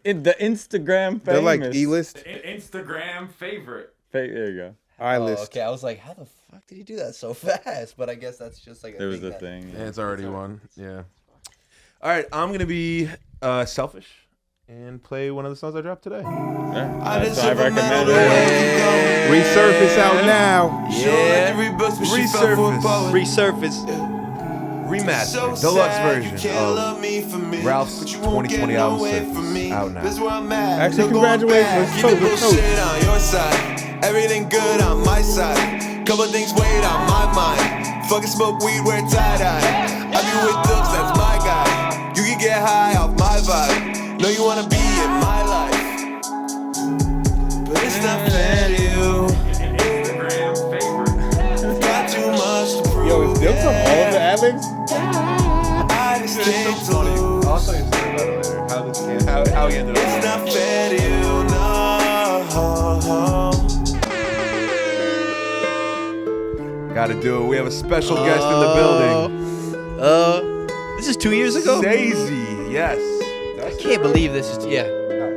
the Instagram famous. They're like E-list. Instagram favorite. There you go. I-list. Okay, I was like, how the fuck did he do that so fast? But I guess that's just like There was a thing. Yeah, it's already one. Yeah. All right, I'm going to be selfish and play one of the songs I dropped today. Yeah, so I recommend it. Resurface out now. Yeah. Resurface. Remastered. Deluxe version of Ralph's 2020 album Surface. Out now. Actually, congratulations. Let's toast. Everything good on my side. Couple things weighed on my mind. Fucking smoke weed, wear tie-dye. I be with Dukes, that's my guy. You can get high off my vibe. Know you wanna be in my life, but it's not fair to you. Instagram favorite. Got too much to prove. Yo, is Dip from all of the ad-libs? I just can't funny. I'll tell you a story about it later. How he ended up. It's not fair to you, no. Gotta do it. We have a special guest in the building. This is 2 years ago? Daisy, yes. I can't believe this is, I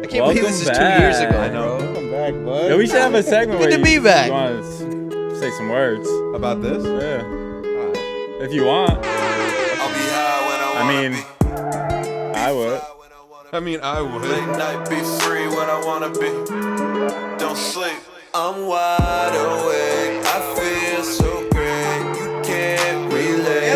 can't believe this is 2 Welcome years ago, back. I know. bro. Welcome back, bud. Yeah, we should have a segment Good where to be back. you want to say some words. About this? Yeah. If you want. I'll be high when I wanna be. I would. I would. Late night, be free when I wanna be. Don't sleep. I'm wide awake. I feel so great. You can't relate. I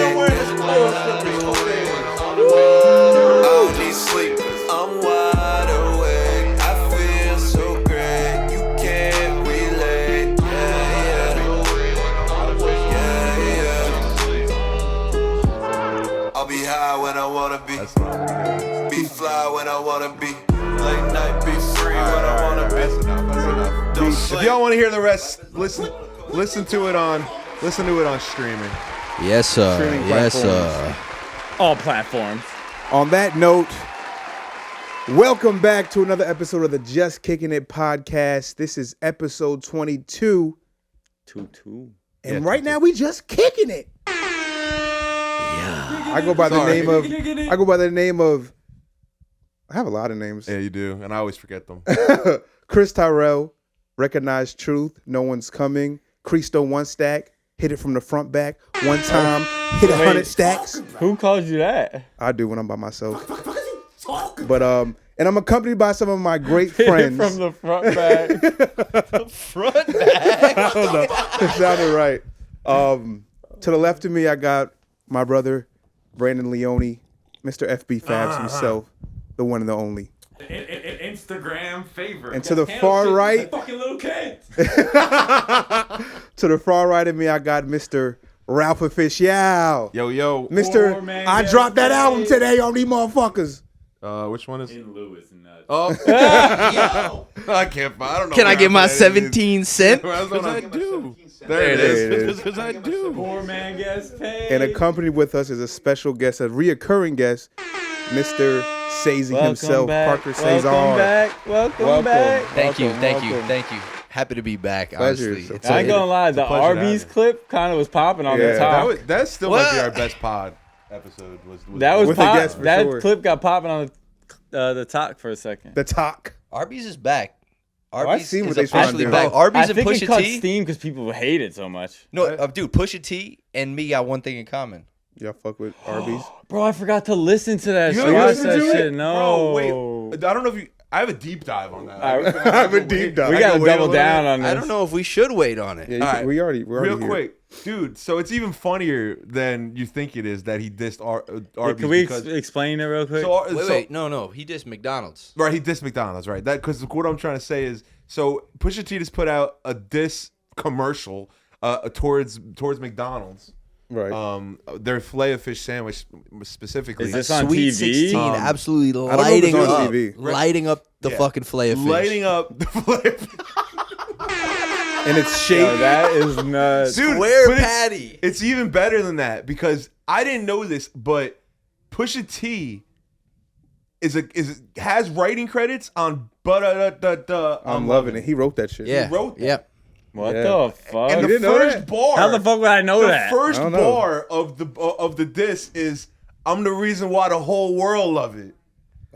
don't need sleep. I'm wide awake. I feel so great. You can't relate. Yeah. I'll be high when I wanna be. That's not Be fly when I wanna be. Late night, be free when I wanna be. That's enough. Don't If sleep. y'all want to hear the rest, listen to it on streaming. Yes, sir. Streaming Yes, platforms. sir. All platforms. On that note, welcome back to another episode of the Just Kickin It Podcast. This is episode 22. 2-2. And right now we just kicking it. Yeah. I go by Sorry. the name of I have a lot of names. Yeah, you do, and I always forget them. Chris Tyrell, Recognize Truth, No One's Coming, Cristo One Stack, Hit It From the Front Back, One Time, Hit 100 Stacks. Who called you that? I do when I'm by myself. But and I'm accompanied by some of my great friends. From the front back. Front back. I don't know. It sounded right. To the left of me, I got my brother, Brandon Leone, Mr. FB Fabs himself, the one and the only. Instagram favorite. And to the far right, Fucking little kids. to the far right of me, I got Mr. Ralph Official. Yo. Mr. Poor man I gets dropped that paid. album today on these motherfuckers. Which one is? In Lewis and nuts. Oh, Yo. I can't. I don't know. Can I where get my that is. 17 cent? Because I do. There it is. Because I do. Poor man gets paid. And accompanied with us is a special guest, a reoccurring guest, Mr. Sazy himself, Parker Cesar. Welcome back. Thank you. Welcome. Happy to be back, Pleasure. honestly. It's I ain't gonna lie, the pleasure to Arby's have you. clip kind of was popping on the Yeah, top. That still might be What? our best pod episode. That was With a pop. guest for That sure. clip got popping on the talk for a second. The talk. Arby's is back. I Arby's seen what is they trying to officially do. back. I Arby's and think it Pusha cut T. steam because people hate it so much. No, dude, Pusha T and me got one thing in common. Y'all fuck with Arby's? Bro, I forgot to listen to that. You shit. haven't Watch listened that to it? shit. No. Bro, wait. I don't know if you. I have a deep dive on that. I have a deep dive. We I gotta can wait a double little down bit. on this. I don't know if we should wait on it. Yeah, you All can- right. we're already Real here. quick, dude. So it's even funnier than you think it is that he dissed Arby's. Can we because, explain it real quick? Wait, no. He dissed McDonald's. Right, he dissed McDonald's, right? That because what I'm trying to say is, so Pusha T just put out a diss commercial towards McDonald's. Right. Their Filet-O-Fish sandwich specifically. Is this on Sweet TV? 16, absolutely I don't know if it's lighting on up, TV. lighting up the Yeah. fucking fillet of fish. lighting up the filet. And it's Yo, shaped. that is nuts. Dude, Square but patty. It's even better than that because I didn't know this, but Pusha T has writing credits on I'm loving it. He wrote that shit. Yeah, wrote that. Yep. What Yeah. the fuck? And You the didn't know first that? bar. How the fuck would I know the that? first I don't know. bar of the diss is I'm the reason why the whole world love it.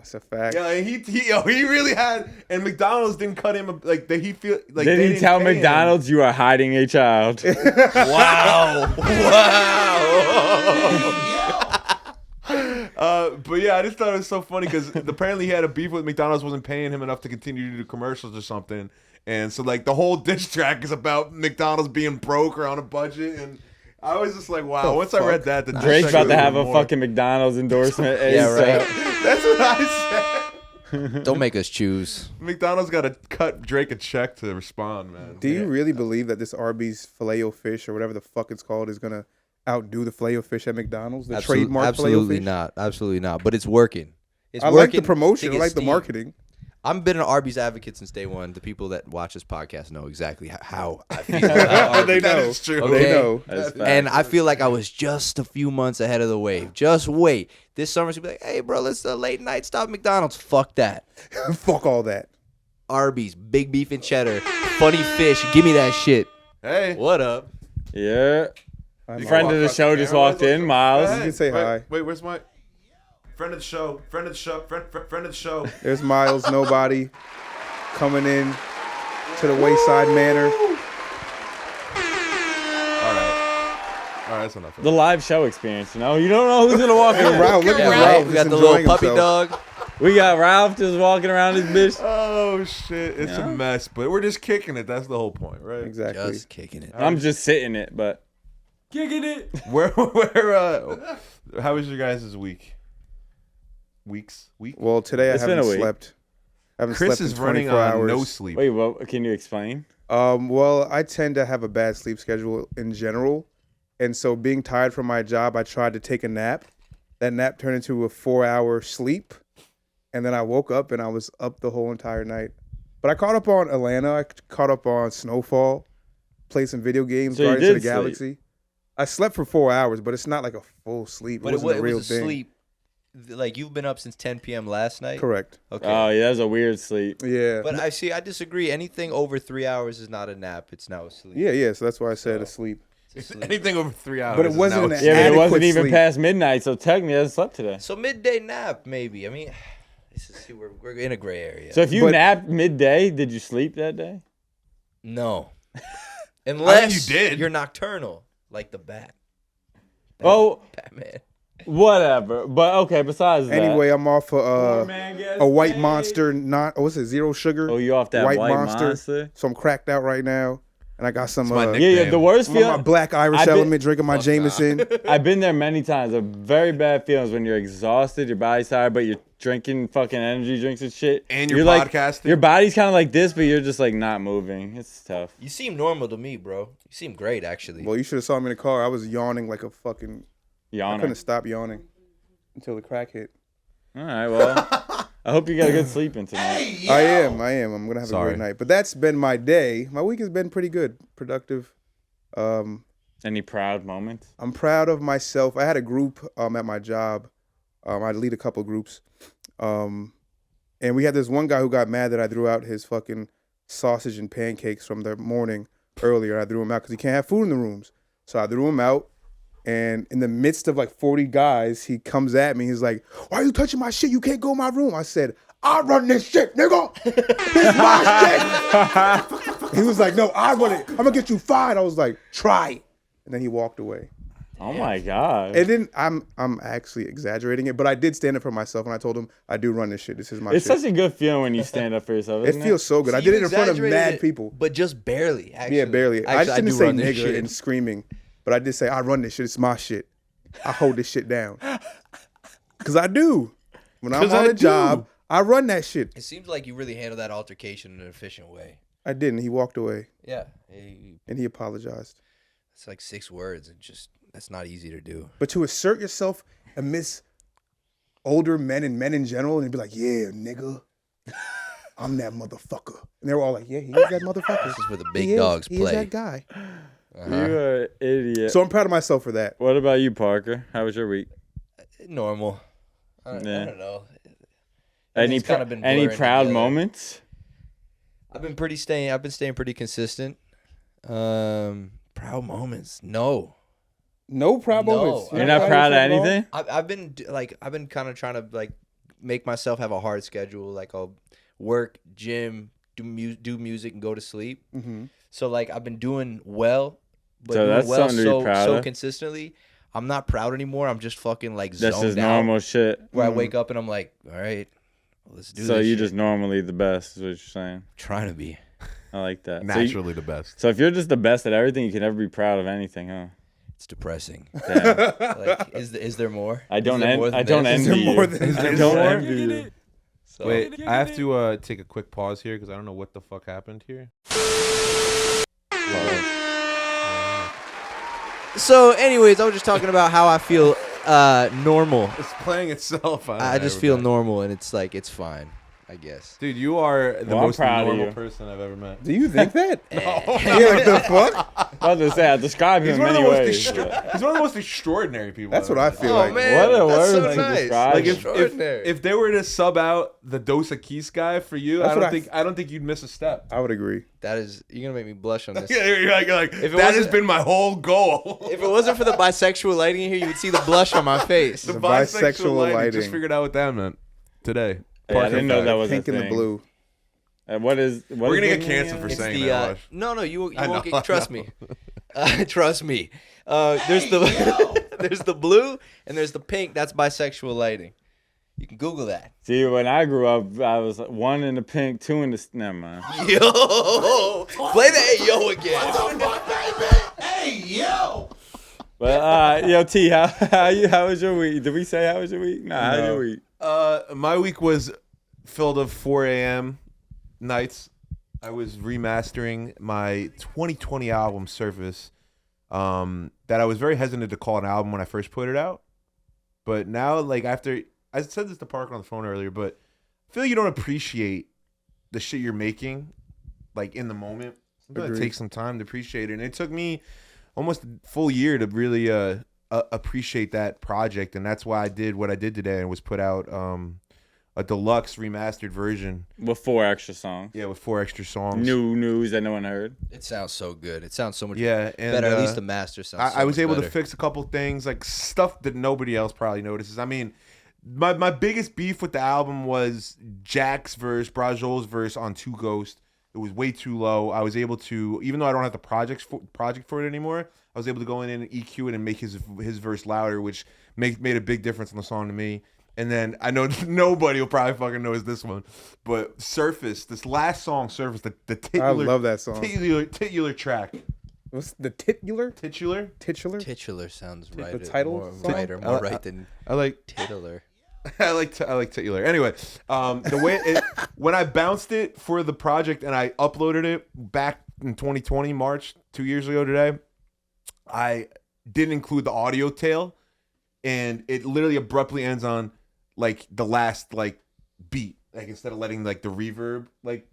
That's a fact. Yeah, and he really had, and McDonald's didn't cut him like they he feel like Did they he didn't tell pay him. McDonald's you are hiding a child? Wow. But yeah, I just thought it was so funny because apparently he had a beef with McDonald's, wasn't paying him enough to continue to do commercials or something, and so like the whole diss track is about McDonald's being broke or on a budget, and I was just like, wow. Once I read that, the diss Drake's track about to was have a more. fucking McDonald's endorsement. Yeah, right. That's what I said. Don't make us choose. McDonald's got to cut Drake a check to respond, man. Do you really believe that this Arby's Filet-O-Fish or whatever the fuck it's called is gonna outdo the Filet-O-Fish at McDonald's? The trademark Absolutely Filet-O-Fish? not. Absolutely not. But it's working. It's I working. like the promotion. to I get like the steam. marketing. I've been an Arby's advocate since day one. The people that watch this podcast know exactly how I feel about Arby's. They That know. is true. Okay. They know. That's fact. And I feel like I was just a few months ahead of the wave. Just wait. This summer's gonna be like, hey, bro, let's late night stop McDonald's. Fuck that. Fuck all that. Arby's, big beef and cheddar, funny fish. Give me that shit. Hey. What up? Yeah. I'm Friend of the show just walked in, Miles. You can say hi. Wait, where's my friend of the show? Friend of the show. Friend of the show. There's Miles, nobody, coming in to the Wayside Manor. All right, that's enough. The live show experience, you know? You don't know who's going to walk in. Ralph, look at Yeah, Ralph. we just got the little enjoying puppy himself. dog. We got Ralph just walking around his bitch. Oh shit, it's Yeah. a mess, but we're just kicking it. That's the whole point, right? Exactly. Just kicking it. I'm just sitting it, but kicking it. Where how was your guys' week? Week? Well, today I It's been haven't a week. slept. I haven't Chris slept is in running 24 on hours. no sleep. Wait, well, can you explain? Well, I tend to have a bad sleep schedule in general. And so being tired from my job, I tried to take a nap. That nap turned into a 4-hour sleep. And then I woke up and I was up the whole entire night. But I caught up on Atlanta. I caught up on Snowfall. Played some video games, So you Guardians of the did sleep. Galaxy. I slept for 4 hours, but it's not like a full sleep. It But wasn't a it real was a thing. sleep. Like you've been up since 10 p.m. last night. Correct. Okay. Oh, yeah, that was a weird sleep. Yeah. But I disagree. Anything over 3 hours is not a nap. It's now a sleep. yeah. So that's why I said asleep. It's a sleep. Anything over 3 hours. But it is wasn't now- an Yeah, but it Adequate wasn't even sleep. past midnight, so technically I hasn't slept today. So midday nap, maybe. I mean, this is we're in a gray area. So if you But- napped midday, did you sleep that day? no, unless you did. you're nocturnal, like the bat. Oh, Batman. whatever. But okay, besides that. Anyway, I'm off Poor a man gets white paid. monster, not what's it, zero sugar. Oh, you off that white monster? So I'm cracked out right now, and I got some. my Yeah, nickname. the worst I'm on my feeling. black Irish I've been- element, drinking my Jameson. I've been there many times. A very bad feeling is when you're exhausted, your body's tired, but you're drinking fucking energy drinks and shit. And you're like, podcasting. your body's kind of like this, but you're just like not moving. It's tough. You seem normal to me, bro. You seem great, actually. Well, you should have saw me in the car. I was yawning like a fucking. I Yawning. couldn't stop yawning until the crack hit. All right, well, I hope you got a good sleep in tonight. I am. I'm gonna have a Sorry. great night. But that's been my day. My week has been pretty good, productive. Any proud moments? I'm proud of myself. I had a group at my job. I lead a couple groups. And we had this one guy who got mad that I threw out his fucking sausage and pancakes from the morning earlier. I threw him out because he can't have food in the rooms. So I threw him out. And in the midst of like 40 guys, he comes at me. He's like, "Why are you touching my shit? You can't go in my room." I said, "I run this shit, nigga. This my shit." He was like, "No, I run it. I'm gonna get you fined." I was like, "Try it." And then he walked away. Oh my god! It didn't. I'm actually exaggerating it, but I did stand up for myself, and I told him I do run this shit. This is my It's shit. such a good feeling when you stand up for yourself. It Isn't feels so good. I See, did you it in front of exaggerated mad it, people. but just barely. Actually, Yeah, barely. I Actually, just didn't do say run this nigga shit. and screaming, but I did say I run this shit. It's my shit. I hold this shit down. Cause I do. When I'm 'Cause on I a job, I run that shit. It seems like you really handled that altercation in an efficient way. I didn't. He walked away Yeah, and he apologized. it's like 6 words, and just that's not easy to do. But to assert yourself amidst older men and men in general, and be like, "Yeah, nigga, I'm that motherfucker," and they were all like, "Yeah, he is that motherfucker. This is where the He big is. dogs He play. is that guy." You're an idiot. So I'm proud of myself for that. What about you, Parker? How was your week? Normal. I Yeah. don't know. Any It's kinda been any blurring proud together. moments? I've been staying pretty consistent. Proud moments? No. No proud No. moments. You're You're not proud of yourself at all? anything? I've been kind of trying to like make myself have a hard schedule. Like I'll work, gym, do music, and go to sleep. Mm-hmm. So like I've been doing well, but So doing that's well something to be proud so of. consistently. I'm not proud anymore. I'm just fucking like That's zoned just out. normal shit. Where I wake up and I'm like, all right, let's do this. So you shit. just normally the best, is what you're saying. trying to be. I like that. Naturally the best. So if you're just the best at everything, you can never be proud of anything, huh? It's depressing. Damn. Like, is there more? I don't Is there more than I don't this? Is there envy more you. than I this? don't More? envy you. So, Wait, I have to take a quick pause here because I don't know what the fuck happened here. So, anyways, I was just talking about how I feel normal. It's playing itself. I just feel normal, and it's like it's fine, I guess. Dude, you are the Well, I'm most proud of normal you. person I've ever met. Do you think that? No. Yeah, like the fuck? I was gonna say I describe He's him one, of the many most ways. he's one of the most extraordinary people. That's I've what I ever met. feel like. man, What a that's word so to nice. describe. Like Extraordinary. if they were to sub out the Dos Equis guy for you, That's I what don't think you'd miss a step. I would agree. That is, you're gonna make me blush on this. Yeah, you're like If it that has wasn't- been my whole goal. If it wasn't for the bisexual lighting in here, you would see the blush on my face. The The bisexual bisexual lighting. lighting. Just figured out what that meant today. Hey, I didn't know that was Pink a and thing. the blue. What is? We're gonna get canceled for It's saying the that. Wash. no, you I won't know, get. Trust I me, trust me. There's the there's the blue and there's the pink. That's bisexual lighting. You can Google that. See, when I grew up, I was 1 in the pink, 2 in the. Never mind. Yo, play the hey yo again. Hey, yo! But yo, T, how was your week? Did we say how was your week? Nah, how's your week? My week was filled of 4 a.m. nights. I was remastering my 2020 album Surface, that I was very hesitant to call an album when I first put it out. But now, like after I said this to Parker on the phone earlier, but I feel like you don't appreciate the shit you're making, like in the moment. Sometimes it Agreed. takes some time to appreciate it, and it took me almost a full year to really appreciate that project, and that's why I did what I did today and was put out a deluxe remastered version. With 4 extra songs. Yeah, with 4 extra songs. New news that no one heard. It sounds so good. It sounds so much Yeah, and better. At least the master sounds. I was able to better. fix a couple things, like stuff that nobody else probably notices. I mean, my biggest beef with the album was Jack's verse, Brajol's verse on Two Ghost. It was way too low. I was able to, even though I don't have the project for it anymore, I was able to go in and EQ it and make his verse louder, which made a big difference on the song to me. And then I know nobody will probably fucking knows this one, but Surface, this last song, Surface, the titular, I love that song. titular track. What's the titular? Titular? Titular? Titular sounds right. title more song? right or more right than I like titular. I like titular. Anyway, the way when I bounced it for the project and I uploaded it back in 2020 March, 2 years ago today, I didn't include the audio tail, and it literally abruptly ends on like the last like beat, like instead of letting like the reverb like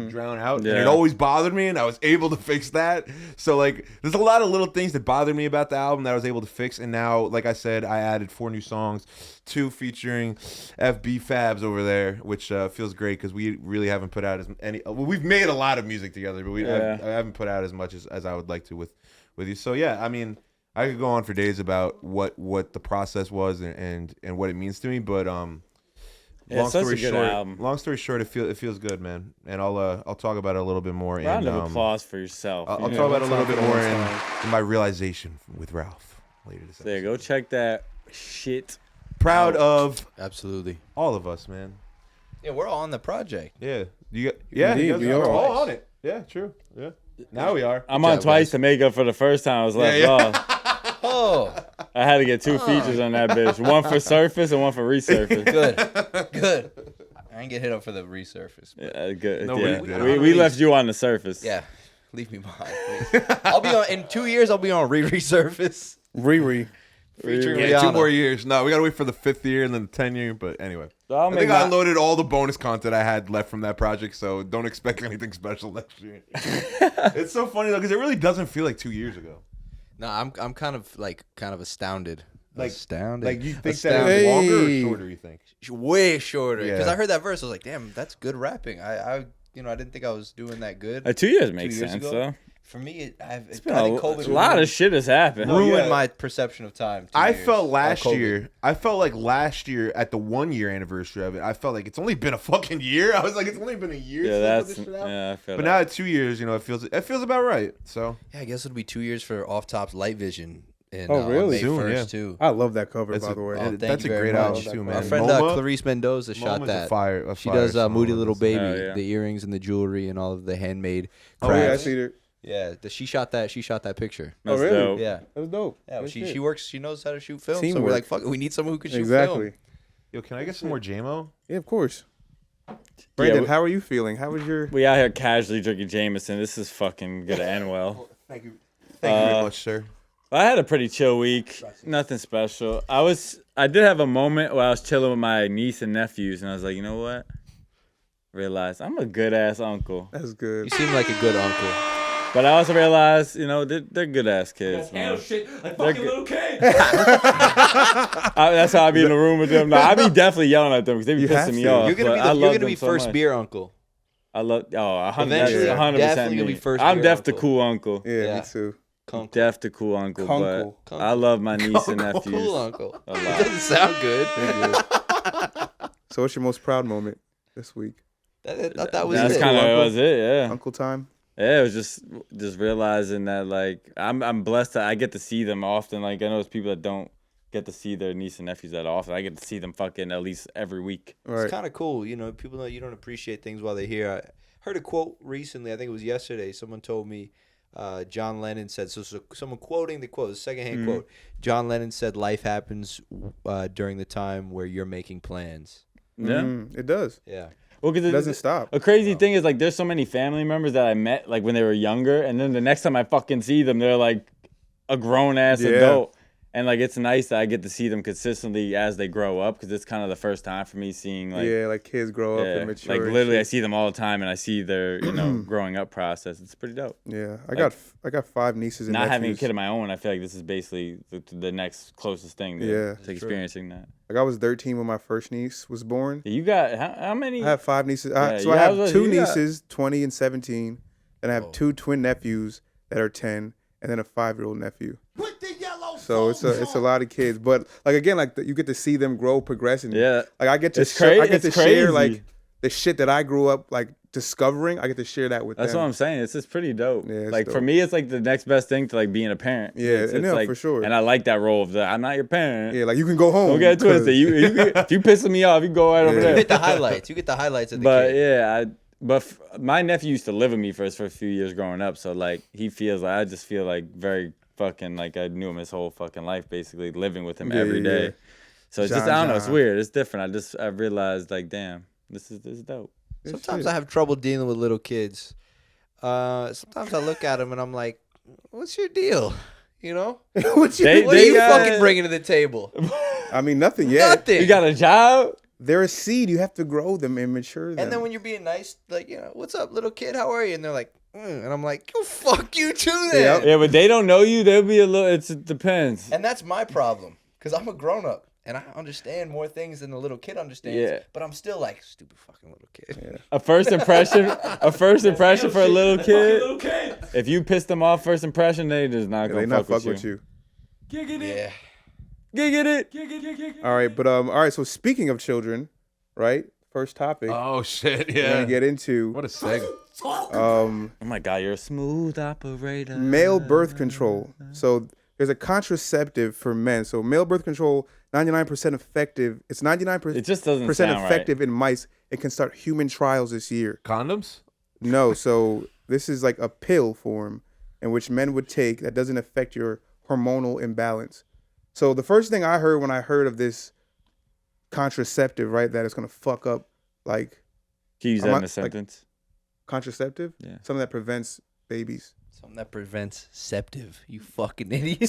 drown out. And Yeah. it always bothered me, and I was able to fix that. So like there's a lot of little things that bothered me about the album that I was able to fix, and now, like I said, I added 4 new songs, 2 featuring FB Fabs over there, which feels great because we really haven't put out as any. Well, we've made a lot of music together, but I haven't put out as much as I would like to with you. So yeah, I mean, I could go on for days about what the process was and what it means to me, but Yeah, it's such a good album. long story short, it feels good, man. And I'll talk about it a little bit more. Round in, of applause for yourself. I'll you talk know? about it a little bit more in my realization with Ralph later this There, episode. go check that shit. Proud of Absolutely. all of us, man. Yeah, we're all on the project. Yeah, you guys Indeed, we are are. all on it. Yeah, true. Yeah, now we are. I'm Good on job, twice guys. to make up for the first time I was left yeah. off. Oh, I had to get 2 features on that bitch. One for surface and one for resurface. good. I ain't get hit up for the resurface. But Yeah, good. Nobody Yeah. did. We left you on the surface. yeah, leave me behind, please. I'll be on in 2 years. I'll be on resurface. Riri. Featuring Yeah, 2 Rihanna. more years. No, we gotta wait for the 5th year and then the 10th year. But anyway, So I'll I make think I my- unloaded all the bonus content I had left from that project, so don't expect anything special next year. It's so funny though, because it really doesn't feel like 2 years ago. No, I'm kind of astounded. Like- astounded. Like you think Astounded. that it was longer or Hey. shorter? You think? Way shorter. Because Yeah. I heard that verse, I was like, damn, that's good rapping. I I didn't think I was doing that good. 2 years makes 2 years sense ago? though. For me, I It's think been COVID a lot of shit has happened. ruined my perception of time. 2 I years. felt Or last COVID. year. I felt like last year at the 1 year anniversary of it. I felt like it's only been a fucking year. I was like, it's only been a year. Yeah, since I put that's this shit out. yeah. I feel But that. now at 2 years, it feels about right. So Yeah, I guess it'll be 2 years for Off Top's Light Vision. In, Oh, really? On May Soon, 1st, yeah. too. I love that cover, That's by a- the way. Oh, thank that's you a very great much. album too, My man. friend MoMA? Clarice Mendoza shot MoMA's that. a fire She does song. Moody Little Baby, Oh, yeah. the earrings and the jewelry and all of the handmade Oh yeah, I crafts. see it. Yeah, she shot that. She shot that picture. Oh, That's really? dope. Yeah, That was dope. yeah. Good She shit. works. She knows how to shoot film. So Teamwork. we're like, fuck it, we need someone who can shoot Exactly. film. Yo, can I get some more JMO? Yeah, of course. Brandon, we- how are you feeling? How was your? We out here casually drinking Jameson. This is fucking gonna end well. Thank you. Thank you very much, sir. I had a pretty chill week. Nothing special. I did have a moment where I was chilling with my niece and nephews, and I was like, you know what? Realized I'm a good ass uncle. That's good. You seem like a good uncle. But I also realized, they're good ass kids. Man. shit like fucking little kid. That's how I be in the room with them. No, I be definitely yelling at them because they be You have pissing me to. off. You're gonna but be I love you're gonna them be so first much. beer uncle. I love. Oh, 100. Eventually, That's 100% definitely gonna me. be first I'm beer def the uncle. cool uncle. Yeah, Yeah. me too. Kunkle. Def the cool uncle. Kunkle. But I love my niece and nephews. Cool uncle. A It lot. doesn't sound good. So, what's your most proud moment this week? That was That's it. kind of Uncle? was it. Yeah. Uncle time. Yeah, it was just realizing that like I'm blessed that I get to see them often. Like I know there's people that don't get to see their niece and nephews that often. I get to see them fucking at least every week. All right. It's kind of cool, people know you don't appreciate things while they're here. I heard a quote recently. I think it was yesterday. Someone told me John Lennon said. So someone quoting the quote, the secondhand quote. John Lennon said, "Life happens during the time where you're making plans." Yeah. It does. Yeah. Well, because It doesn't stop. A crazy thing is like there's so many family members that I met like when they were younger, and then the next time I fucking see them, they're like a grown ass Yeah. adult. And like it's nice that I get to see them consistently as they grow up because it's kind of the first time for me seeing like Yeah, like kids grow up and mature. like and literally I shit. see them all the time and I see their growing up process. It's pretty dope. Yeah, I got 5 nieces and Not having a nephews. kid of my own, I feel like this is basically the next closest thing to, Yeah. to experiencing that. Like I was 13 when my first niece was born. You got how many? I have 5 nieces. Yeah, So you I have have- 2 you got- nieces, 20 and 17. Then I have 2 twin nephews that are 10, and then a 5-year-old nephew. So it's a lot of kids, but like again, like you get to see them grow, progress, and Yeah. like I get to It's I get it's to crazy. share like the shit that I grew up like discovering. I get to share that with That's them. what I'm saying. It's just pretty dope. Yeah, it's like for dope. me, it's like the next best thing to like being a parent. Yeah, it's no, like, for sure. And I like that role of I'm not your parent. Yeah, like you can go home. Don't get it 'cause- twisted. If you pissing me off, you go right over Yeah. You there. get the highlights. You get the highlights of the But kid. yeah, my nephew used to live with me for a few years growing up, so like he feels like I just feel like very fucking like I knew him his whole fucking life, basically living with him Yeah, every yeah, day. yeah. So it's just I John, don't know, it's John. weird, it's different. I realized like damn, this is dope. Good Sometimes shit. I have trouble dealing with little kids. Sometimes I look at them and I'm like, "What's your deal?" You know? What you- They- What are you got- fucking bringing to the table? I mean, nothing yet. Nothing. You got a job? They're a seed. You have to grow them and mature them. And then when you're being nice, like, what's up, little kid? How are you? And they're like, and I'm like, yo, fuck you too then. Yep. Yeah, but they don't know you. They'll be a little. It depends. And that's my problem because I'm a grown up and I understand more things than the little kid understands. Yeah. But I'm still like, stupid fucking little kid. A first impression for a little kid. Little kid. If you piss them off first impression, they just not Yeah, gonna they not fuck fuck with with you. you. Gigging it. Yeah. Get it? Gig. All right, but all right. So speaking of children, right? First topic Oh shit! we're Yeah. gonna get into What a seg. Oh my god, you're a smooth operator. male birth control. So there's a contraceptive for men. So male birth control, 99% effective. It's 99% It just doesn't percent sound effective in mice. It can start human trials this year. Condoms? No, so this is like a pill form in which men would take that doesn't affect your hormonal imbalance. So the first thing I heard when I heard of this contraceptive, right, that it's gonna fuck up like Can you use I'm that in not- a sentence? contraceptive, Yeah. something that prevents babies. Something that prevents septive. You fucking idiot.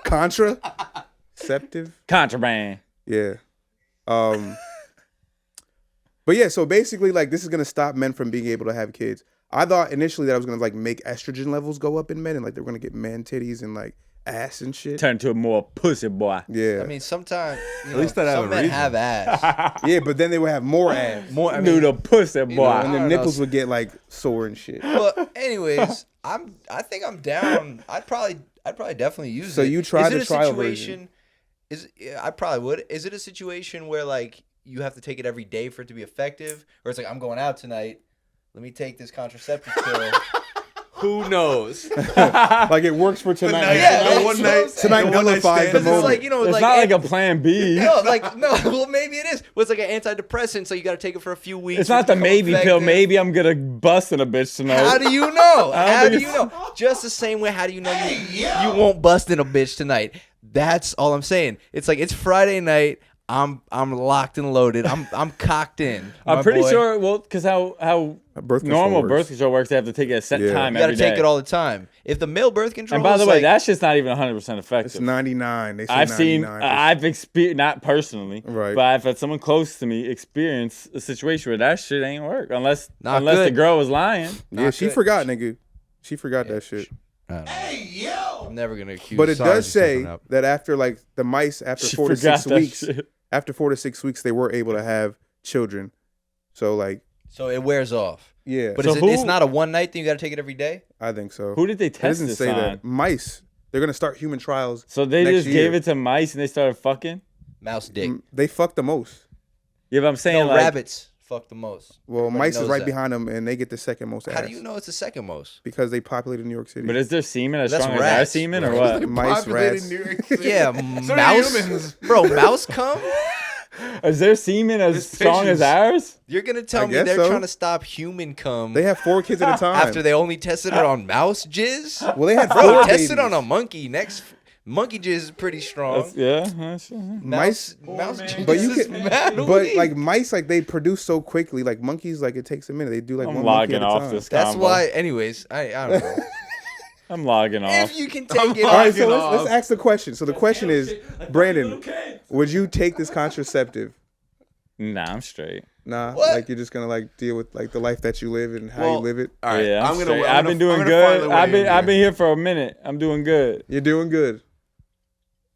Contraceptive. Contraband. Yeah. But yeah, so basically like this is gonna stop men from being able to have kids. I thought initially that I was gonna like make estrogen levels go up in men and like they're gonna get man titties and like ass and shit. Turn to a more pussy boy. Yeah. I mean, sometimes At least that have some a men reason. have ass. Yeah, but then they would have more ass. More, I Do mean, the pussy boy. And I their don't know. nipples would get like sore and shit. but anyways, I think I'm down. I'd probably definitely use it. So you tried Is it the a trial situation? I probably would. Is it a situation where like you have to take it every day for it to be effective, or it's like I'm going out tonight, let me take this contraceptive pill. Who knows? Like it works for tonight. Yeah, one that's night. what I'm saying. Tonight one night nullifies the stand. Because moment. it's like It's like not like a plan B. no, well, maybe it is. Well, it's like an antidepressant, so you got to take it for a few weeks. It's not the maybe pill. Maybe I'm gonna bust in a bitch tonight. How do you know? I don't How think do you know? Just the same way. How do you know you won't bust in a bitch tonight? That's all I'm saying. It's like it's Friday night. I'm locked and loaded. I'm cocked in. I'm my pretty boy. sure. Well, because how Birth control normal works. birth control works, they have to take it at a set Yeah. time You got every to take day. it all the time. If the male birth control, And by the is way, like, that shit's not even 100% effective. It's 99. They say I've seen, 99. I've experienced, not personally, Right. but I've had someone close to me experience a situation where that shit ain't work unless Not the good. girl was lying. Yeah, she good. forgot, nigga. She forgot that shit. I'm never gonna accuse. But it Sorry, does just say stepping up. that after like the mice, after She 4 to forgot 6 that weeks, shit. after 4 to 6 weeks, they were able to have children. So like, so it wears off. yeah, But So it's who- not a one night thing. You got to take it every day. I think so. Who did they It test doesn't this say on? that. Mice. They're gonna start human trials. So they next just year. gave it to mice and they started fucking? Mouse dick. They fuck the most. Yeah, but I'm saying No, like, rabbits fuck the most. Well, Everybody mice is knows right that. behind them, and they get the second most ass. How do you know it's the second most? Because they populated New York City. but is their semen as That's strong as our rats. semen or Right. what? Mice, Populated rats. New York City. Yeah, So do mouse. humans. Bro, mouse cum? Is their semen as There's strong as pictures. ours? You're gonna tell I me guess they're so. trying to stop human cum They have 4 kids at a time. after they only tested it on mouse jizz? well, they had 4 Bro, babies. test it on a monkey. Next, monkey jizz is pretty strong. That's- yeah. Mice. mouse jizz But you is can, mad but weak. like mice, like they produce so quickly. Like monkeys, like it takes a minute. They do like I'm one monkey at logging a off time. this That's combo. why. Anyways, I don't know. I'm logging off. If you can take it, All right, so Logging let's off. ask the question. So the question is, Like Brandon, little kids. would you take this contraceptive? Nah, I'm straight. Nah, What? like you're just gonna like deal with like the life that you live and how you Well, live it. All right, Yeah, I'm gonna. straight. I'm I've gonna- been doing I'm gonna good. finally I've weigh in been here for a minute. I'm doing good. You're doing good.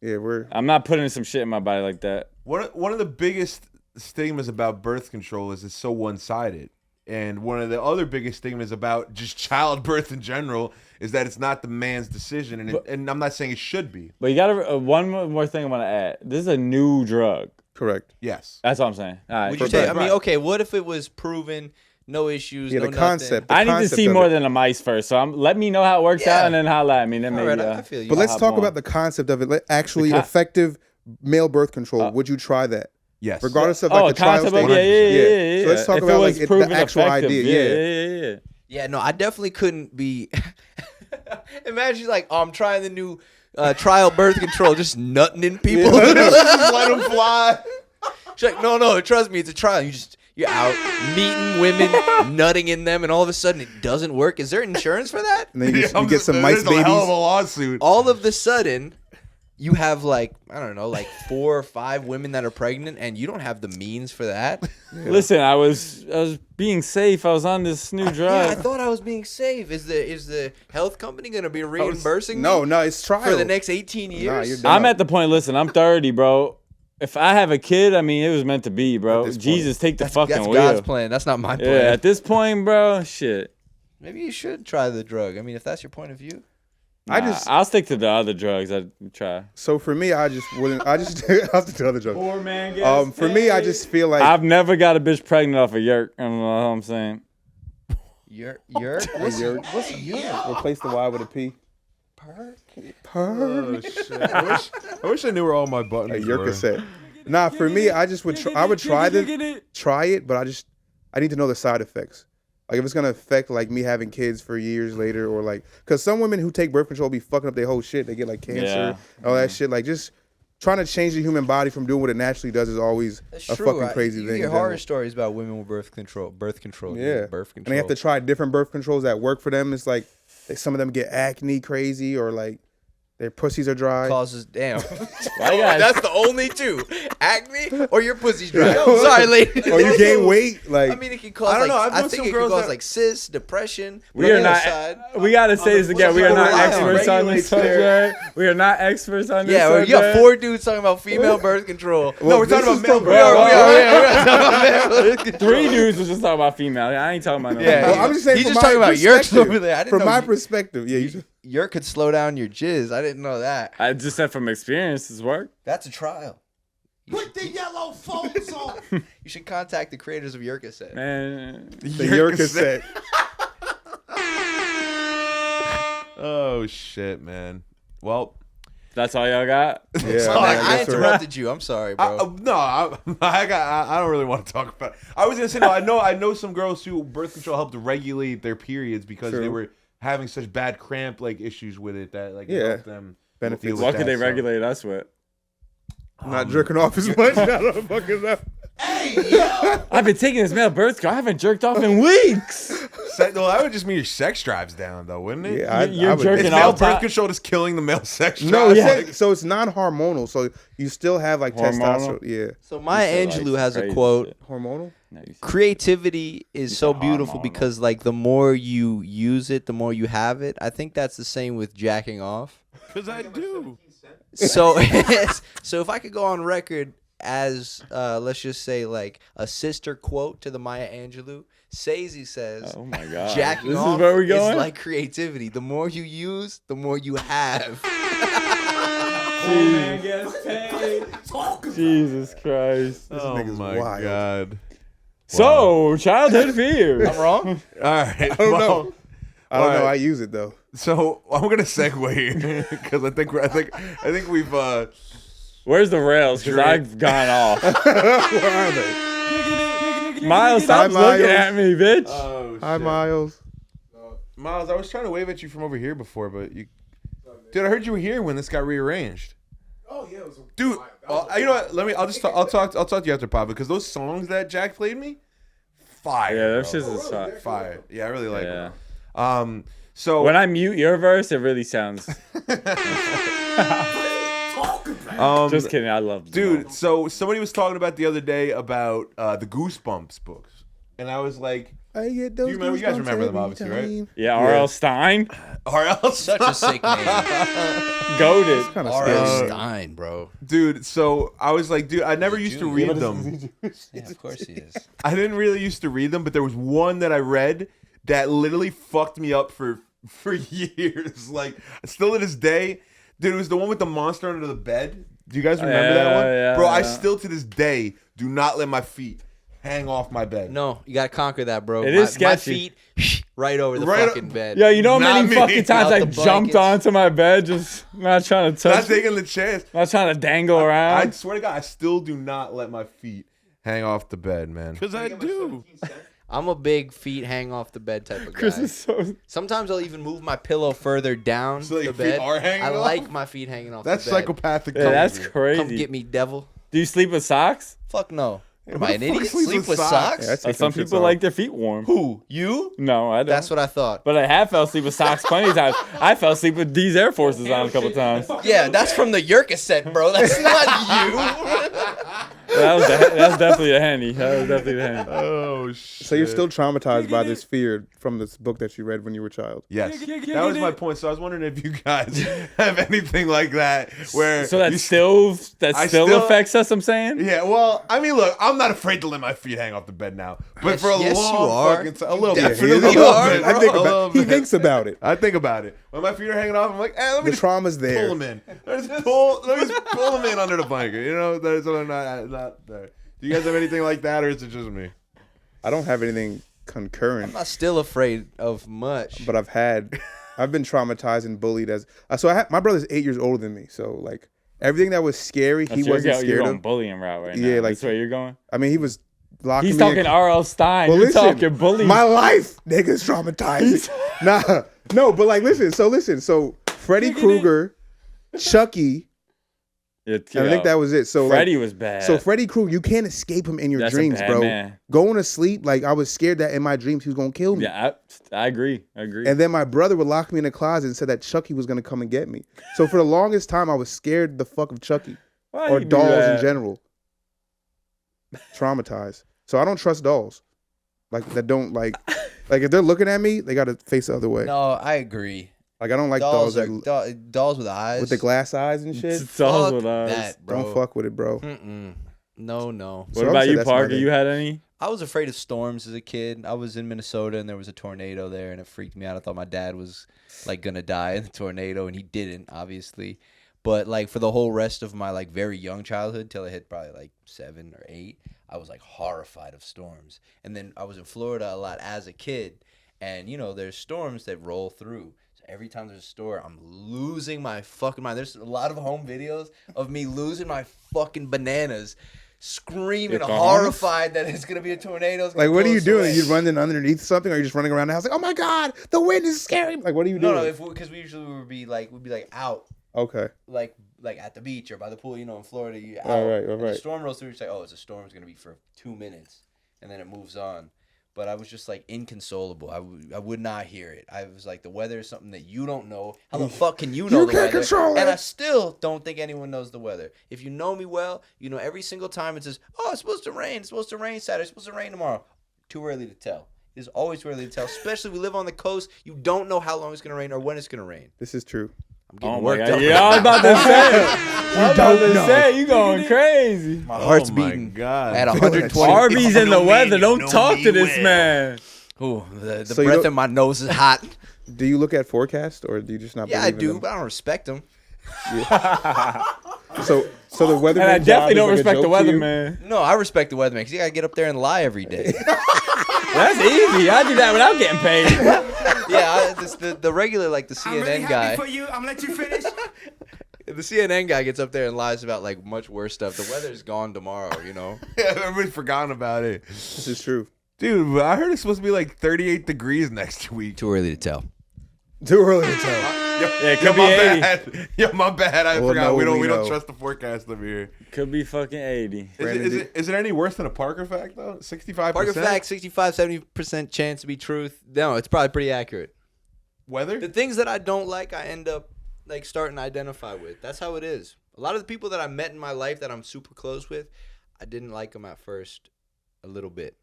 Yeah, we're I'm not putting some shit in my body like that. One of the biggest stigmas about birth control is it's so one-sided. And one of the other biggest stigmas about just childbirth in general is that it's not the man's decision. And I'm not saying it should be. But you gotta one more thing I want to add. This is a new drug. correct. Yes. That's all I'm saying. All right. would you For take? that. I mean, okay. What if it was proven, no issues, Yeah, no the nothing? concept. The I need to concept see of more it. than a mice first. So let me know how it works Yeah. out and then holla at me. Then All maybe. right, I feel you. But let's hop talk on. about the concept of it. Actually, The con- effective male birth control. Would you try that? Yes. Regardless of like Oh, the trial concept stage. of yeah. So let's talk If about it like was the proven actual effective, idea. Yeah. Yeah, no, I definitely couldn't be. Imagine like, I'm trying the new trial birth control, just nutting in people. Just let him fly. She's like, no, trust me, it's a trial. You're out meeting women, nutting in them, and all of a sudden it doesn't work. Is there insurance for that? And then you get some mice There's a hell of a babies. lawsuit. All of the sudden, you have like, I don't know, like 4 or 5 women that are pregnant, and you don't have the means for that. Listen, I was being safe. I was on this new Yeah, I drug. thought I was being safe. Is the health company gonna be reimbursing No, me it's trial. for the next 18 years? Nah, you're done. I'm at the point. Listen, I'm 30, bro. If I have a kid, I mean, it was meant to be, bro. this point. Jesus, take the fucking That's wheel. God's plan. That's not my Yeah, plan. at this point, bro, shit. Maybe you should try the drug. I mean, if that's your point of view. Nah, I'll stick to the other drugs I'd try. So for me, I just wouldn't. I just I'll stick to the other drug. Poor man gets For me, I just feel like I've never got a bitch pregnant off a yerk. I don't know what I'm saying. You're what's yerk? Replace the Y with a P. Oh, shit. I wish I knew where all my buttons A were. yerk cassette. Nah, for me, I just would. I would try it, but I need to know the side effects. Like if it's gonna affect like me having kids for years later, or like, cause some women who take birth control be fucking up their whole shit. They get like cancer, Yeah. all that shit. Like just trying to change the human body from doing what it naturally does is always That's a true. fucking crazy you thing. hear in horror general. stories about women with birth control. Yeah, Birth control. and they have to try different birth controls that work for them. It's like some of them get acne crazy, or like Their pussies are dry. Causes damn. Why you guys- That's the only two: acne or your pussy's dry. Sorry, lady. Or you gain weight. Like, I mean, it can cause. I don't know, Like, I've known I think some it can girls cause that- like cysts, depression. We but are on the not. other side- We gotta say this again. We are not Wow. experts on this Regulates their- subject. We are not experts on this Yeah, well, subject. you got 4 dudes talking about female birth control. No, we're this talking is about male from- birth. We are talking about male birth control. 3 dudes was just talking about female. I ain't talking about no. Yeah, female. Well, I'm just saying He's from just my talking about Yerkes perspective. over there. I didn't From know my you- perspective, yeah. Yerk could slow down your jizz. I didn't know that. I just said from experience, this work. That's a trial. Put the yellow phones on. You should contact the creators of Yerkes. Man, The Yerk cassette. Oh shit, man. Well, that's all y'all got. Yeah, I guess so. interrupted you. I'm sorry, bro. I don't really want to talk about it. I was gonna say no. I know some girls who birth control helped regulate their periods because True. they were having such bad cramp like issues with it that like it Yeah. helped them. Benefits. deal with What could that, they so. regulate us with? Not jerking off as much. I don't fucking know. I've been taking this male birth control. I haven't jerked off in weeks. Well, that would just mean your sex drive's down, though, wouldn't it? Yeah, You're I would jerking Is all male the time. birth control just killing the male sex drive? No, Yeah. so it's non-hormonal. So you still have like Hormonal? testosterone. Yeah, So Maya You said, Angelou like, has a crazy quote. shit. hormonal. No, you said- Creativity is so said beautiful hormonal. because like the more you use it, the more you have it. I think that's the same with jacking off. Because I do. So so if I could go on record as let's just say like a sister quote to the Maya Angelou, Caexy says, Oh my god. jacking This off is where we going. is like creativity. The more you use, the more you have. man gets paid. Jesus Christ. Oh nigga's my wild. god. So, childhood fear. I'm wrong? All right. I don't know. I don't know. Alright. I use it though. So I'm gonna segue here because I think we've Where's the rails? Because I've gone off. Where are they? Miles, stop Hi, looking Miles. at me, bitch. oh Hi, shit. Miles. Miles, I was trying to wave at you from over here before, but you, dude, I heard you were here when this got rearranged. Oh yeah, it was Dude, you know what? I'll talk to you after pod because those songs that Jack played me, fire. Yeah, bro. that's just a shot. fire. Yeah, I really like Yeah. them. So When I mute your verse, it really sounds. Just kidding. I love dude, so somebody was talking about the other day about the Goosebumps books, and I was like, I get those. you guys goosebumps remember them, every obviously, right? time. Yeah, R.L. Stein, or else, Such a sick name. goated. Kind of R.L. scary. Stein, bro. dude. So I was like, dude, I never used to read them. Yeah, of course he is. I didn't really used to read them, but there was one that I read that literally fucked me up for years. Like, still to this day, dude, it was the one with the monster under the bed. Do you guys remember that one? Yeah, Bro, I yeah. still to this day do not let my feet hang off my bed. No, you gotta conquer that, bro. It my, is sketchy. My feet right over the Right fucking bed. Yo, you know how Not many me. fucking times Out I the jumped blankets. onto my bed, just not trying to Not touch, taking the chance. not trying to dangle I around. swear to God, I still do not let my feet hang off the bed, man. Because I do. I'm a big feet hang off the bed type of Chris guy. is so. Sometimes I'll even move my pillow further down So your the feet bed. are hanging I off? like my feet hanging off That's the bed. psychopathic. Yeah, that's crazy. crazy. Come get me, devil. Do you sleep with socks? Fuck no. What am Who I, an the fuck idiot? sleeps Sleep with with socks? socks? Yeah, I take Some them shits people off. like their feet warm. Who? You? No, I don't. That's what I thought. But I have fell asleep with socks plenty of times. I fell asleep with these Air Forces on a couple times. Yeah, that's from the Yerkes set, bro. That's not you. That's definitely a Henny. That was definitely a Henny. Oh, shit. So you're still traumatized by this fear from this book that you read when you were a child. Yes, that was my point. So I was wondering if you guys have anything like that where So that you still still- affects us. I'm saying. Yeah, well, I mean, look, I'm not afraid to let my feet hang off the bed now, but for a yes, long you are. fucking time, a little You bit, definitely a little are, bit, bro. I think a about. little He bit. thinks about it. I think about it. When my feet are hanging off, I'm like, let me The just trauma's there. pull them in. Let me just pull them in under the blanket. You know, that's what I'm not there. Do you guys have anything like that, or is it just me? I don't have anything concurrent, I'm not still afraid of much. but I've been traumatized and bullied as. So my brother's 8 years older than me. So like everything that was scary, he wasn't You're scared going of. bullying route right now. Yeah, like- That's where you're going. I mean, he was locking He's me talking in. R.L. Stein. Well, You're listen, talking bullying. my life, niggas traumatized. Nah, no, but like, listen. So Freddy Krueger, Chucky, And I think that was it. So Freddy was bad. So Freddy Krueger, you can't escape him in your That's a dreams, bad bro. man. Going to sleep, like I was scared that in my dreams he was gonna kill me. Yeah, I agree. And then my brother would lock me in a closet and said that Chucky was gonna come and get me. So for the longest time, I was scared the fuck of Chucky Why or you do dolls that? in general. Traumatized. So I don't trust dolls. Like that don't like if they're looking at me, they gotta face the other way. No, I agree. Like I don't like dolls Dolls with eyes. with the glass eyes and shit. Dolls Fuck with eyes. that, bro. Don't fuck with it, bro. No. What So I would about say you, that's my Parker? thing. You had any? I was afraid of storms as a kid. I was in Minnesota and there was a tornado there and it freaked me out. I thought my dad was like gonna die in the tornado and he didn't, obviously. But like for the whole rest of my like very young childhood till I hit probably like 7 or 8, I was like horrified of storms. And then I was in Florida a lot as a kid, and you know there's storms that roll through. So every time there's a storm, I'm losing my fucking mind. There's a lot of home videos of me losing my fucking bananas, screaming, horrified that it's gonna be a tornado. Like, what are you doing? Away. Are you running underneath something, or are you just running around the house like, oh my god, the wind is scary? Like, what are you doing? No, because we usually would be like out. Okay. Like at the beach or by the pool, you know, in Florida, you out. All right. And the storm rolls through, you say, oh, it's a storm's going to be for 2 minutes, and then it moves on. But I was just, like, inconsolable. I would not hear it. I was like, the weather is something that you don't know. How the fuck can you know You the can't weather? control And it. I still don't think anyone knows the weather. If you know me well, you know every single time it says, oh, it's supposed to rain. It's supposed to rain Saturday. It's supposed to rain tomorrow. Too early to tell. It's always too early to tell, especially we live on the coast. You don't know how long it's going to rain or when it's going to rain. This is true. I'm getting Oh my worked God. up. Yeah, I was about to say. You going crazy. My heart's Oh my beating God. at 120. Arby's in the weather. Don't talk to this man. Ooh, the So you breath don't- in my nose is hot. Do you look at forecast, or do you just not? Yeah, I believe in do, them? but I don't respect them. So the weatherman. And I definitely job don't is like respect a the joke to you? weatherman. No, I respect the weatherman because you gotta get up there and lie every day. That's easy. I do that without getting paid. Yeah, the regular like the CNN guy. you. I'm gonna let you finish. The CNN guy gets up there and lies about like much worse stuff. The weather's gone tomorrow, you know. Yeah, everybody's forgotten about it. This is true. Dude, I heard it's supposed to be like 38 degrees next week. Too early to tell. Too early to tell. Yeah, it could be my 80. bad. Yo, my bad. I Well, forgot. no, we we don't know. trust the forecast over here. Could be fucking 80. Is it any worse than a Parker fact though? 65%. Parker fact, 65-70% chance to be truth. No, it's probably pretty accurate. Weather? The things that I don't like, I end up like starting to identify with. That's how it is. A lot of the people that I met in my life that I'm super close with, I didn't like them at first a little bit.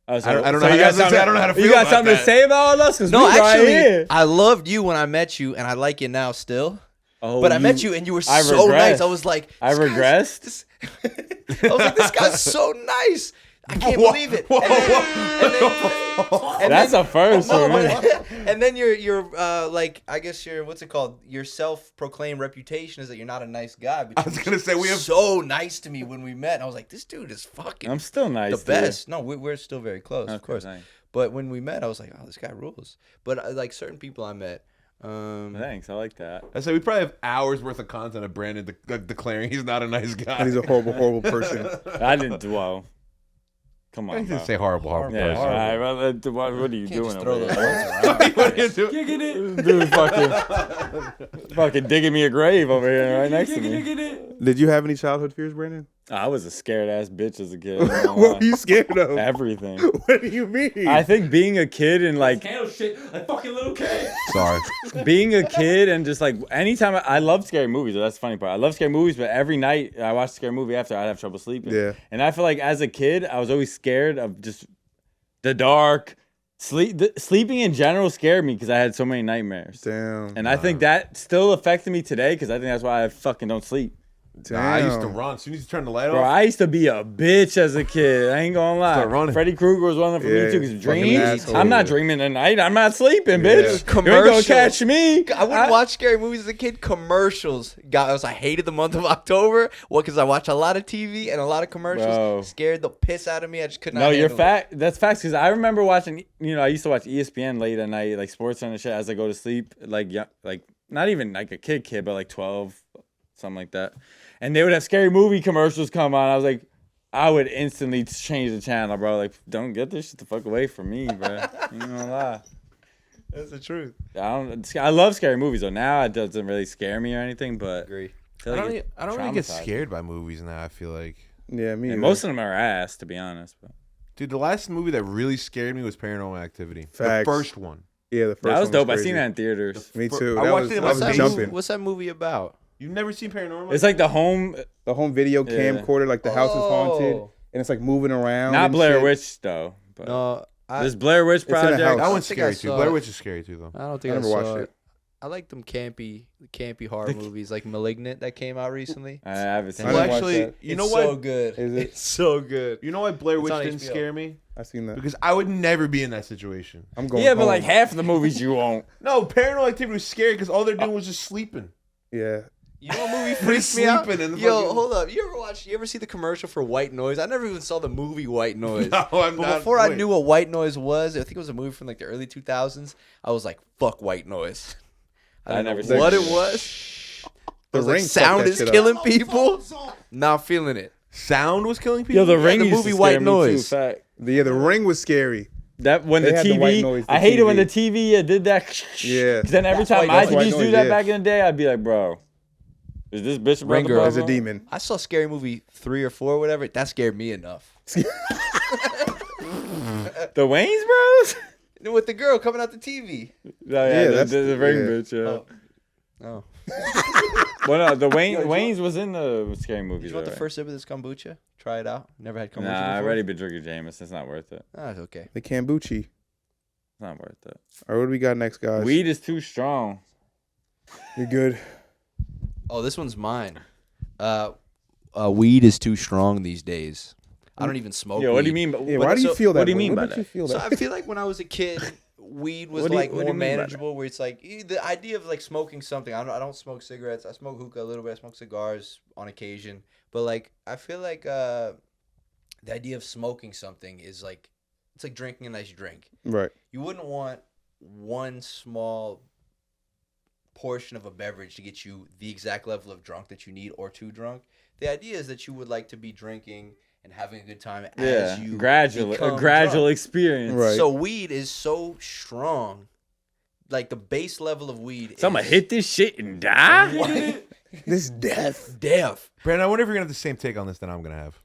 Oh, so, I don't so know you how- got something, I don't know how to You feel got about something that. to say about all us? Because No, we right actually, here. I loved you when I met you, and I like you now still. Oh, But I met you, and you were I so regressed. nice. I was like, I this guy's- regressed? I was like, this guy's so nice. I can't believe it. And That's a first for me. and then your like I guess your what's it called? Your self-proclaimed reputation is that you're not a nice guy. But I was gonna say we have so nice to me when we met. And I was like, this dude is fucking I'm still nice. the to you. best. No, we're still very close, of Okay, course. thanks. But when we met, I was like, oh, this guy rules. But like certain people I met. Thanks. I like that. I say we probably have hours worth of content of Brandon declaring he's not a nice guy. And he's a horrible, horrible person. I didn't dwell. Come I on, didn't bro. say horrible Yeah, person. all right, well, what are you Can't doing just throw over those there? words around. What are you doing? Kicking it. Dude, fucking digging me a grave over here right next to me. Kicking it. Did you have any childhood fears, Brandon? I was a scared ass bitch as a kid. I'm not gonna What lie. were you scared of? Everything. What do you mean? I think being a kid and like Handle shit like fucking little kid. Sorry. being a kid and just like anytime I love scary movies. That's the funny part. I love scary movies, but every night I watch a scary movie after I'd have trouble sleeping. Yeah. And I feel like as a kid, I was always scared of just the dark. Sleeping in general scared me because I had so many nightmares. Damn. And I think that still affected me today because I think that's why I fucking don't sleep. Damn. Nah, I used to run. So you need to turn the light Bro, off. I used to be a bitch as a kid. I ain't gonna lie. Start running. Freddy Krueger was one of them for Yeah, me too. Because fucking dreams, asshole. I'm not dreaming at night. I'm not sleeping, bitch. You ain't gonna Commercials. catch me. I wouldn't watch scary movies as a kid. Commercials. Guys, I hated the month of October. Well, because I watch a lot of TV and a lot of commercials. Bro. Scared the piss out of me. I just could not. No, you're handle it. fact. That's facts. Because I remember watching. I used to watch ESPN late at night, like sports and shit, as I go to sleep. Like not even like a kid, but like 12, something like that. And they would have scary movie commercials come on. I was like, I would instantly change the channel, bro. Like, don't get this shit the fuck away from me, bro. You know lie. That's the truth. I love scary movies though. Now it doesn't really scare me or anything, but Agree. feel like it I don't really get traumatized me. scared by movies now. I feel like, Yeah, me. And either. most of them are ass, to be honest. But dude, the last movie that really scared me was Paranormal Activity. Facts. The first one. Yeah, the first that was one dope. I crazy. seen that in theaters. Me too. I That watched was, it in I was my jumping. What's that movie about? You've never seen Paranormal? It's like the home, The home video Yeah. camcorder, like the house is haunted, Oh. and it's like moving around. not and Blair shit. Witch though. But No, this Blair Witch in a Project. house. That one's I think I scary too. saw Blair it. Witch is scary too, though. I don't think I I, never saw watched it. it. I like them campy horror movies like Malignant that came out recently. I haven't seen. I Well, didn't watch actually, that. you know It's what? so good. Is it? It's so good. You know why Blair It's Witch on didn't HBO. scare me? I seen that. Because I would never be in that situation. I'm going. Yeah, but home. like half of the movies you won't. No, Paranormal Activity was scary because all they're doing was just sleeping. Yeah. You know what movie freaks me out? Sleeping in the Yo, fucking- hold up. You ever see the commercial for White Noise? I never even saw the movie White Noise. No, I'm but not. before I wait. knew what White Noise was, I think it was a movie from like the early 2000s. I was like, "Fuck White Noise." I I don't never know seen what it. it was. The I was like, Ring fucked sound that is shit up. killing people. Not feeling it. Sound was killing people. Yo, the Ring the used movie to White scare me too, Noise. fact. Yeah, the Ring was scary. That when They the had the white TV, noise, the I hated when the TV. TV did that. Yeah. 'Cause then every That's time white my noise. TV used to do White that noise, back in the day, I'd be like, bro, is this bitch about Ring to Girl pop As a up? demon. I saw Scary Movie 3 or 4 or whatever. That scared me enough. The Wayne's Bros? With the girl coming out the TV. Oh, Yeah, the, that's- the Ring yeah. bitch, yeah. Oh. Well, no, the Wayne's was in the scary movies. Did you want the alright. first sip of this kombucha? Try it out. Never had kombucha before? Nah, I've already been drinking Jameson. It's not worth it. Ah, it's okay. The Kombucha. It's not worth it. All right, what do we got next, guys? Weed is too strong. You're good. Oh, this one's mine. Weed is too strong these days. I don't even smoke Yo, what do you weed. mean? Yeah, What- why do you so- feel that? what do you way? mean by What makes that? you feel So that? I feel like when I was a kid, weed was What do you- like what do more you mean by that? manageable. Where it's like the idea of like smoking something. I don't smoke cigarettes. I smoke hookah a little bit. I smoke cigars on occasion. But like I feel like the idea of smoking something is like it's like drinking a nice drink. Right. You wouldn't want one small portion of a beverage to get you the exact level of drunk that you need or too drunk. The idea is that you would like to be drinking and having a good time as Yeah, you a become gradual drunk. experience. Right. So weed is so strong. Like the base level of weed So I'm gonna is hit this shit and die. This death. death. Brandon, I wonder if you're gonna have the same take on this that I'm gonna have.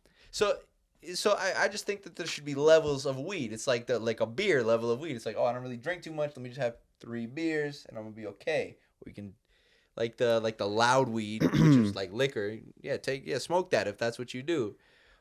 So I just think that there should be levels of weed. It's like a beer level of weed. It's like, oh, I don't really drink too much. Let me just have 3 beers and I'm gonna be okay. Or you can like the loud weed, which is like liquor. Yeah, smoke that if that's what you do.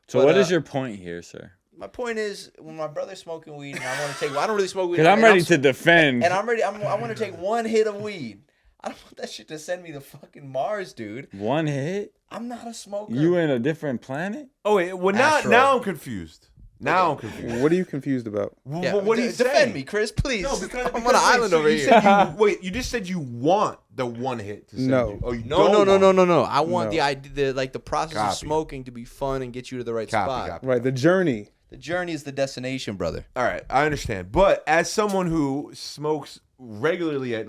So But, what is your point here, sir? My point is, when my brother's smoking weed and I want to take, I don't really smoke weed. Because I'm and ready to defend. And I'm ready. I want to take one hit of weed. I don't want that shit to send me to fucking Mars, dude. One hit? I'm not a smoker. You in a different planet? Oh wait, well Astro. now I'm confused. Now I'm confused. What are you confused about? Yeah, What are you defend saying? me, Chris, please. No, because I'm on an island over you here. Said you just said you want the one hit to send No. you. Oh, you No. I want No. the idea, the process of Copy. smoking to be fun and get you to the right Copy, spot. copy. Right, the journey. The journey is the destination, brother. All right, I understand. But as someone who smokes regularly at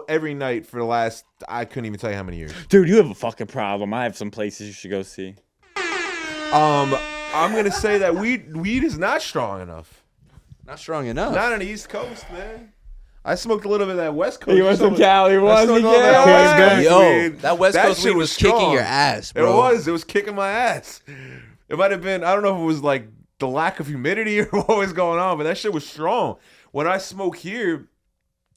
every night for the last, I couldn't even tell you how many years. Dude, you have a fucking problem. I have some places you should go see. I'm gonna say that weed is not strong enough. Not strong enough. Not on the East Coast, man. I smoked a little bit of that West Coast. He went to Some- Cali, I was smoked he? all that Yeah. West Coast Yo, weed. that West Coast shit weed was kicking strong. your ass, bro. It was kicking my ass. It might have been, I don't know if it was like the lack of humidity or what was going on, but that shit was strong. When I smoke here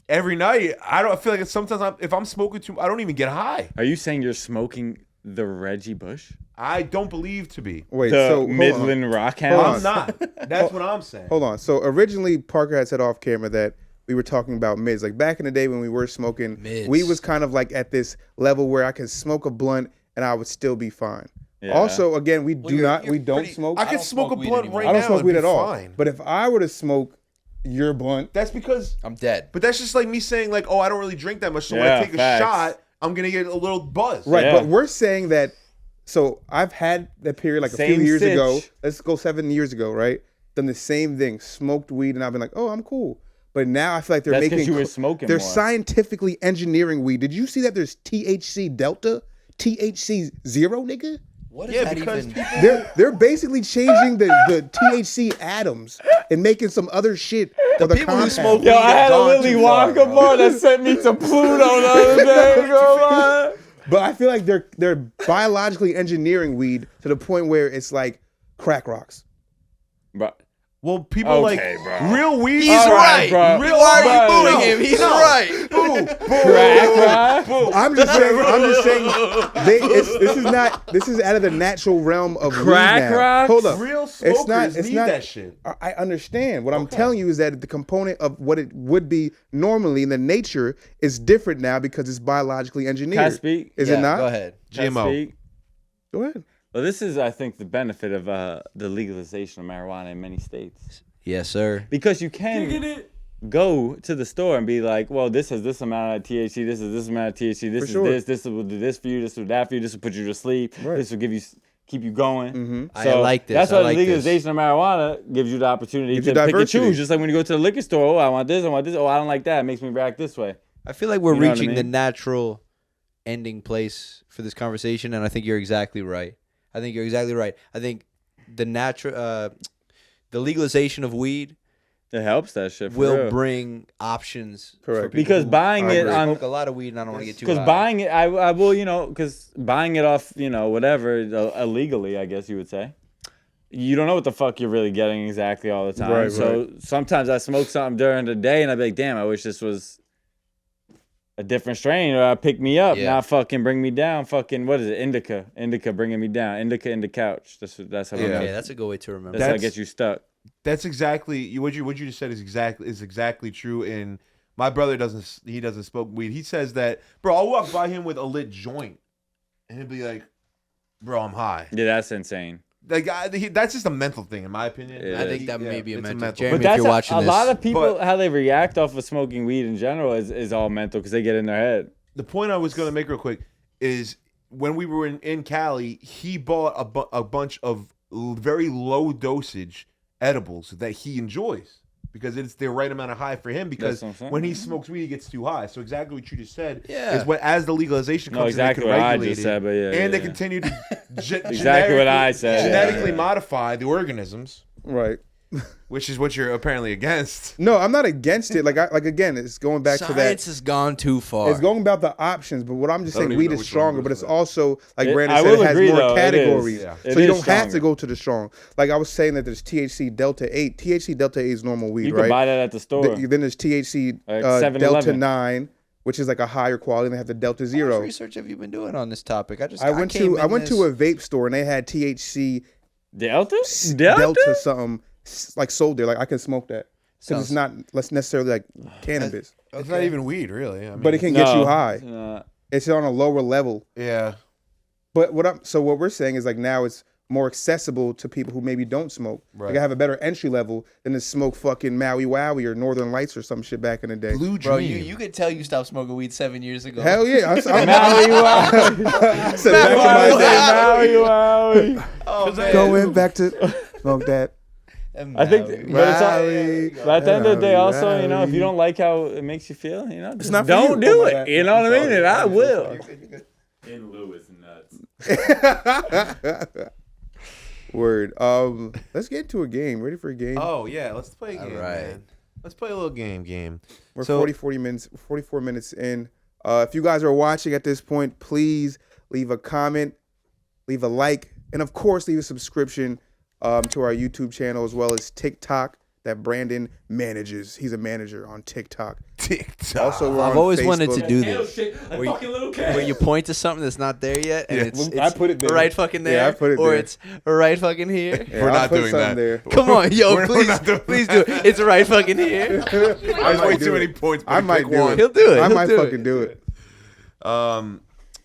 every night, I feel like sometimes if I'm smoking too, I don't even get high. Are you saying you're smoking the Reggie Bush? I don't believe to be. Wait, The so hold on. Midland Rock Hold on. I'm House? not. That's what I'm saying. Hold on. So originally Parker had said off camera that we were talking about mids. Like back in the day when we were smoking, Mids. we was kind of like at this level where I could smoke a blunt and I would still be fine. Yeah. Also, again, we you're don't pretty- smoke. I can don't smoke a smoke weed blunt anymore. right I don't now smoke and weed be at all. fine. But if I were to smoke your blunt, That's because, I'm dead. but that's just like me saying like, oh, I don't really drink that much, so when Yeah, I take facts. a shot, I'm gonna get a little buzz. right? Yeah. But we're saying that. So I've had that period like a few Same years sitch. ago. Let's go 7 years ago, right? Done the same thing, smoked weed, and I've been like, oh, I'm cool. But now I feel like they're That's 'cause making. you were smoking They're more. scientifically engineering weed. Did you see that? There's THC delta, THC 0, nigga. What is Yeah, that because even? people. They're basically changing the THC atoms and making some other shit. The people who smoke Yo, weed I have had a gone Willy too far, Wonka bro. bar that sent me to Pluto the other day. Go on. But I feel like they're biologically engineering weed to the point where it's like crack rocks. But Well, people Okay, like bro. real weed. He's All right. right, bro. Real Why are you bro, booing him? He's right. Boo, crack rock. I'm just saying. This is out of the natural realm of Crack weed now. rocks? Hold up. Real smokers It's need not that shit. I understand. What I'm telling you is that the component of what it would be normally in the nature is different now because it's biologically engineered. Can I speak? Is Yeah, it not? Go ahead. Can I GMO. speak? Go ahead. Well, this is, I think, the benefit of the legalization of marijuana in many states. Yes, sir. Because you can go to the store and be like, well, this has this amount of THC, this is this amount of THC, this For is sure. this will do this for you, this will do that for you, this will put you to sleep, Right. this will keep you going. Mm-hmm. I like this. That's I why like the legalization of marijuana gives you the opportunity Gives to you pick and diversity. choose. Just like when you go to the liquor store, oh, I want this, oh, I don't like that. It makes me react this way. I feel like we're You know what I reaching the mean? natural ending place for this conversation, and I think you're exactly right. I think the the legalization of weed It helps that shit for will real. bring options. For Correct. people Because who buying it on smoke a lot of weed, and I don't want to get too because high. buying it, I will, because buying it off, whatever, illegally, I guess you would say. You don't know what the fuck you're really getting exactly all the time. Right, so sometimes I smoke something during the day and I'd be like, damn, I wish this was a different strain or pick me up, Yeah. not fucking bring me down. Fucking, what is it? Indica bringing me down. Indica in the couch. That's how Yeah. Okay, that's a good way to remember. that's how it That's- gets you stuck. That's exactly what you just said is exactly true. And my brother doesn't smoke weed. He says that, bro, I'll walk by him with a lit joint, and he'll be like, bro, I'm high. Yeah, that's insane. Like that's just a mental thing, in my opinion. Yeah. I think that may be a it's mental. But Jeremy, if that's you're watching a this, lot of people, But- how they react off of smoking weed in general is all mental because they get in their head. The point I was going to make real quick is when we were in Cali, he bought a bunch of very low dosage edibles that he enjoys because it's the right amount of high for him. Because That's what I'm saying. when he smokes weed, he gets too high. So exactly what you just said Yeah. is what as the legalization comes, No, exactly in, what they can I regulate just it, said, but yeah. and they yeah. continue to Exactly what I said. genetically Yeah. modify the organisms, Right. which is what you're apparently against. No, I'm not against it. Like again, it's going back to that. science has gone too far. It's going about the options, but what I'm just I don't saying, even weed know is which one stronger, goes but it's to that. also like I Brandon said, will it has agree, more though, it categories, is. Yeah. It so you is don't have to stronger. go to the strong. Like I was saying that there's THC Delta 8. THC Delta 8 is normal weed, You right? can buy that at the store. Then there's THC Like Delta 7-Eleven. 9, which is like a higher quality. And they have the Delta How much 0. research have you been doing on this topic? I went to a vape store and they had THC Delta? Delta something like sold there. Like I can smoke that because it's Sounds- not less necessarily like cannabis, It's not even weed, really. I mean, but it can get you high. No. It's on a lower level. yeah. But what we're saying is like now it's more accessible to people who maybe don't smoke. Like Right. I have a better entry level than to smoke fucking Maui Wowie or Northern Lights or some shit back in the day. Blue Bro, Dream. you could tell you stopped smoking weed 7 years ago. Hell yeah! I said Maui, back in my day, Maui, Maui. Oh, man. going back to smoke that. I think, Maui. but it's all, Maui. but at the end of the day, also, if Maui. you don't like how it makes you feel, just not for don't you. do Oh my it. God. You know what I mean? And I will. In Lou is nuts. Word. Let's get into a game. Ready for a game? Oh yeah, let's play a game. right. Man. Let's play a little game. We're so- 44 minutes in. If you guys are watching at this point, please leave a comment, leave a like, and of course leave a subscription to our YouTube channel as well as TikTok that Brandon manages. He's a manager on TikTok. TikTok. Also, we're I've on always wanted to Facebook. do Hell this. shit. A Where you- fucking little cat. Where you point to something that's not there yet, and Yeah, it's I put it there. right fucking there, Yeah, I put it or there. it's right fucking here. Yeah, We're I'll not put doing something that. there. Come on, yo, We're please, not doing please do it. It's right fucking here. There's might way do too it. many points. But I might pick do one. it. He'll do it. I He'll might do fucking it. do it. All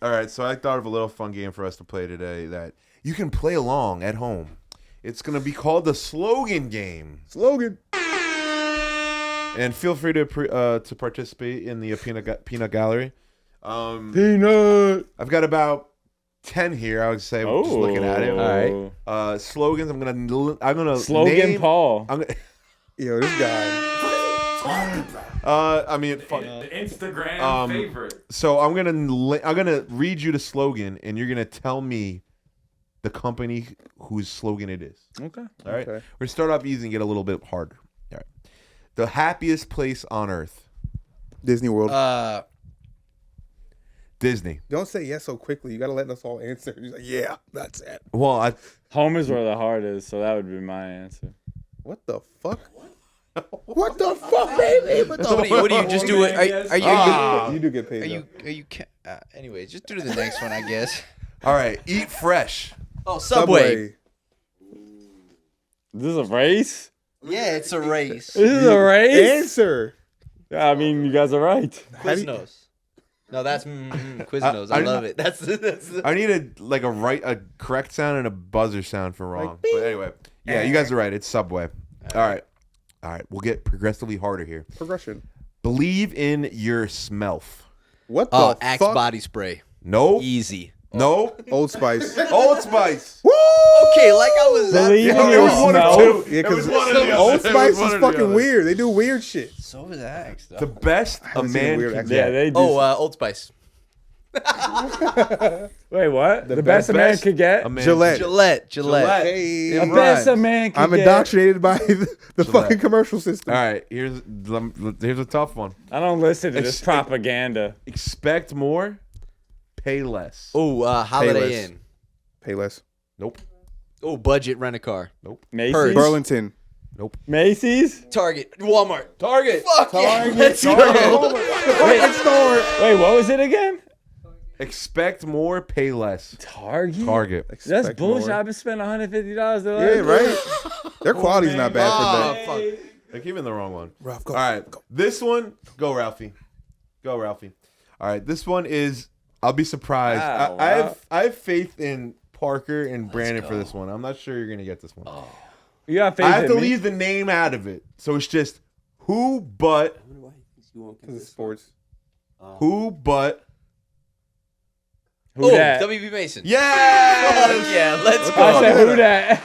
right, so I thought of a little fun game for us to play today that you can play along at home. It's gonna be called the Slogan Game, Slogan. and feel free to participate in the peanut gallery. Peanut. I've got about 10 here. I would say, just looking at it. All right. Slogans. I'm gonna Slogan name, Paul. I'm gonna, Yo, this guy. I mean, fuck. The Instagram favorite. So I'm gonna read you the slogan, and you're gonna tell me the company whose slogan it is. Okay. All right. Okay. We're gonna start off easy and get a little bit harder. All right. The happiest place on earth. Disney World. Disney. Don't say yes so quickly. You gotta let us all answer. He's like, yeah, that's it. Well, Home is where the heart is, so that would be my answer. What the fuck? What the fuck, baby? What the What do you just do? You do get paid. Anyways, just do the next one, I guess. all right. Eat fresh. Oh, Subway. This is a race? Yeah, it's a race. This is a race? Answer. I mean, you guys are right. Quiznos. No, that's Quiznos. I love it. That's I need a correct sound and a buzzer sound for wrong. But anyway, yeah, you guys are right. It's Subway. All right. We'll get progressively harder here. Progression. Believe in your smelf. What the Axe fuck? body spray. No. Easy. No. Old Spice. Old Spice. Woo! Okay, like I was. Believe in It your was one or smell. two. Yeah, It was because one or the Old other. It was Spice one is or the fucking other. weird. They do weird shit. So is Axe. The best a haven't seen a man weird can Axe. Yeah, get. they do. Old Spice. Wait, what? The best a man best could get? A man Gillette. Hey, The best a man could I'm get. indoctrinated by the fucking commercial system. All right, here's a tough one. I don't listen to this propaganda. Expect more, pay less. Oh, Holiday Payless. Inn. Pay less. Nope. Oh, budget rent a car. Macy's? Purse. Burlington. Macy's? Target. Walmart. Target. Fuck yeah. Let's go. Wait, what was it again? Expect more, pay less. Target? Target. That's Expect bullshit. more. I've been spending $150 the Yeah, last right? Their quality's not bad for that. Fuck. I keep in the wrong one. Ralph, go. All right, this one, go Ralphie. Go Ralphie. All right, this one is, I'll be surprised. Wow, I have faith in Parker and Brandon for this one. I'm not sure you're going to get this one. You got faith I have in to me? leave the name out of it. So it's just who but, This is sports. who but. Who that? WB Mason. Yes! Yeah, let's go. I said who that?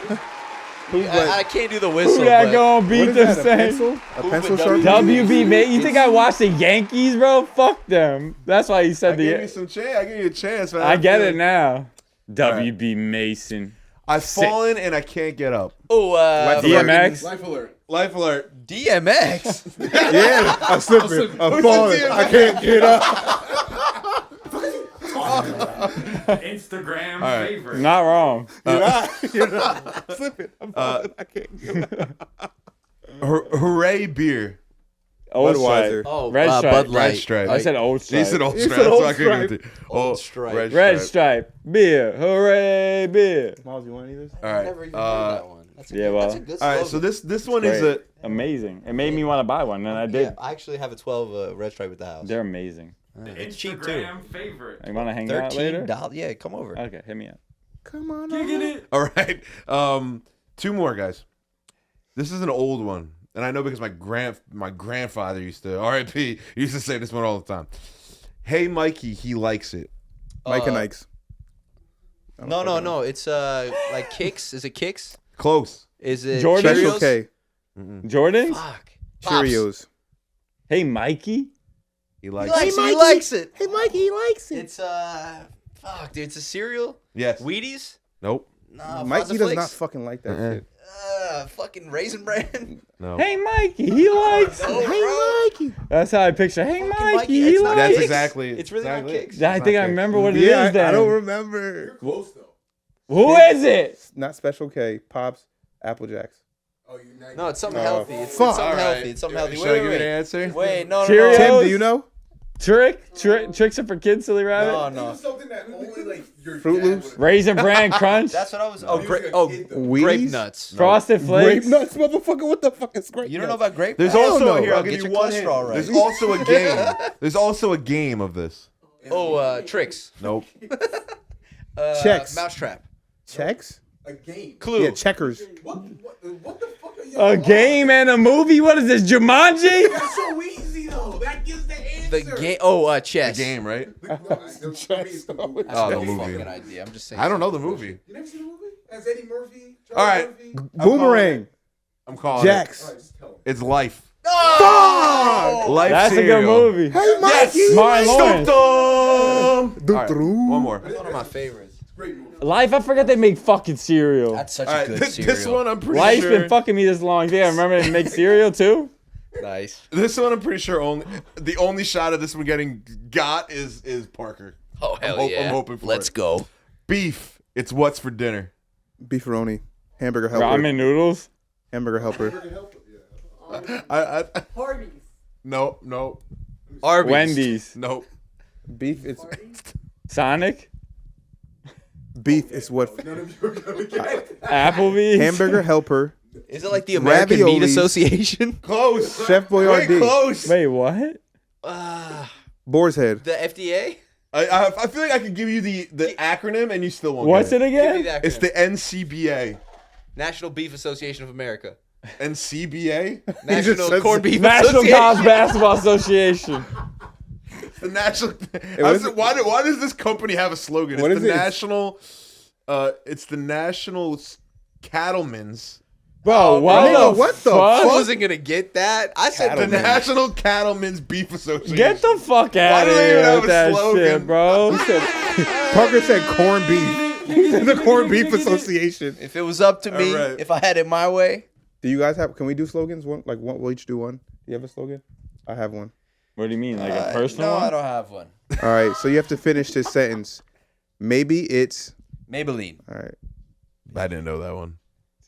I can't do the whistle. Who that but- gonna What beat is them that, a same? pencil? A pencil but sharpie? WB mate, you think I watched the Yankees, bro? Fuck them. That's why he I said gave you the. some chance. I gave you a chance. Man. I get feel it now. WB Mason. I've fallen and I can't get up. Oh, DMX. Life alert. DMX. Yeah, I'm slipping. I'm falling. I can't get up. Instagram right. favorite. Not wrong. You're not. Slipping. I'm falling. I can't get up. Hooray beer. Old Budweiser. Stripe. Oh, Red Stripe. Bud Light. Red Stripe. I said Old He Stripe. said old He stripe. said So Old I couldn't get it. Old Stripe. Red Stripe. Beer. Hooray, beer. Smalls, you want any of this? All right. Never even heard that one. That's a yeah, good, well. that's a good All right. slogan. So this one is Great. a. Amazing. It made me want to buy one, and I did. Yeah, I actually have a 12 Red Stripe at the house. They're amazing. It's cheap too. Instagram favorite. You want to hang out later? $13. Yeah, come over. Okay, hit me up. Come on. Kicking it. All right. Two more guys. This is an old one, and I know because my grandfather used to R.I.P. used to say this one all the time. Hey, Mikey, he likes it. Mike and Ike's. No. It's like Kicks. Is it Kicks? Close. Is it Jordan? Special Cheerios? K. Jordan? Fuck. Pops. Cheerios. Hey, Mikey? He He likes likes it. it. He likes it. Hey, Mikey, he likes it. It's fuck, dude. It's a cereal. Yes. Wheaties. Nope. Nah, Mikey Frosted does not Flakes? fucking like that Uh-uh. shit. Fucking Raisin Bran. No. Hey, Mikey, he likes No, it. bro. Mikey. That's how I picture. Hey, Fucking Mikey, Mikey, he it's not likes That's it. Kicks. exactly. It's really not exactly. Kicks. I think I remember what it is Yeah, then. I don't remember. Close though. Who is it? Not Special K. Pops. Apple Jacks. Oh, you nice. No, it's something healthy. It's fuck. something All healthy. right. It's something healthy. Should I give you Wait. an answer? Wait, no. Cheerios? Tim, do you know? Tricks are for kids, silly rabbit? No. Something that only like your Fruit dad Loops? would- Raisin Bran Crunch? That's what I was. He Oh, was grape. a Oh, kid, though. Wheaties? grape nuts. Frosted Flakes? Grape nuts, motherfucker. What the fuck is grape You don't nuts? know about grape? There's nuts? also know. here. I'll Get give you your one hint. cholesterol right. There's also a game. There's also a game of this. Oh, tricks. Nope. Checks. Mousetrap. Checks? A game. Clue. Yeah, checkers. What the fuck are you? A game and a movie? What is this, Jumanji? That's so easy though. That gives the answer. The game. Oh, chess. The game, right? That's Oh, no the movie. fucking idea. I'm just saying. I don't know the movie. You never seen the movie? Has Eddie Murphy? Charles All right. Murphy? Boomerang. I'm calling Jacks. All right, just tell him. it. It's Life. Oh! Life That's a cereal. good movie. Hey, Mikey. Martin Lawrence. All right, one more. That's one of my favorites. Great movie. Life, I forgot they make fucking cereal. That's such All a right, good this cereal. one I'm pretty Life's sure. been fucking me this long. Yeah, remember they make cereal too? Nice. This one I'm pretty sure the only shot of this one getting got is Parker. Oh, hell I'm yeah. hoping for Let's it. go. Beef. It's what's for dinner. Beefaroni. Hamburger helper. Ramen noodles. Hamburger helper. Hardee's. No. Arby's. Wendy's. Nope. Beef. It's Sonic. beef. Is what. None of you are gonna get. Applebee's. Hamburger helper. Is it like the American Meat Raviolis. Association? Close. Chef Very Boyardee. close. Wait, what? Boar's Head. The FDA? I feel like I could give you the acronym and you still won't What's get it Give me again? the It's acronym. the NCBA. National Beef Association of America. NCBA? National said Corned Beef National Association. College Basketball Association. The national. what is it? Why does this company have a slogan? What It's is the it? national. It's the National Cattlemen's. Bro, what the I fuck? wasn't going to get that. I said The the National Cattlemen's Beef Association. Get the fuck out do of they even here have with a that slogan? shit, bro. Parker said corned beef. He said the Corned Beef Association. If it was up to me, right. if I had it my way. Do you guys have? Can we do slogans? One, like one. We'll each do one. Do you have a slogan? I have one. What do you mean, like a personal No, one? I don't have one. All right. So you have to finish this sentence. Maybe it's. Maybelline. All right. I didn't know that one.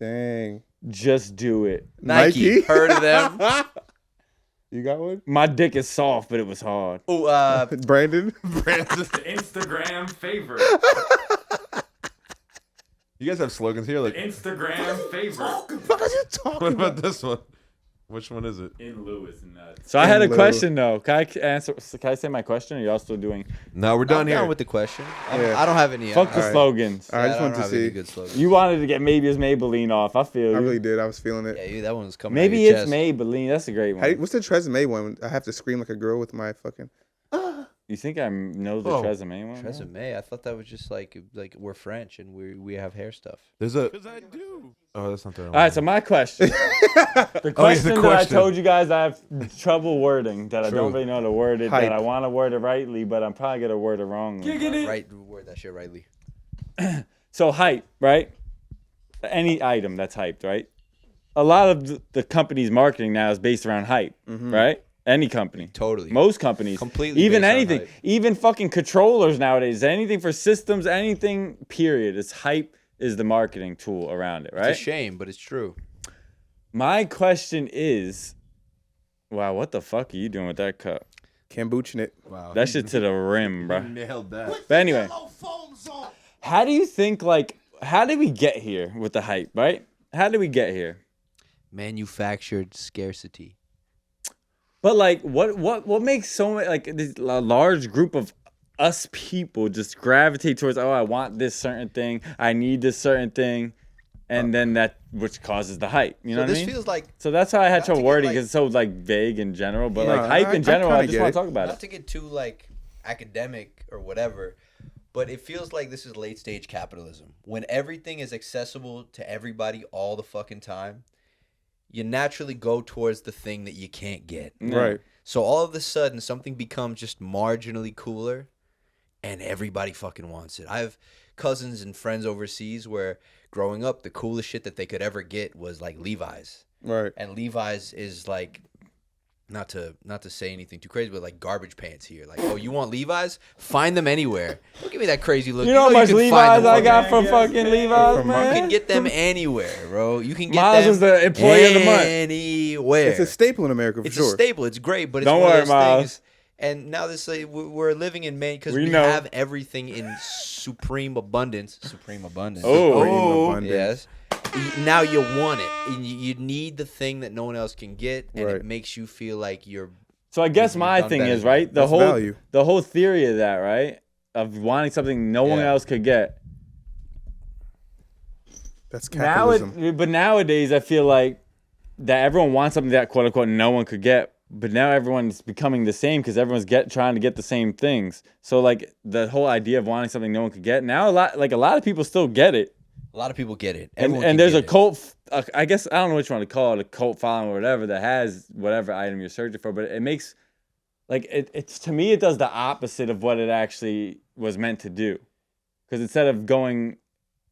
Dang. Just do it. Nike. Nike? Heard of them? You got one? My dick is soft, but it was hard. Oh, Brandon? Instagram favorite. You guys have slogans here, like. Instagram favorite. What about this one? Which one is it? In Lewis and nuts. So I had a Hello. question though. Can I answer? Can I say my question? Or y'all still doing? No, we're I'm done here. down with the question. Yeah. I don't have any. Fuck the right. slogans. All right, I just don't wanted to have any see. good slogans. You wanted to get maybe it's Maybelline off. I feel I you. really did. I was feeling it. Yeah, that one was coming. Maybe out of it's your chest. Maybelline. That's a great one. What's the Tresemme one? I have to scream like a girl with my fucking. You think I know the Oh. Tresemme one? Tresemme. I thought that was just like we're French and we have hair stuff. There's a. Because I do. Oh, that's not the right All one. right, so my question. The question that I question. told you guys I have trouble wording, that I True. don't really know how to word it, Hype. that I want to word it rightly, but I'm probably going to word it wrongly. Right, word that shit rightly. So hype, right? Any item that's hyped, right? A lot of the company's marketing now is based around hype, right? Any company. Totally. Most companies. Completely Even based on anything. hype. Even fucking controllers nowadays. Anything for systems, anything, period. It's hype is the marketing tool around it, right? It's a shame, but it's true. My question is, wow, what the fuck are you doing with that cup? Kombucha it. Wow. That shit to the rim, bro. Nailed that. But anyway, how do you think, like, how did we get here with the hype, right? How did we get here? Manufactured scarcity. But like, what makes so many, like, this a large group of us people just gravitate towards, oh, I want this certain thing, I need this certain thing, and then that which causes the hype. You know what I This mean? feels like, So that's how I had not trouble to get, wording like- because it's so like vague in general. But Yeah, like hype I in general, kinda I just get want it. to talk about not it. to get too like academic or whatever, but it feels like this is late stage capitalism. When everything is accessible to everybody all the fucking time, you naturally go towards the thing that you can't get. Right. So all of a sudden, something becomes just marginally cooler, and everybody fucking wants it. I have cousins and friends overseas where growing up, the coolest shit that they could ever get was like Levi's. Right. And Levi's is like, not to say anything too crazy, but like garbage pants here. Like, oh, you want Levi's? Find them anywhere. Don't give me that crazy look. You know how you much can find Levi's them I fucking- got from fucking Levi's, From man? You can get them anywhere, bro. You can get Miles them was the employee of the month. anywhere. It's a staple in America for It's sure. a staple. It's great, but it's Don't one worry, of those Miles. things. And now this we're living in Maine because We we know. have everything in supreme abundance. Supreme abundance. Oh. Abundance. Yes. Now you want it. And you need the thing that no one else can get, and Right. it makes you feel like you're. So I guess You've my done thing better is than right. That's value. The whole theory of that, right, of wanting something no one Yeah. else could get. That's Now, capitalism. but nowadays I feel like that everyone wants something that quote unquote no one could get. But now everyone's becoming the same because everyone's trying to get the same things. So like the whole idea of wanting something no one could get. Now a lot of people still get it. A lot of people get it. And Everyone can there's get a it. cult. I guess I don't know which one to call it, a cult following or whatever that has whatever item you're searching for. But it makes like it's to me it does the opposite of what it actually was meant to do. Because instead of going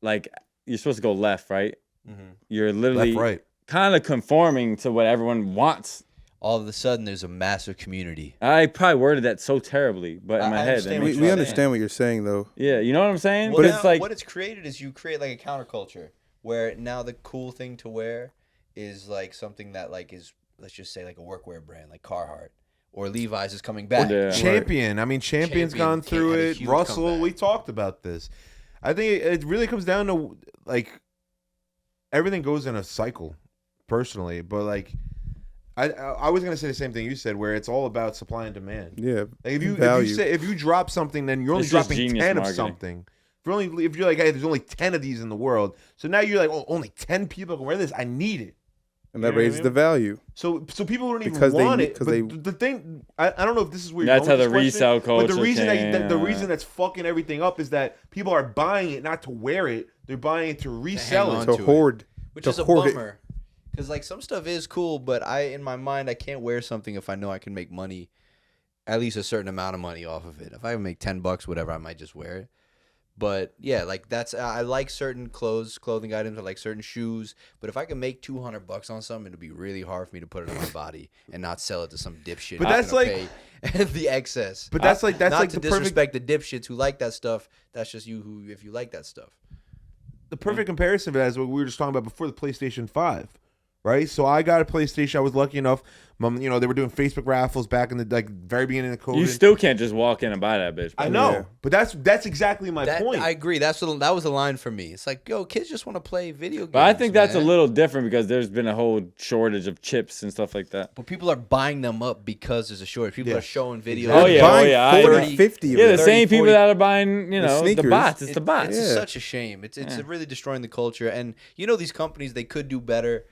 like you're supposed to go left, right? Mm-hmm. You're literally Left, right. kind of conforming to what everyone wants. all of a sudden there's a massive community. I probably worded that so terribly, but in I my head, understand that what makes We sense. understand what you're saying though. Yeah, you know what I'm saying? Well, but now, it's like what it's created is you create like a counterculture where now the cool thing to wear is like something that like is, let's just say, like a workwear brand like Carhartt or Levi's is coming back. Yeah. Champion. I mean, Champion's Champion gone through had a it. huge Russell, comeback. we talked about this. I think it really comes down to like everything goes in a cycle, personally. But like, I was gonna say the same thing you said, where it's all about supply and demand. Yeah. Like Value. if you drop something, then you're only It's just dropping genius 10 of marketing. something. If you're like, hey, there's only 10 of these in the world, so now you're like, oh, only 10 people can wear this. I need it. And that You know what I raises mean? the value. So people don't even Because they want need- it. because But they- the thing, I don't know if this is where That's you're how going the with this question, resale But the culture reason came, the reason that's fucking everything up is that people are buying it not to wear it. They're buying it to resell hang it. on To it. hoard. Which to is a hoard it. bummer. Because like some stuff is cool, but in my mind I can't wear something if I know I can make money, at least a certain amount of money off of it. If I can make $10, whatever, I might just wear it. But yeah, like I like certain clothing items. I like certain shoes. But if I can make $200 on something, it'll be really hard for me to put it on my body and not sell it to some dipshit. But who's that's gonna like- pay the excess. But that's not like to the perfect disrespect the dipshits who like that stuff. That's just you who, if you like that stuff. the perfect comparison of that is what we were just talking about before, the PlayStation 5. Right, so I got a PlayStation. I was lucky enough. They were doing Facebook raffles back in the very beginning of COVID. you still can't just walk in and buy that bitch. I bro. know, Yeah. but that's exactly my point. I agree. That was the line for me. It's like, yo, kids just want to play video games. But I think that's man. a little different because there's been a whole shortage of chips and stuff like that. But people are buying them up because there's a shortage. People are Yes. showing videos. Oh, yeah, Buying I 40, agree. 50 of Yeah, them. the same 30, people 40. that are buying, the sneakers. bots. It's the bots. It's Yeah. such a shame. It's really destroying the culture. And these companies, they could do better.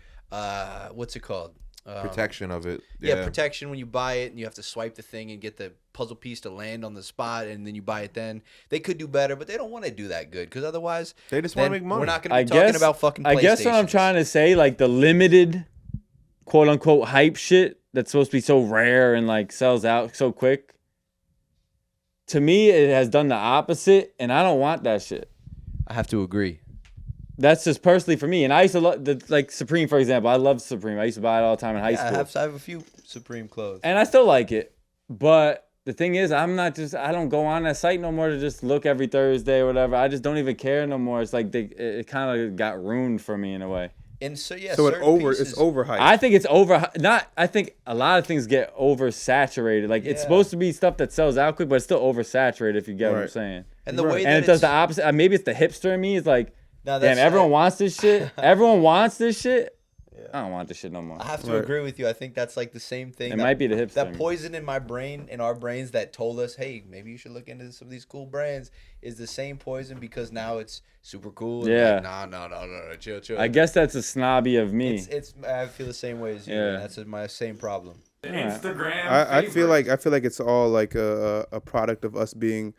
What's it called? Protection of it. Yeah, protection when you buy it and you have to swipe the thing and get the puzzle piece to land on the spot and then you buy it then. They could do better, but they don't want to do that good because otherwise They just wanna then make money. We're not going to be talking about fucking PlayStation. I guess what I'm trying to say, like the limited, quote unquote, hype shit that's supposed to be so rare and like sells out so quick. To me, it has done the opposite, and I don't want that shit. I have to agree. That's just personally for me. And I used to love like Supreme, for example. I love Supreme. I used to buy it all the time in high Yeah, school. I have a few Supreme clothes. And I still like it. But the thing is, I don't go on that site no more to just look every Thursday or whatever. I just don't even care no more. It's like it kind of got ruined for me in a way. And so yeah, So certain it's pieces- overhyped. I think it's I think a lot of things get oversaturated. Like it's Yeah. supposed to be stuff that sells out quick, but it's still oversaturated if you get what I'm Right. saying. And the Right. way that And it does the it's- opposite. Maybe it's the hipster in me. It's like, No, damn, that's- everyone wants this shit. Everyone wants this shit. I don't want this shit no more. I have to Right. agree with you. I think that's like the same thing. It might be the hipster in That me. poison in my brain, in our brains, that told us, hey, maybe you should look into some of these cool brands, is the same poison because now it's super cool. And Yeah. Like, no, chill. I guess that's a snobby of me. It's. I feel the same way as you. Yeah. Man. That's my same problem. The Instagram. I feel favorite. like it's all like a product of us being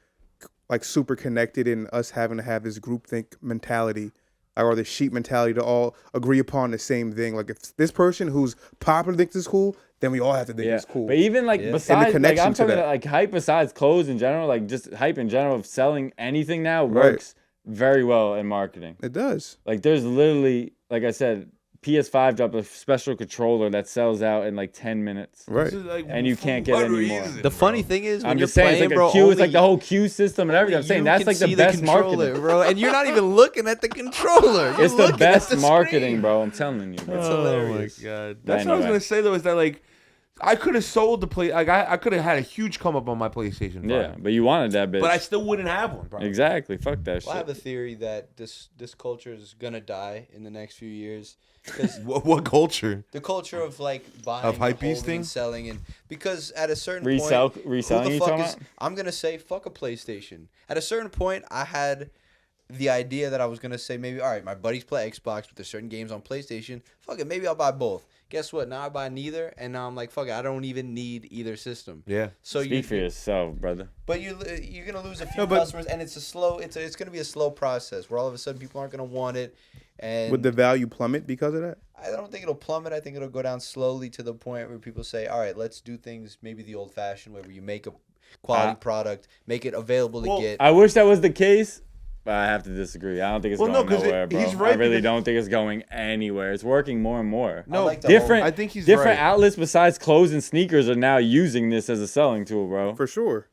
like super connected and us having to have this groupthink mentality or the sheep mentality to all agree upon the same thing. Like if this person who's popular thinks it's cool, then we all have to think Yeah, it's cool. but even like Yeah. besides, And the like connection I'm to talking that. about like hype besides clothes in general, like just hype in general of selling anything now Right. works very well in marketing. It does. Like there's literally, like I said, PS5 dropped a special controller that sells out in like 10 minutes. Right. This is like, And you for can't get what any more. reason, The funny bro? thing is, when I'm you're just saying, playing, it's like bro, a queue. It's like only- the whole queue system and everything. I'm saying you that's can like the see best controller, marketing. bro. And you're not even looking at the controller. You're It's the looking at best the marketing, screen. bro. I'm telling you, bro. It's Oh hilarious. my god. But That's what I was anyway. gonna say though. Is that like I could have sold the play. Like I could have had a huge come up on my PlayStation 5. Yeah, but you wanted that bitch. But I still wouldn't have one. Probably. Exactly. Fuck that Well, I have shit. a theory that this culture is gonna die in the next few years because What culture? the culture of like buying, Of hypebeast holding, thing? and selling, and because at a certain Reselling, point, you who the fuck talking is? about? I'm gonna say fuck a PlayStation. At a certain point, I had the idea that I was gonna say maybe all right, my buddies play Xbox, but there's certain games on PlayStation. Fuck it, maybe I'll buy both. Guess what? Now I buy neither, and now I'm like, fuck it, I don't even need either system. Yeah. So Speak for yourself, brother. but you're gonna lose a few No, but- customers, and it's gonna be a slow process where all of a sudden people aren't gonna want it, and Would the value plummet because of that? I don't think it'll plummet. I think it'll go down slowly to the point where people say, all right, let's do things maybe the old-fashioned way, where you make a quality product, make it available to Well, get. I wish that was the case, I have to disagree. I don't think it's Well, no, going 'cause nowhere, bro. he's right, I really because- don't think it's going anywhere. It's working more and more. No, like the different. I think he's different right. outlets besides clothes and sneakers are now using this as a selling tool, bro. For sure.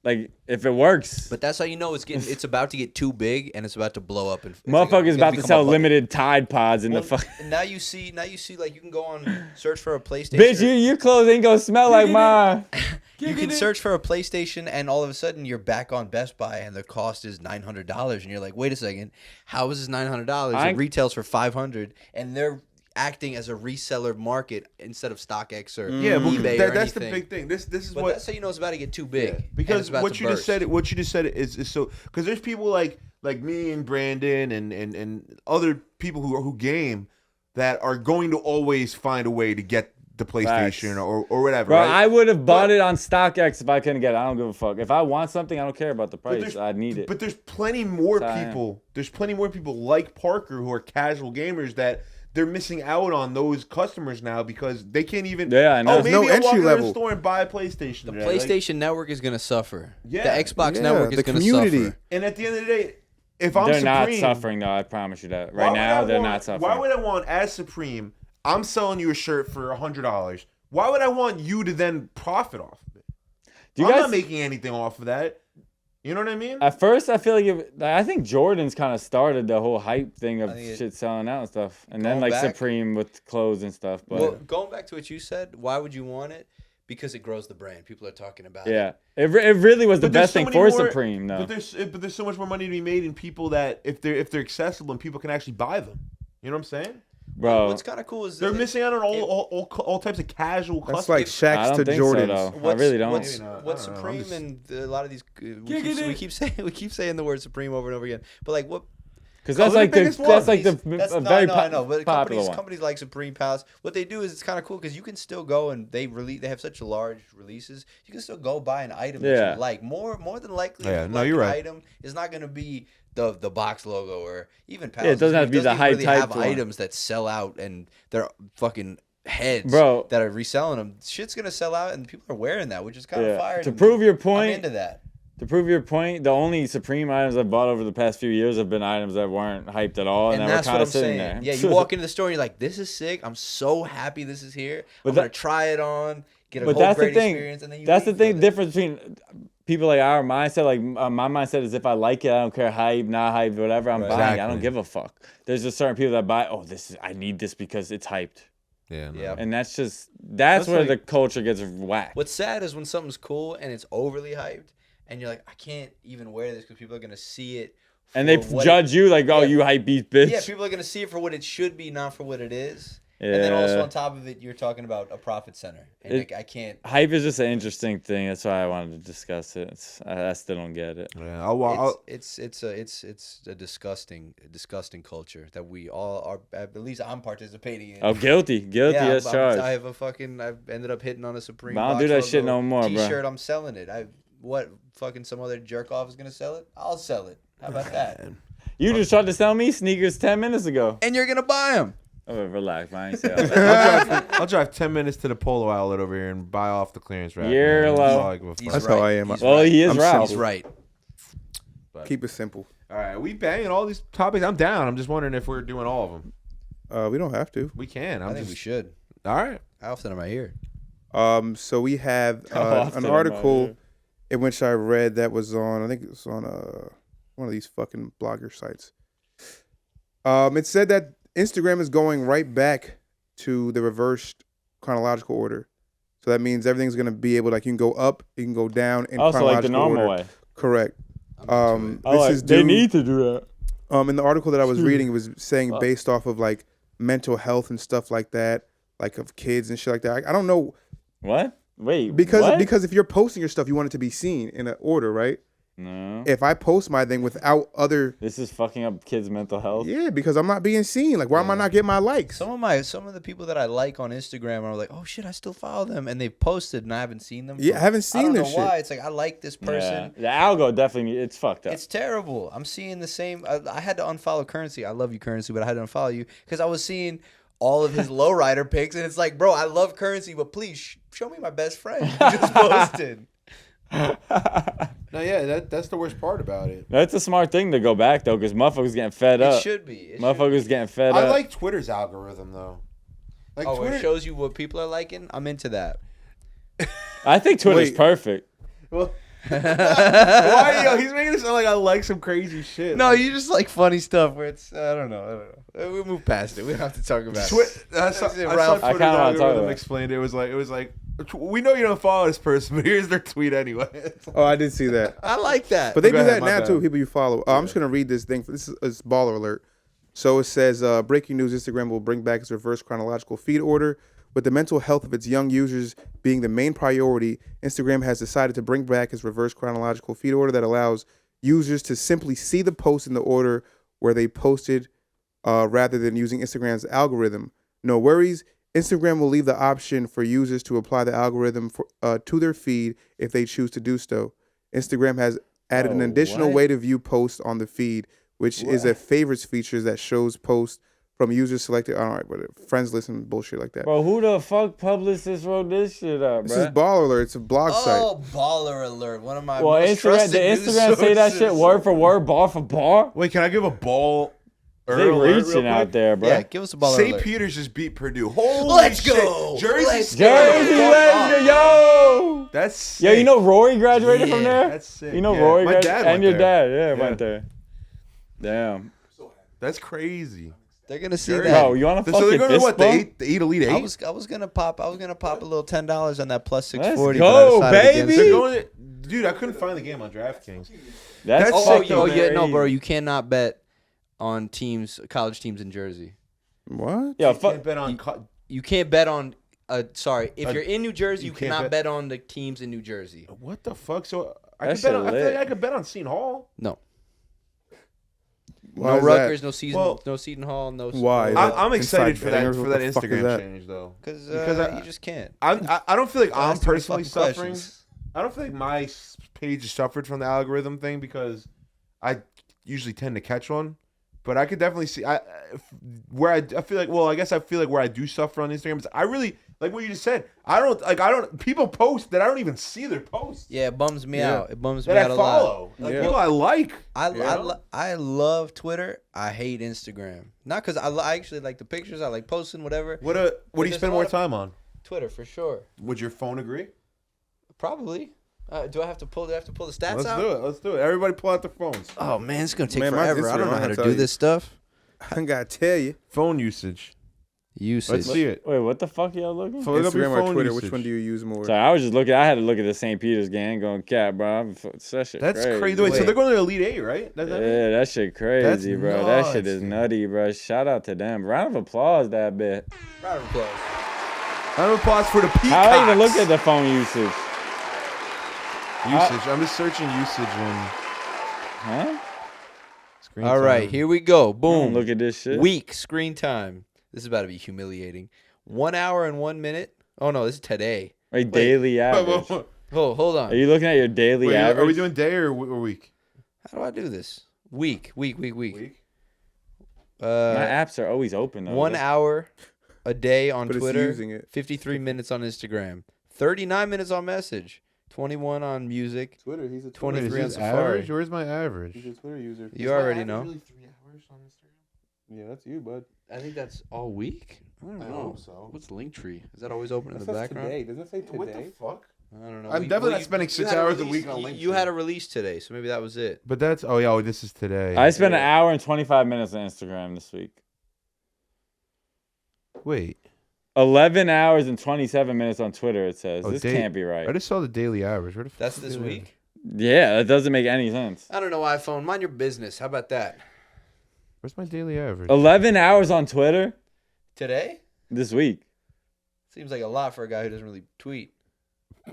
Like if it works, But that's how you know it's about to get too big and it's about to blow up. And motherfuckers about to sell limited Tide Pods in the fuck. Now you see like you can go on search for a PlayStation. Bitch, your clothes ain't gonna smell like mine. You can search for a PlayStation, and all of a sudden you're back on Best Buy, and the cost is $900, and you're like, wait a second, how is this $900? It retails for $500, and they're acting as a reseller market instead of StockX or eBay or that's the anything. big thing. This is But what that's how you know it's about to get too big. and because it's about what to you just burst. said is so because there's people like me and Brandon and other people who game that are going to always find a way to get the PlayStation or whatever. Bro, right? I would have bought it on StockX if I couldn't get it. I don't give a fuck. If I want something, I don't care about the price. I need it. But there's plenty more Sorry. people. There's plenty more people like Parker who are casual gamers that they're missing out on those customers now because they can't even. Yeah, I know. Oh, There's maybe no I'll walk entry into level. the store and buy a PlayStation. The today. Like, PlayStation Network is going to suffer. Yeah. The Xbox Yeah, Network is the going to community. suffer. and at the end of the day, if I'm They're not Supreme, suffering though. I promise you that. why Right would now, I they're want- not suffering. Why would I want as Supreme? I'm selling you a shirt for $100. Why would I want you to then profit off of it? Do you I'm guys? not making anything off of that. You know what I mean? At first, I feel I think Jordan's kind of started the whole hype thing of I think shit selling out and stuff, and then Going like back- Supreme with clothes and stuff. But Well, going back to what you said, why would you want it? Because it grows the brand. People are talking about it. yeah, it really was the But there's best so thing many for more- Supreme though. But there's so much more money to be made in people that if they're accessible and people can actually buy them. You know what I'm saying? Bro, What's kind of cool is They're that missing out on all types of casual That's customers. like I Shaq's don't to think so, Jordans. though. I really don't. Maybe not. What's I don't know. I'm Supreme just- and a lot of these we keep saying the word Supreme over and over again. But like what because that's Those are like the the biggest that's like the That's a no, very I know, but popular one. companies like Supreme Palace, what they do is it's kind of cool because you can still go and they have such large releases. You can still go buy an item that Yeah. you like. More than likely, Yeah, you no, like you're an right. item is not going to be the box logo or even Palace. Yeah, it doesn't have to be the even high really type have one. items that sell out and they're fucking heads Bro. that are reselling them. Shit's gonna sell out and people are wearing that, which is kind of Yeah. fire. To me. prove your I'm point, into that. To prove your point, the only Supreme items I've bought over the past few years have been items that weren't hyped at all, and, And that were that's kind what of I'm sitting saying. there. Yeah, you walk into the store and you're like, this is sick. I'm so happy this is here. But I'm going that- to try it on, get a But whole that's the great thing. experience. And then you That's the leave thing. with it. Difference between people like our mindset. Like my mindset is, if I like it, I don't care hype, not hype, whatever. I'm Right. buying. it. I Exactly. don't give a fuck. There's just certain people that buy. Oh, I need this because it's hyped, Yeah. No. Yeah. and that's That's where like- the culture gets whacked. What's sad is when something's cool and it's overly hyped, and you're like, I can't even wear this because people are going to see it. And they for what judge you like, oh, Yeah. you hype beast bitch. Yeah, people are going to see it for what it should be, not for what it is. And then also Yeah. on top of it, you're talking about a profit center. And like, I can't. Hype is just an interesting thing. That's why I wanted to discuss it. I still don't get it. Yeah. I'll It's a disgusting culture that we all are. At least I'm participating in. Oh, guilty as but charged. I've ended up hitting on a Supreme. But I don't box do that logo shit no more, bro. T-shirt, I'm selling it. Fucking some other jerk off is gonna sell it? I'll sell it. How about that? You just tried to sell me sneakers 10 minutes ago. And you're gonna buy them. Oh, relax, man. I ain't say all that. I'll drive 10 minutes to the Polo outlet over here and buy off the clearance rack. You're man. low. That's all I give a fuck. He's That's right. how I am. He's Well, right. he is I'm Ralph. He's right. Keep it simple. All right, we banging all these topics. I'm down. I'm just wondering if we're doing all of them. We don't have to. We can. I think we should. All right. How often am I here? So we have How often an am I article here? in which I read that was on, I think it was on one of these fucking blogger sites. It said that Instagram is going right back to the reversed chronological order. So that means everything's gonna be able, like, you can go up, you can go down in Also, like the chronological normal order. way. Correct. Oh, This like, is they due, need to do that. in the article that I was reading, it was saying Fuck. based off of like mental health and stuff like that, like of kids and shit like that. I don't know, What? Wait, because what? because if you're posting your stuff, you want it to be seen in an order, right? No. If I post my thing without other, This is fucking up kids' mental health. yeah, because I'm not being seen. Like, why am I not getting my likes? Some of the people that I like on Instagram are like, oh shit, I still follow them, and they've posted and I haven't seen them. Yeah, I haven't seen I don't this know why. shit. It's like I like this Yeah. person. The algo definitely, it's fucked up. It's terrible. I'm seeing the same. I had to unfollow Currency. I love you, Currency, but I had to unfollow you because I was seeing all of his lowrider pics, and it's like, bro, I love Currency, but please show me my best friend who just posted. No, yeah, that's the worst part about it. That's a smart thing to go back though, because motherfuckers getting fed up. It should be. It should Motherfuckers be. getting fed I up. like Twitter's algorithm though. Like Oh, Twitter it shows you what people are liking. I'm into that. I think Twitter's Wait. perfect. Well, why? Yo, he's making it sound like I like some crazy shit. No, you just like funny stuff where it's I don't know. We'll move past it. We don't have to talk about it. I saw That's it, Twitter's Ralph. I kinda wanna talk algorithm about it. explained it. It was like we know you don't follow this person, but here's their tweet anyway. Oh, I did see that. I like that. But they Go do ahead, that my now bad. too. People you follow. I'm just gonna read this thing. This is baller alert. So it says, breaking news: Instagram will bring back its reverse chronological feed order. With the mental health of its young users being the main priority, Instagram has decided to bring back its reverse chronological feed order that allows users to simply see the post in the order where they posted, rather than using Instagram's algorithm. No worries. Instagram will leave the option for users to apply the algorithm to their feed if they choose to do so. Instagram has added an additional what? way to view posts on the feed, which is a favorites feature that shows posts from users selected. All right, but friends list and bullshit like that. Bro, who the fuck publicist wrote this shit up, This is bro? Baller Alert. It's a blog site. Oh, baller alert! One of my Well, most Instagram, trusted did news Instagram say that shit sources. word for word, bar for bar? Wait, can I give a ball? They alert real reaching out quick? there, bro. Yeah, give us a baller St. alert. Peter's just beat Purdue. Holy Let's shit. go. Jersey Let's State. Jersey, Fuck let's up. go, yo! That's sick. Yo, you know Rory graduated from Yeah, there? That's sick. You know yeah. Rory My graduated? dad And went your there. dad, Yeah. went there. Damn. That's crazy. They're gonna see Jersey. that. Bro, you want to So they're fucking going to fist what? bump? The eight Elite Eight? I was gonna pop a little $10 on that plus Let's 640. go, but I decided baby. against They're it. going to, dude, I couldn't find the game on DraftKings. That's That's sick, sick, though, though, yeah, no, crazy. bro, you cannot bet on college teams in Jersey. What? Yo, You fuck. can't bet on You can't bet on. Sorry, if you're in New Jersey, you can't cannot bet- bet on the teams in New Jersey. what the fuck? So I That could bet shit on, I feel lit. like I could bet on Seton Hall. No, Why no is Rutgers, that? no season, Well, no Seton Hall, no. Why? I'm excited Inside for that bangers, what the fuck is Instagram that? change though. because Because you just can't. I don't feel like I'm Ask too many personally fucking suffering. questions. I don't feel like my page is suffered from the algorithm thing because I usually tend to catch one. But I could definitely see I feel like, well, I guess I feel like where I do suffer on Instagram is I really like what you just said. I don't people post that I don't even see their posts Yeah, it bums me Yeah. out. It bums me that out I a lot. follow. Like Yeah. people I like. I love Twitter. I hate Instagram. Not because I actually like the pictures. I like posting whatever. What do you there's spend a more lot of- time on? Twitter for sure. Would your phone agree? Probably. Do I have to pull the stats Let's out? do it. Let's do it. Everybody pull out their phones. Oh man, it's gonna take Man, mine's forever. I don't Instagram, know how I'll to tell do you. this stuff. I gotta tell you. Phone usage. Usage. Let's see it. Wait, what the fuck y'all looking for? Look up your Instagram or phone Twitter, usage. which one do you use more? Sorry, I was just looking. I had to look at the St. Peter's game going, cat, bro. That shit That's crazy. crazy. Wait, so Wait. they're going to the Elite Eight, right? That's Yeah, that shit crazy, That's bro. That shit nuts, is dude. nutty, bro. Shout out to them. Round of applause, that bit. Round of applause. Round of applause for the Peacocks. How I even look at the phone usage? usage? I'm just searching usage and Huh? screen All right, time. here we go. Boom. Boom. Look at this shit. Week screen time. This is about to be humiliating. 1 hour and 1 minute. Oh no, this is today. Wait, daily average. Oh, hold on. Are you looking at your daily Wait, average? are we doing day or week? How do I do this? Week. My Uh, apps are always open though. 1 hour a day on But it's Twitter. using it. 53 minutes on Instagram. 39 minutes on Message. 21 on music. Twitter. He's a 23 Wait, on is this Safari. average? Where's my average? He's a Twitter user. You already know. Really 3 hours on Instagram? Yeah, that's you, bud. I think that's all week. I don't I know. hope so. What's Linktree? Is that always open in That the says background? today. Doesn't it say today? What the fuck? I don't know. I'm You- definitely well, not you- spending you 6 had a hours a release- week on you- LinkedIn. You had a release today, so maybe that was it. But that's this is today. I spent an hour and 25 minutes on Instagram this week. Wait. 11 hours and 27 minutes on Twitter, it says. Oh, This day- can't be right. I just saw the daily average. Where the fuck That's is this it? week? Yeah, that doesn't make any sense. I don't know, iPhone. Mind your business. How about that? Where's my daily average? 11 hours on Twitter Today? this week. Seems like a lot for a guy who doesn't really tweet.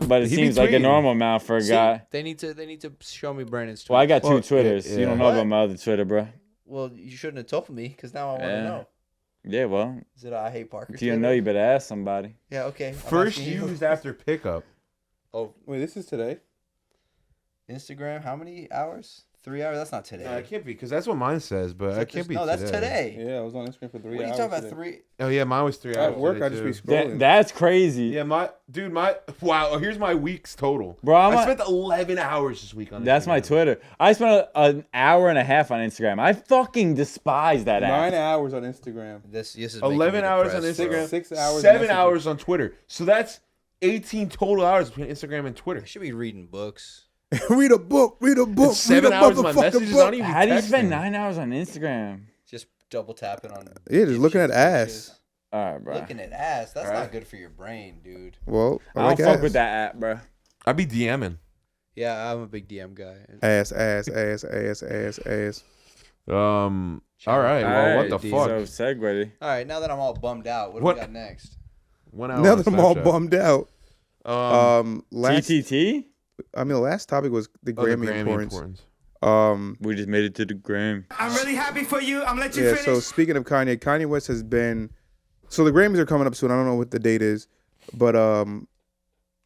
But it He be seems like a tweeting. normal amount for a See, guy. They need to show me Brandon's tweet. Well, I got two Well, Twitters. yeah. You don't know What? about my other Twitter, bro. Well, you shouldn't have told me because now I want to Yeah. know. Yeah, well, Is it I hate Parker? if you Twitter? know, you better ask somebody. Yeah, okay. I'm First asking you. used after pickup. Oh, Wait, this is today. Instagram. How many hours? 3 hours? That's not today. No, it can't be because that's what mine says, but it can't be. No, that's today. Yeah, I was on Instagram for 3 What are hours. you talking about? today. 3? Oh yeah, mine was 3 hours. At work, today, I just too. be scrolling. That's crazy. Yeah, wow. Here's my week's total. Bro, I spent 11 hours this week on. That's my Instagram. Twitter. I spent an hour and a half on Instagram. I fucking despise that app. 9 hours on Instagram. This is 11 hours on depressed, bro. Instagram. 6 hours. 7 messaging. hours on Twitter. So that's 18 total hours between Instagram and Twitter. I should be reading books. Read a book. Read a book. It's 7 read a hours of my motherfucking messages. book. I don't even How do you texting. spend 9 hours on Instagram? Just double tapping on. Yeah, just looking at dipshit ass. pictures. All right, bro. Looking at ass. That's Alright. not good for your brain, dude. Well, I I like don't fuck ass. with that app, bro. I'd be DMing. Yeah, I'm a big DM guy. Ass. All right. Well, what the fuck? So segue. All right, now that I'm all bummed out, what do What- we got next? 1 hour. Now on that I'm all Snapchat. bummed out. Last TTT? last topic was the Oh, the Grammy importance. We just made it to the gram. I'm really happy for you. I'm let you Yeah, finish. so speaking of Kanye West has been, so the Grammys are coming up soon. I don't know what the date is, but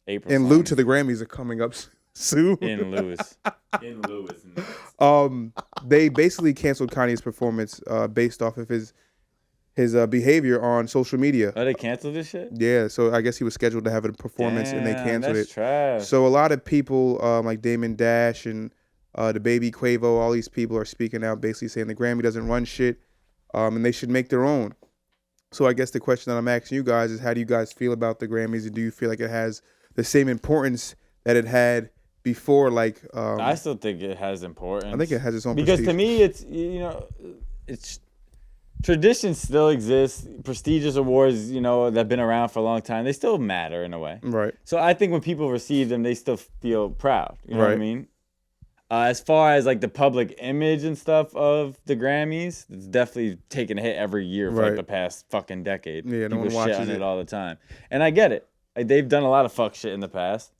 April. in lieu to the Grammys are coming up soon. In Lewis. In Lewis. They basically canceled Kanye's performance based off of his behavior on social media. Oh, they canceled this shit? Yeah, so I guess he was scheduled to have a performance and they Damn, canceled that's it. trash. So a lot of people like Damon Dash and the baby Quavo, all these people are speaking out basically saying the Grammy doesn't run shit and they should make their own. So I guess the question that I'm asking you guys is how do you guys feel about the Grammys and do you feel like it has the same importance that it had before? Like I still think it has importance. I think it has its own because prestige. to me, it's it's tradition still exists. Prestigious awards, that've been around for a long time, they still matter in a way. Right. So I think when people receive them, they still feel proud. You know what I Right. mean? As far as like the public image and stuff of the Grammys, it's definitely taken a hit every year for like Right. the past fucking decade. Yeah, no People one shit watches on it. it all the time, and I get it. Like, they've done a lot of fuck shit in the past,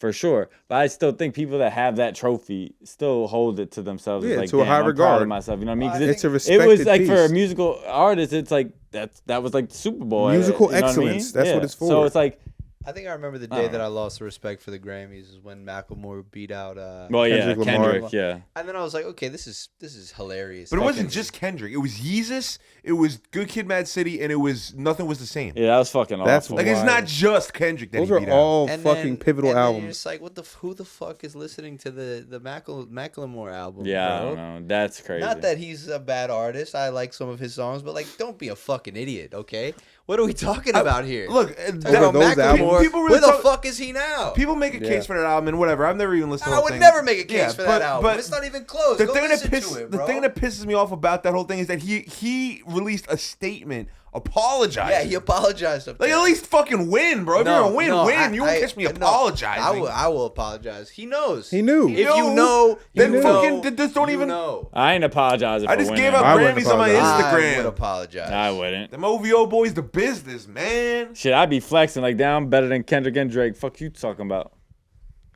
for sure. But I still think people that have that trophy still hold it to themselves. Yeah, It's like, to a high damn, I'm proud regard. of myself. You know what I mean? 'Cause It's a it respected was like for a piece. musical artist, it's like that was like the Super Bowl. Musical you know what I mean? excellence, that's what it's for. So it's like, I think I remember the I day don't that know. I lost the respect for the Grammys is when Macklemore beat out. well, yeah, Kendrick Lamar. Kendrick, yeah. And then I was like, okay, this is hilarious. But it wasn't Fucking- just Kendrick. It was Yeezus. It was Good Kid, Mad City, and it was Nothing Was the Same. Yeah, that was fucking That's awful. Like it's wild. not just Kendrick that Those he are beat all And fucking then- pivotal and then You're albums. just like, who the fuck is listening to the Macklemore album? Yeah, I bro? don't know. That's crazy. Not that he's a bad artist. I like some of his songs, but like, don't be a fucking idiot, okay? What are we talking about here? Look, Talking Over about those albums. People really where the talk- fuck is he now? People make a case Yeah. for that album and whatever. I've never even listened to the I whole would thing. never make a case Yeah, for that album. but It's not even close. The Go thing that listen pisses to it, the bro. thing that pisses me off about that whole thing is that he released a statement apologizing. Yeah, he apologized. Up Like there. at least fucking win, bro. If you're gonna win, win. You won't catch me no, apologizing. I will apologize. He knows. He knew. If you know, then you fucking know, just don't you even. know. I ain't apologizing I for just winning. gave out I wouldn't Grammys on my apologize. I would Instagram. apologize. I wouldn't. Them OVO boys, the business, man. Shit, I'd be flexing like, damn, I'm better than Kendrick and Drake. Fuck you talking about.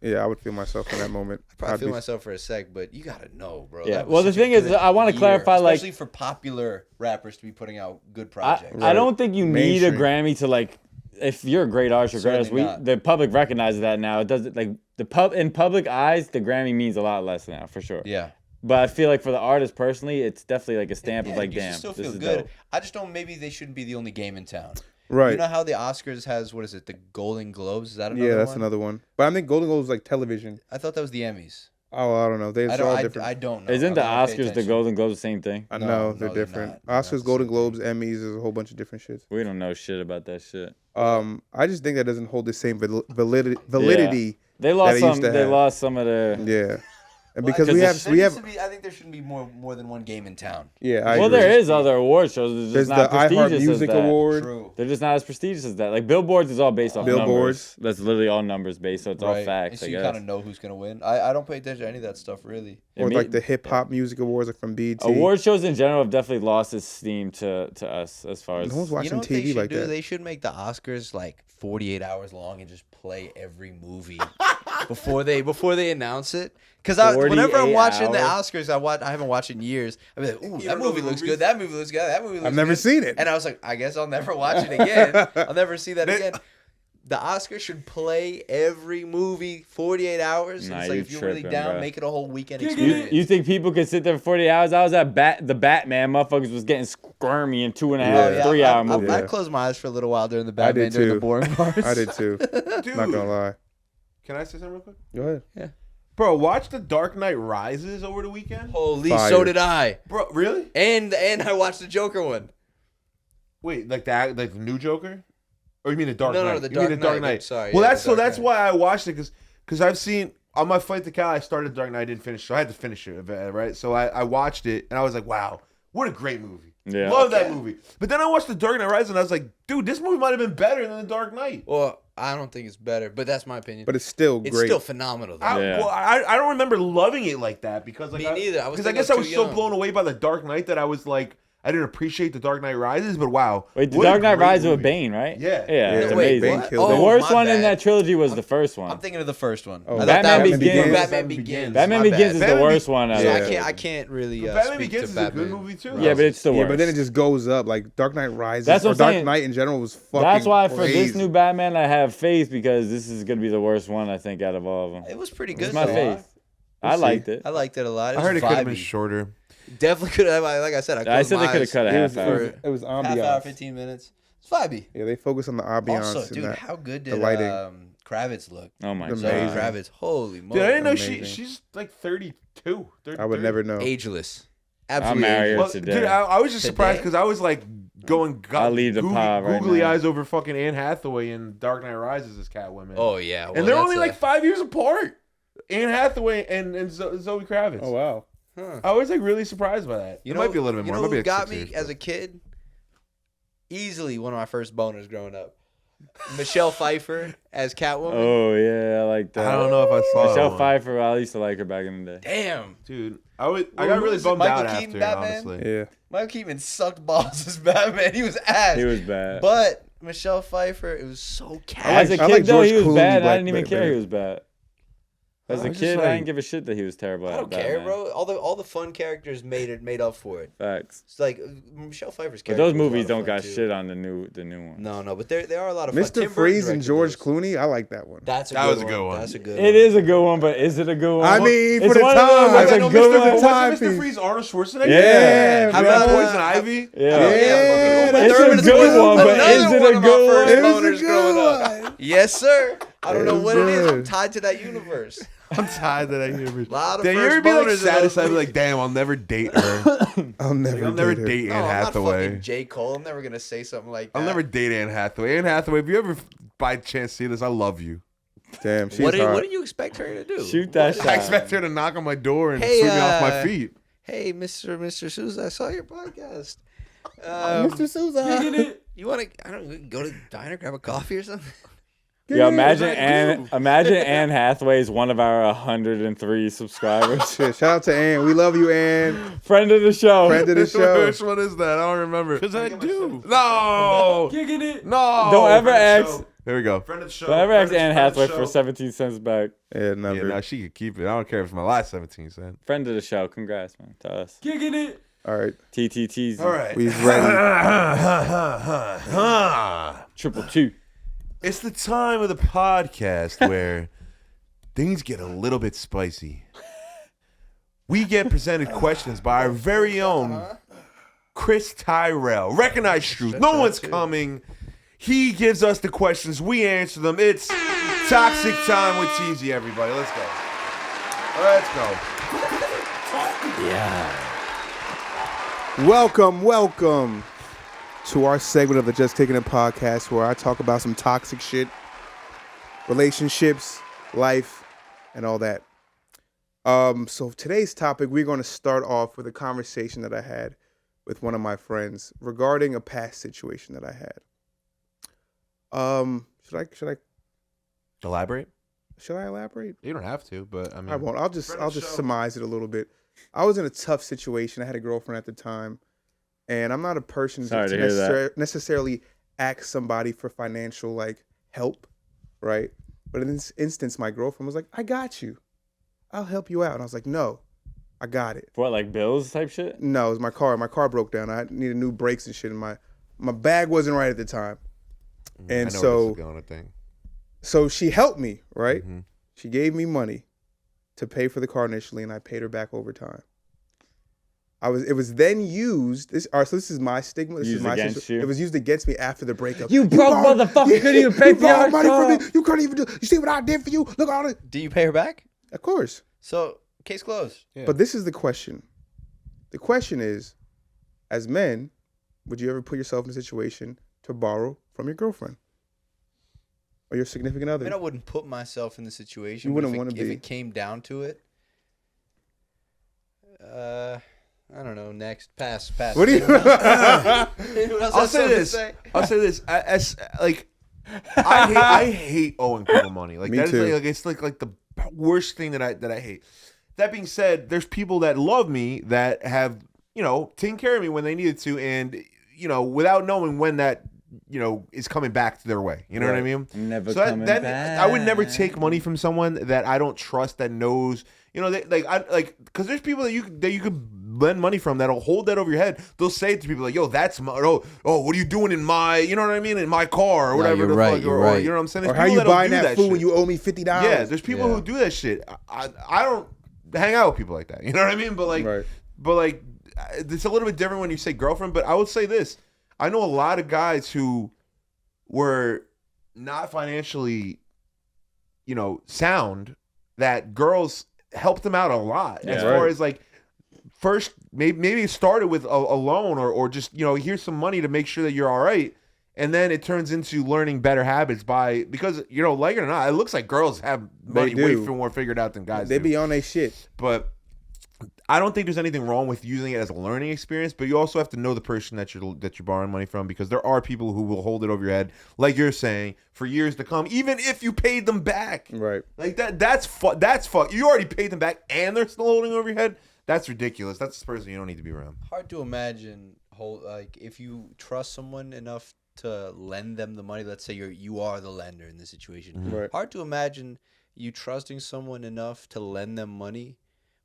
Yeah, I would feel myself in that moment. Probably I'd feel be- myself for a sec, but you gotta know, bro. Yeah, That was well, the such a thing is, good I wanna year, clarify, like- especially for popular rappers to be putting out good I, projects. I don't think you need a Mainstream. Grammy to like. If you're a great artist, you're great artist. Certainly not. The public recognizes that now. It doesn't like in public eyes, the Grammy means a lot less now for sure. Yeah. But I feel like for the artist personally, it's definitely like a stamp Yeah, of like, you should damn, still this feel is good. dope. I just don't. Maybe they shouldn't be the only game in town. Right. You know how the Oscars has what is it? The Golden Globes? Is that another Yeah, that's one? another one. But I think Golden Globes is like television. I thought that was the Emmys. Oh, I don't know. They're I all don't. different. I don't know. Isn't the I'm not paying Oscars, the attention. Golden Globes the same thing? I No, know they're no, they're different. not. They're not Oscars, the Golden same Globes, Emmys, is a whole bunch of different shits. We don't know shit about that shit. I just think that doesn't hold the same validity. They lost it some. used to They have. lost some of the. Yeah, and Well, because I we think have there needs to be- I think there shouldn't be more than one game in town. yeah. I Well, agree. there is other award shows. They're There's just not the iHeart prestigious as Music that. Award. True. They're just not as prestigious as that. Like Billboards is all based off Billboards. numbers. That's literally all numbers based, so it's all Right. facts. So I you guess. kind of know who's gonna win. I don't pay attention to any of that stuff really. Yeah, Or me- like the Hip Hop Music Awards, like from BET. award shows in general have definitely lost its steam to us as far as. No one's You watching know what they TV should like do? that. They should make the Oscars like 48 hours long and just play every movie before they announce it. Because whenever I'm 48 watching the hours? Oscars, I haven't watched in years. I'm like, ooh, that movie looks good. That movie looks good. That movie looks I've never good. seen it. And I was like, I guess I'll never watch it again. I'll never see that again. The Oscars should play every movie 48 hours. Nah, It's like you if you're really tripping, down, bro. make it a whole weekend experience. You think people could sit there for 48 hours? I was at the Batman. Motherfuckers was getting squirmy in 2.5, Yeah. 3 hour movie. I closed my eyes for a little while during the Batman did during the too. boring parts. I did too. Dude, Not gonna lie. can I say something real quick? Go ahead. Bro, watch The Dark Knight Rises over the weekend. Holy, Fire. so did I. Bro, really? And I watched the Joker one. Wait, like the new Joker? Or you mean The Dark No, Knight? no, the You mean Dark The Dark Knight. Knight. Sorry, Well, yeah, that's The Dark that's Knight. why I watched it because I've seen on my flight to Cali, I started The Dark Knight, I didn't finish, so I had to finish it, right? So I watched it and I was like, wow, what a great movie. Yeah. Love that movie. But then I watched The Dark Knight Rises and I was like, dude, this movie might have been better than The Dark Knight. Well, I don't think it's better, but that's my opinion. But it's still It's great. still phenomenal, though. Yeah. I don't remember loving it like that because like Me neither. I was because I thinking guess I I was was too so young. blown away by The Dark Knight that I was like I didn't appreciate The Dark Knight Rises, but wow. Wait, The what a Dark Knight great Rises with movie. Bane, right? Yeah. Yeah, it's Yeah, wait, amazing. Bane killed The it. worst my one in bad. that trilogy was the first one. I'm thinking of the first one. Oh, I thought Batman that was Begins. Batman Begins. Batman My Begins bad. is the Batman worst one. So Yeah. I can't really Batman speak Begins to is Batman. a good movie too. Yeah, but it's the worst. Yeah, but then it just goes up. Like Dark Knight Rises That's what or I'm Dark saying. Knight in general was fucking That's why for this crazy. new Batman, I have faith because this is gonna be the worst one I think out of all of them. It was pretty good. It's my though. faith. I see. liked it. I liked it a lot. I heard it could have been vibey. shorter. Definitely could have. Like I said, I said they could have cut a It was, half hour. it was half ambiance. hour, 15 minutes. It's vibey. Yeah, they focus on the ambiance Also, and dude, that. how good the did lighting. Kravitz look? Oh my Amazing. Zoe god. Kravitz, holy moly! Dude, I didn't know Amazing. she's like 32. 30, I would 30. never know. Ageless, I'll absolutely marry her ageless. Well, today. dude, I was just surprised Today? because I was like going I'll leave the pod right googly now. eyes over fucking Anne Hathaway in Dark Knight Rises as Catwoman. Oh yeah, well, and they're that's only like 5 years apart. Anne Hathaway and Zoe Kravitz. Oh wow. I was like really surprised by that. You It know, might be a little bit you more. know It might be who like got 6 me years, as but- a kid? Easily one of my first boners growing up. Michelle Pfeiffer as Catwoman. Oh yeah, I like that. I don't know if I saw Michelle that one. Pfeiffer. I used to like her back in the day. Damn, Dude, I got who really is it? bummed Michael out Keaton after, Batman? honestly. Yeah. Michael Keaton sucked balls as Batman. He was ass. He was bad. But Michelle Pfeiffer, it was so cat. As a I kid like though, he George was Clooney bad. I Black didn't even care Batman. he was bad. As I a was kid, just I like- didn't give a shit that he was terrible. I at don't care, Batman. bro. All the fun characters made up for it. Facts. It's like Michelle Pfeiffer's But character. those was a lot movies of don't fun, got too. shit on the new one. No, but there are a lot of fun. Mr. Tim Burton Freeze and directed George those. Clooney, I like that one. That was a good one. That's a good It one. is a good one, but is it a good one? I mean, It's for the one of those time. that's I a know good Mr. one. Freeze- Wasn't Mr. timepiece. Freeze Arnold Schwarzenegger? Yeah, How bro. about Poison Ivy? Yeah. Yeah, Uma It's Thurman a is good one, but another is it one a of my good first one? It was a boners growing good up. one. Yes, sir. I don't It know was what it is. I'm good. tied to that universe. I'm tired that I hear it. Lot of Damn, you first ever be like boners in satisfied? those Be like, damn, I'll never date her. I'll never, I'll never date her. date No, Anne I'm not Hathaway. fucking J. Cole. I'm never gonna say something like that. I'll never date Anne Hathaway. Anne Hathaway, if you ever by chance see this, I love you. Damn, she's What hot. do you expect her to do? Shoot that I shot. expect her to knock on my door and Hey, sweep me off my feet. Hey, Mr. Sousa, I saw your podcast. Mr. Sousa. You want to? I don't know, go to the diner, grab a coffee or something. Yo, imagine Anne Hathaway is one of our 103 subscribers. Shit, shout out to Ann. We love you, Ann. Friend of the show. Friend of the show. Which one is that? I don't remember. Because I do. No. Kicking it. No. Don't ever ask. There we go. Friend of the show. Don't ever ask friend Anne of the Hathaway show. for 17 cents back. Yeah, never. Yeah, no, she could keep it. I don't care if it's my last 17 cents. Friend of the show. Congrats, man. To us. Kicking it. All right, TTTs. All right. we's ready. Triple two. It's the time of the podcast where things get a little bit spicy. We get presented questions by our very own Chris Tyrell. Recognize truth. No one's coming. He gives us the questions. We answer them. It's toxic time with Teasy, everybody. Let's go. Let's go. Welcome to our segment of the Just Kickin It Podcast, where I talk about some toxic shit, relationships, life, and all that. So today's topic, we're going to start off with a conversation that I had with one of my friends regarding a past situation that I had. Should Elaborate? I elaborate? You don't have to, but I mean. I won't. I'll just surmise it a little bit. I was in a tough situation. I had a girlfriend at the time, and I'm not a person Sorry to to hear that. necessarily ask somebody for financial help, right? But in this instance, my girlfriend was like, "I got you. I'll help you out." And I was like, "No, I got it." What, like bills type shit? No, it was my car. My car broke down. I needed new brakes and shit, and my bag wasn't right at the time. I And know where so this is going, I think. So she helped me, right? Mm-hmm. She gave me money to pay for the car initially, and I paid her back over time. It was then used. So this is my stigma. This Used is my against situation. you? It was used against me after the breakup. You broke motherfucker! Couldn't even pay for your money car. from me. You couldn't even do. You see what I did for you? Look at all it. Do you pay her back? Of course. So case closed. Yeah. But this is the question. The question is, as men, would you ever put yourself in a situation to borrow from your girlfriend or your significant I other? mean, I wouldn't put myself in the situation. You wouldn't but wanna if be. it came down to it. I don't know. Next, pass. What do you? Anyone else I'll have say something to this. say? I'll say this. As like, I hate owing people money. Like Me that is too. like it's like the worst thing that I hate. That being said, there's people that love me that have taken care of me when they needed to, and without knowing when that is coming back their way. You know what I mean? Never So coming that back. I would never take money from someone that I don't trust, that knows. Because there's people that you could lend money from that'll hold that over your head. They'll say to people like, "Yo, that's my what are you doing in my in my car or whatever you're the right, fuck you're or right. you know what I'm saying?" Or There's how people you that'll buying do that food when shit. you owe me $50? Yeah, there's people who do that shit. I don't hang out with people like that. You know what I mean? But like, it's a little bit different when you say girlfriend. But I would say this: I know a lot of guys who were not financially, sound, that girls helped them out a lot as far as like. First, maybe it started with a loan or just here's some money to make sure that you're all right, and then it turns into learning better habits because like it or not, it looks like girls have money way more figured out than guys. They do. be on their shit. But I don't think there's anything wrong with using it as a learning experience, but you also have to know the person that you're borrowing money from, because there are people who will hold it over your head, like you're saying, for years to come, even if you paid them back. Right. Like that's fuck. You already paid them back and they're still holding over your head. That's ridiculous. That's the person you don't need to be around. Hard to imagine if you trust someone enough to lend them the money. Let's say you are the lender in this situation. Mm-hmm. Right. Hard to imagine you trusting someone enough to lend them money,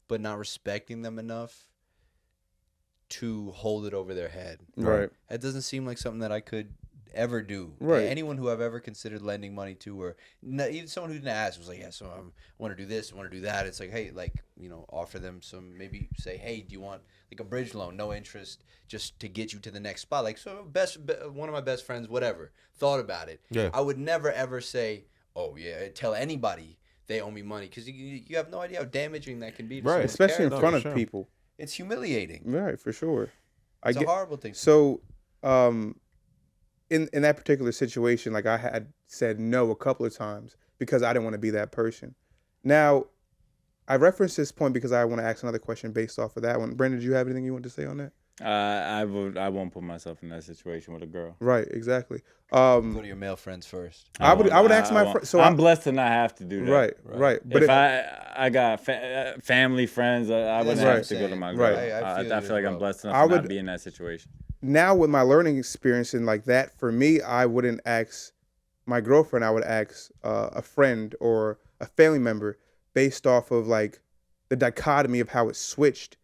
but not respecting them enough to hold it over their head. Right. That doesn't seem like something that I could ever do. Right. Anyone who I've ever considered lending money to, or even someone who didn't ask, was like, yeah, so I want to do this, I want to do that. It's like, hey, offer them some, maybe say, hey, do you want like a bridge loan, no interest, just to get you to the next spot? Like, so one of my best friends, whatever, thought about it. Yeah. I would never ever say, oh yeah, tell anybody they owe me money, because you have no idea how damaging that can be to Right. someone's Especially in character. front of sure. people. It's humiliating. Right, for sure. It's a horrible thing. So, in that particular situation, like, I had said no a couple of times because I didn't want to be that person. Now, I referenced this point because I want to ask another question based off of that one. Brandon, did you have anything you want to say on that? I won't put myself in that situation with a girl. Right, exactly. Go to your male friends first. I would ask my friend. So I'm blessed to not have to do that. Right. But if I got family, friends, I wouldn't right. have to go to my girl. Right. I feel like I'm blessed enough to not be in that situation. Now with my learning experience and like that, for me, I wouldn't ask my girlfriend. I would ask a friend or a family member based off of like the dichotomy of how it switched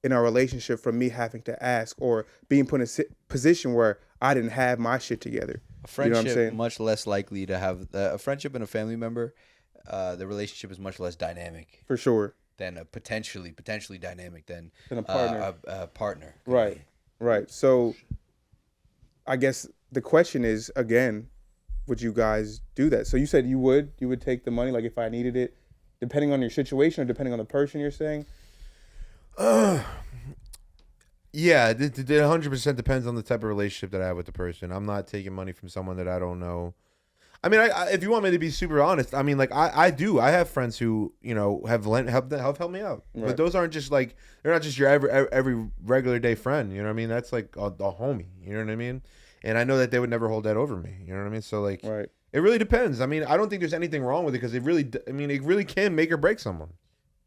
in our relationship from me having to ask or being put in a position where I didn't have my shit together. A friendship, you know what I'm saying? much less likely to have a friendship and a family member. The relationship is much less dynamic For sure. than a potentially dynamic than Than a partner. A partner. Right. So I guess the question is, again, would you guys do that? So you said you would take the money, like if I needed it, depending on your situation or depending on the person you're saying? Yeah, it 100% depends on the type of relationship that I have with the person. I'm not taking money from someone that I don't know. I mean, if you want me to be super honest, I mean, like I do. I have friends who have helped me out, Right. but those aren't just like, they're not just your every regular day friend. You know what I mean? That's like a homie. You know what I mean? And I know that they would never hold that over me. You know what I mean? So like, Right. It really depends. I mean, I don't think there's anything wrong with it because it really can make or break someone.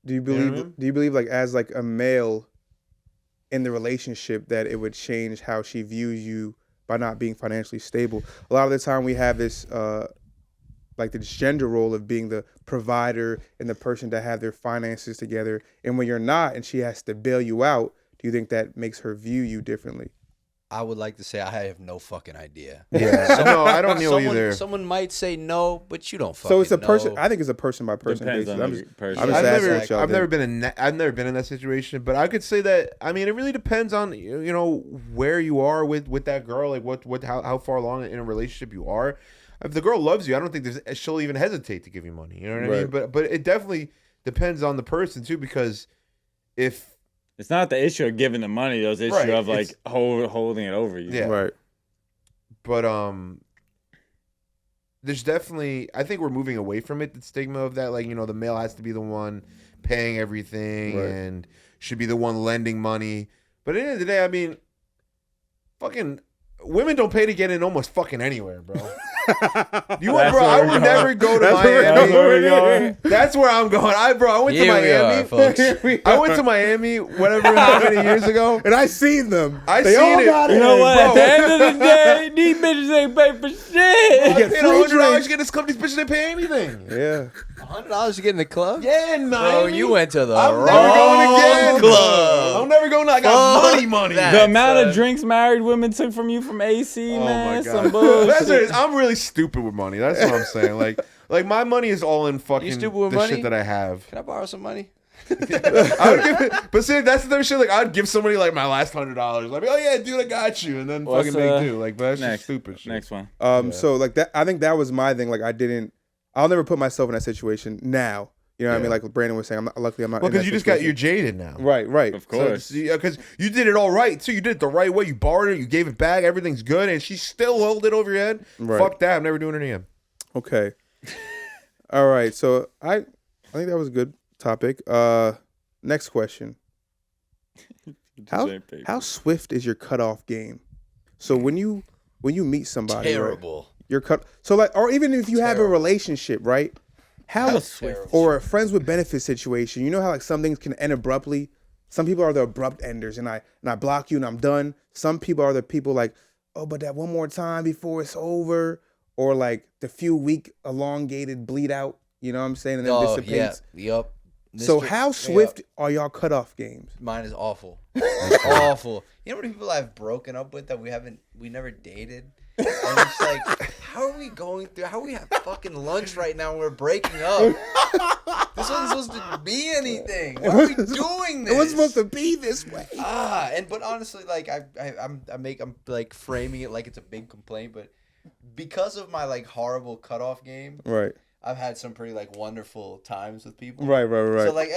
Do you believe? know what I mean? Do you believe, like, as like a male in the relationship, that it would change how she views you by not being financially stable? A lot of the time, we have this like this gender role of being the provider and the person to have their finances together. And when you're not, and she has to bail you out, do you think that makes her view you differently? I would like to say I have no fucking idea. Yeah, no, I don't know either. Someone might say no, but you don't fucking So it's a know. person. I think it's a person by person Depends basis. on I'm the just, person. I'm just asking what y'all I've never think. been in that situation, but I could say that. I mean, it really depends on where you are with that girl, like how far along in a relationship you are. If the girl loves you, I don't think she'll even hesitate to give you money. You know what I mean? But it definitely depends on the person too, because if It's not the issue of giving the money, though. It's the issue of like holding it over you. Yeah. Right. But there's definitely, I think we're moving away from it. The stigma of that, like the male has to be the one paying everything and should be the one lending money. But at the end of the day, I mean, fucking women don't pay to get in almost fucking anywhere, bro. I would never go to Miami. That's where I'm going. I went to Miami. I went to Miami, how many years ago, And I seen them. they all got it. You know what? Bro. At the end of the day, these bitches ain't pay for shit. I get paid free $100 drinks. to get this club. These bitches didn't pay anything. Yeah. $100 to get in the club? Yeah, in Miami. Bro, you went to the I'm wrong never going again. club. I'm never going. I got money. The amount of drinks married women took from you from AC, man. my Some god. bullshit. That's what it is. I'm really stupid with money. That's what I'm saying. Like my money is all in fucking stupid with the money? shit that I have. Can I borrow some money? I would give it, but see, that's the type of shit. Like I'd give somebody like my last $100. Like, oh yeah, dude, I got you, and then What's, fucking make do. Like, but that's just next, stupid shit. Next one. So like that, I think that was my thing. Like I'll never put myself in that situation now. You know what I mean? Like Brandon was saying, luckily I'm not. Well, because because you just you're jaded now. Right. Of course. Because you did it all right too. You did it the right way. You borrowed it. You gave it back. Everything's good, and she still held it over your head. Right. Fuck that. I'm never doing it again. Okay. All right. So I think that was a good topic. Next question. How swift is your cutoff game? So when you meet somebody, Terrible. right, you're cut. So like, or even if you have a relationship, right? How swift. or a friends with benefits situation? You know how like some things can end abruptly. Some people are the abrupt enders, and I block you and I'm done. Some people are the people like, oh, but that one more time before it's over, or like the few week elongated bleed out. You know what I'm saying? And then dissipates. Yep. So how swift are y'all cutoff games? Mine is awful. Awful. You know how many people I've broken up with that we never dated? And it's like, how are we going through? How are we have fucking lunch right now and we're breaking up? This wasn't supposed to be anything. Why are we doing this? It was supposed to be this way. But honestly, like I'm like framing it like it's a big complaint, but because of my like horrible cutoff game, Right. I've had some pretty like wonderful times with people. Right. So like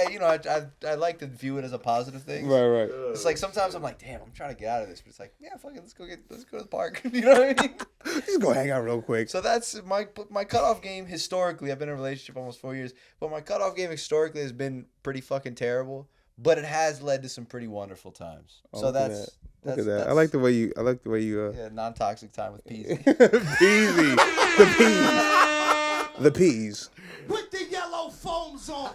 I like to view it as a positive thing. Right. It's like sometimes I'm like, damn, I'm trying to get out of this, but it's like, yeah, fuck it, let's go to the park. You know what I mean? Just go hang out real quick. So that's my cutoff game historically. I've been in a relationship almost 4 years, but my cutoff game historically has been pretty fucking terrible. But it has led to some pretty wonderful times. So Look at that. that's I like the way you. yeah, non-toxic time with Peasy. Peasy. The peas. Put the yellow foams on.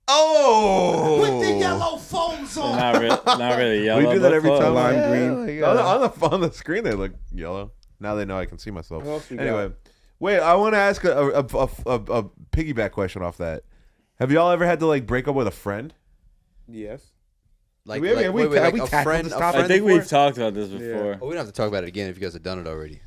Oh! Put the yellow foams on. Not really yellow. We do that but every close. time. Lime green. On the screen, they look yellow. Now they know I can see myself. What else you Anyway, wait, I want to ask a piggyback question off that. Have y'all ever had to like break up with a friend? Yes. Have we tackled this topic? I think before? we've talked about this before. Oh, we don't have to talk about it again if you guys have done it already.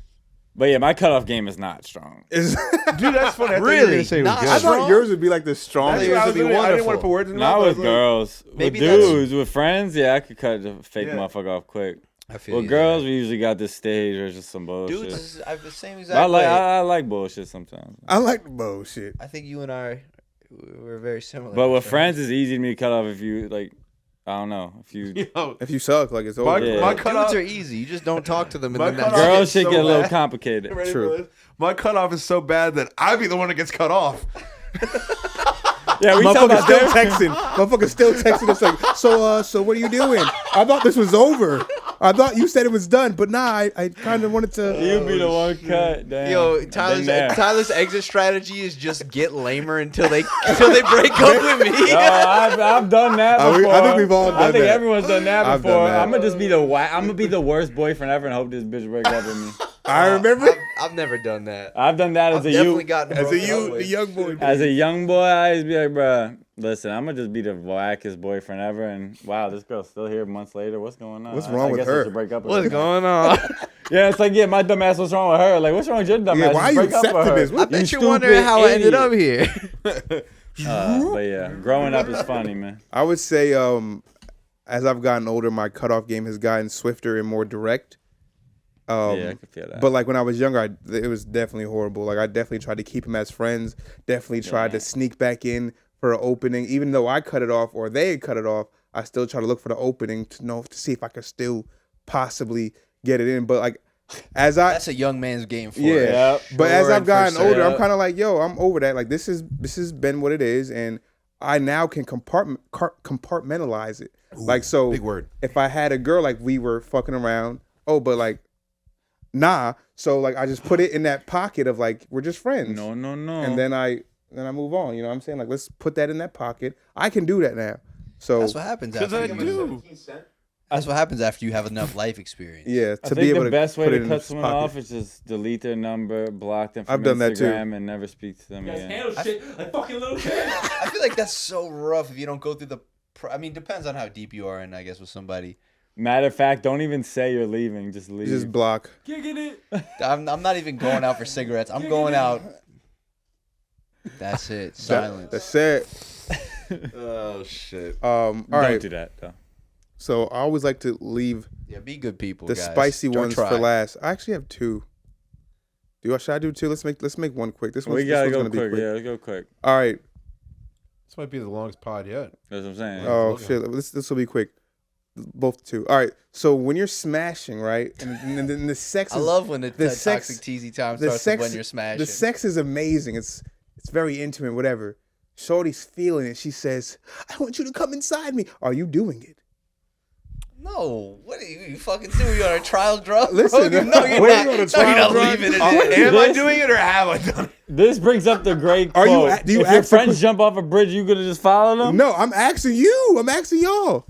But yeah, my cutoff game is not strong. Dude, that's funny. I thought you were Really? gonna say it was Not good. I strong? thought yours would be like the That's strongest. what I would be didn't want to wonderful. put words in Not mouth, with but- girls. Maybe With that's- dudes, with friends, yeah, I could cut the fake Yeah. motherfucker off quick. I feel With you girls, there. we usually got this stage or just some bullshit. Dudes, I have the same But exact I like way. I like bullshit sometimes. I like the bullshit. I think you and I we're very similar. But with friends, it's easy to me to cut off if you like. I don't know if you. Yo, If you suck, like it's over. my, Yeah. my dudes cutoff, are easy. You just don't talk to them, and My then that's cutoff- it. Girls shit so get a little bad. complicated. Ready True. for this? My cutoff is so bad that I be the one that gets cut off. Yeah, we talk Motherfucker about still that. texting. Motherfucker still texting us like, so what are you doing? I thought this was over. I thought you said it was done, but nah, I kind of wanted to. You be the one cut. Damn. Yo, I've been there. Tyler's exit strategy is just get lamer until they break up with me. Yo, I've done that I before. think we've all I done think that. everyone's done that I've before. done that. I'm gonna just be I'm gonna be the worst boyfriend ever and hope this bitch breaks up with me. I remember I've never done that. I've done that I've as a definitely youth. gotten as a broken up youth, with. the young boy. As a young boy, I used to be like, bruh, listen, I'm going to just be the wackest boyfriend ever. And wow, this girl's still here months later. What's going on? What's wrong with guess I her? should break up with What's her. going on? Yeah, it's like, yeah, my dumb ass, what's wrong with her? Like, what's wrong with your dumb Yeah, ass? why Just are you break up with accepting her. this? What- I bet You you're wondering stupid how I ended idiot. up here. But yeah, growing up is funny, man. I would say, as I've gotten older, my cutoff game has gotten swifter and more direct. Yeah, I can feel that. But like when I was younger, it was definitely horrible. Like I definitely tried to keep him as friends. Definitely tried to sneak back in for an opening, even though I cut it off or they had cut it off. I still try to look for the opening to see if I could still possibly get it in. But like as I That's a young man's game for yeah, it. Yep. but as Sure I've and gotten for sure. older, I'm kind of like, yo, I'm over that. Like this has been what it is, and I now can compartmentalize it. Like so, Big word. if I had a girl, like we were fucking around, but like, nah. So like, I just put it in that pocket of like, we're just friends. No. And then I move on. You know what I'm saying? Like, let's put that in that pocket. I can do that now. So That's what happens Because after I you do. That's what happens after you have enough life experience. yeah, I to think be able the to best way put it to in cut this someone pocket. off is just delete their number, block them from I've done that too. Instagram, and never speak to them You guys again. handle shit like fucking little kids. I feel like that's so rough if you don't go through the. I mean, depends on how deep you are in, I guess, with somebody. Matter of fact, don't even say you're leaving. Just leave. Just block. Kicking it. I'm not even going out for cigarettes. I'm going out. That's it. Silence. That's it. Oh shit. All Don't right. do that though. So I always like to leave Yeah, be good people, the guys. spicy Don't ones try. for last. I actually have two. Should I do two? Let's make one quick. This We gotta one's go gonna be quick. quick. Yeah, let's go quick. All right. This might be the longest pod yet. That's what I'm saying. Oh shit! This will be quick. Both two. All right. So when you're smashing, right, and then the sex. I is, love when the sex- toxic teasy time the starts sex. with when you're smashing. The sex is amazing. It's very intimate. Whatever. Shorty's feeling it. She says, "I want you to come inside me." Are you doing it? No, what are you fucking doing? You on a trial drug? Listen, bro? No, you're wait, not. you on a No, trial you're not drug? leaving it Am in. I doing it or have I done it? This brings up the great Are quote. you- do you if your ask the friends jump off a bridge, you gonna just follow them? No, I'm asking you. I'm asking y'all.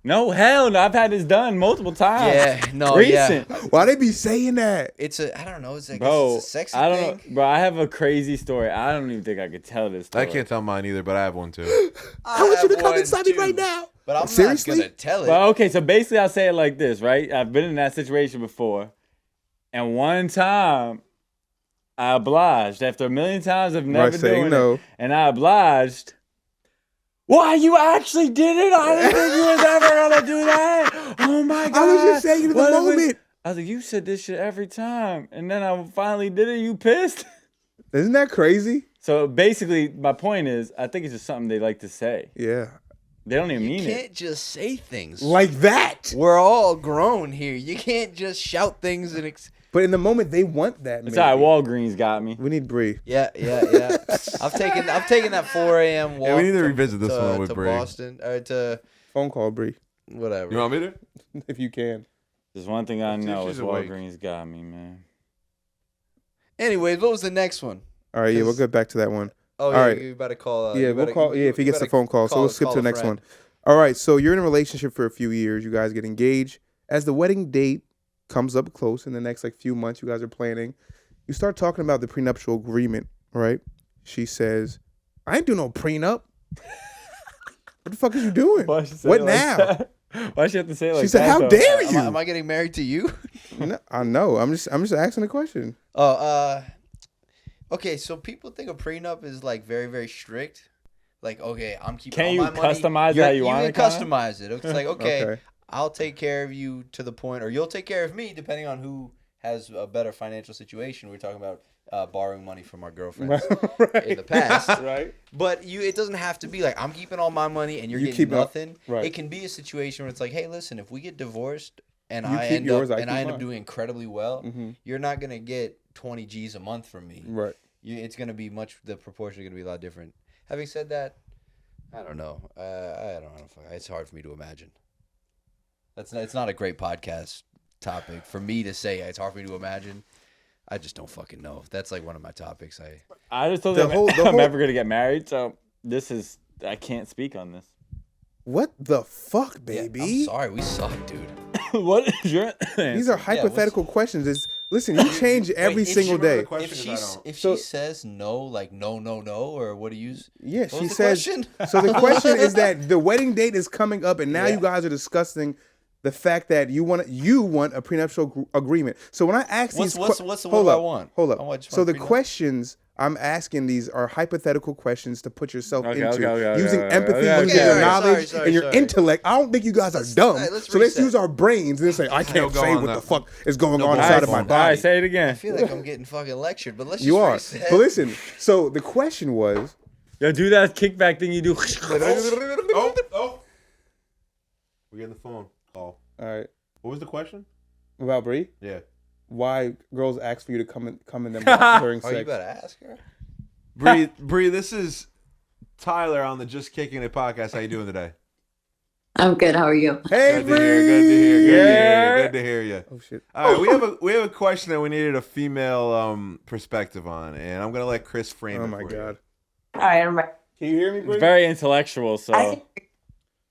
No, hell no. I've had this done multiple times. Yeah, no, Recent. yeah. Why they be saying that? It's a, I don't know. It's like Bro, it's a sexy I don't thing. know. Bro, I have a crazy story. I don't even think I could tell this story. I can't tell mine either, but I have one too. I want you to have come one, inside me too, right now. But I'm Seriously? not gonna tell it. Well, okay, so basically I'll say it like this, right? I've been in that situation before. And one time I obliged. After a million times of never Right, saying doing no. it. And I obliged. Why, you actually did it? I didn't think you was ever gonna do that. Oh my God. I was just saying it in the What if we- moment. I was like, you said this shit every time. And then I finally did it. You pissed? Isn't that crazy? So basically, my point is, I think it's just something they like to say. Yeah. They don't even You mean can't it. just say things. Like that. We're all grown here. You can't just shout things and. But in the moment, they want that. It's all right. Walgreens got me. We need Bree. Yeah. I've taken that 4 a.m. walk. Yeah, we need to revisit this one with to Bree. Boston or to Phone call Bree, whatever. You want me to? if you can. There's one thing I know she's is awake. Walgreens got me, man. Anyways, what was the next one? All right, yeah, we'll get back to that one. Oh, All yeah, right. you better call. Yeah, you we'll better- call. Yeah, if he you gets the better phone call, so call- we'll skip call to a the next friend. one. All right, so you're in a relationship for a few years. You guys get engaged. As the wedding date comes up close in the next few months, you guys are planning. You start talking about the prenuptial agreement, right? She says, "I ain't do no prenup." What the fuck is you doing? Why she say What it like now? that? Why she have to say it like She said, that? "How though? dare you?" Am I getting married to you? No, I know. I'm just asking a question. Okay, so people think a prenup is like very, very strict. Like, okay, I'm keeping Can all you my money. customize it how you want can it, kinda? customize it. It's like, okay, Okay. I'll take care of you to the point, or you'll take care of me, depending on who has a better financial situation. We're talking about borrowing money from our girlfriends in the past. Right. But it doesn't have to be like I'm keeping all my money and you're You getting keep it- nothing. right. It can be a situation where it's like, hey, listen, if we get divorced and You I keep end yours, I up keep end up mine. doing incredibly well, Mhm. you're not gonna get 20 G's a month from me. Right. It's gonna be the proportion is gonna be a lot different. Having said that, I don't know. I don't know. It's hard for me to imagine. It's not a great podcast topic for me to say. It's hard for me to imagine. I just don't fucking know. That's like one of my topics. I just told The them whole- the I'm whole- never gonna get married, so I can't speak on this. What the fuck, Yeah, baby? I'm sorry, we suck, dude. What is your These are hypothetical questions. Listen, you change every if single she- day. If So- she says no, like no, or what do you use? Yeah, What she was the says. question? So the question is that the wedding date is coming up, and now Yeah. you guys are discussing the fact that you want a prenuptial agreement. So when I ask What's- these, what's- que- what's the hold one I up, want? hold I up. want- just So want the a prenup. questions I'm asking these are hypothetical questions to put yourself Okay, into, okay, using okay, empathy, okay, using okay, your all right, knowledge sorry, and your sorry. intellect. I don't think you guys are dumb. let's So let's reset. use our brains and say, I can't go say on what that. the fuck is going No on bullshit. inside of my All right, body. say it I again. feel like I'm getting fucking lectured, but let's just You are. reset. But listen, so the question was, Yo, do that kickback thing you do. Oh. We get the phone call. all right, What was the question? about Bree, Yeah. why girls ask for you to come in them during Are you sex. about to ask her? Bree, this is Tyler on the Just Kicking It podcast. How you doing today? I'm good. How are you? Hey, Good to hear. Yeah. Good to hear you. Oh shit. All right, we have a question that we needed a female perspective on, and I'm gonna let Chris frame it. Oh my for you. god. All right, I'm ready. Can you hear me, Bree? It's very intellectual, so.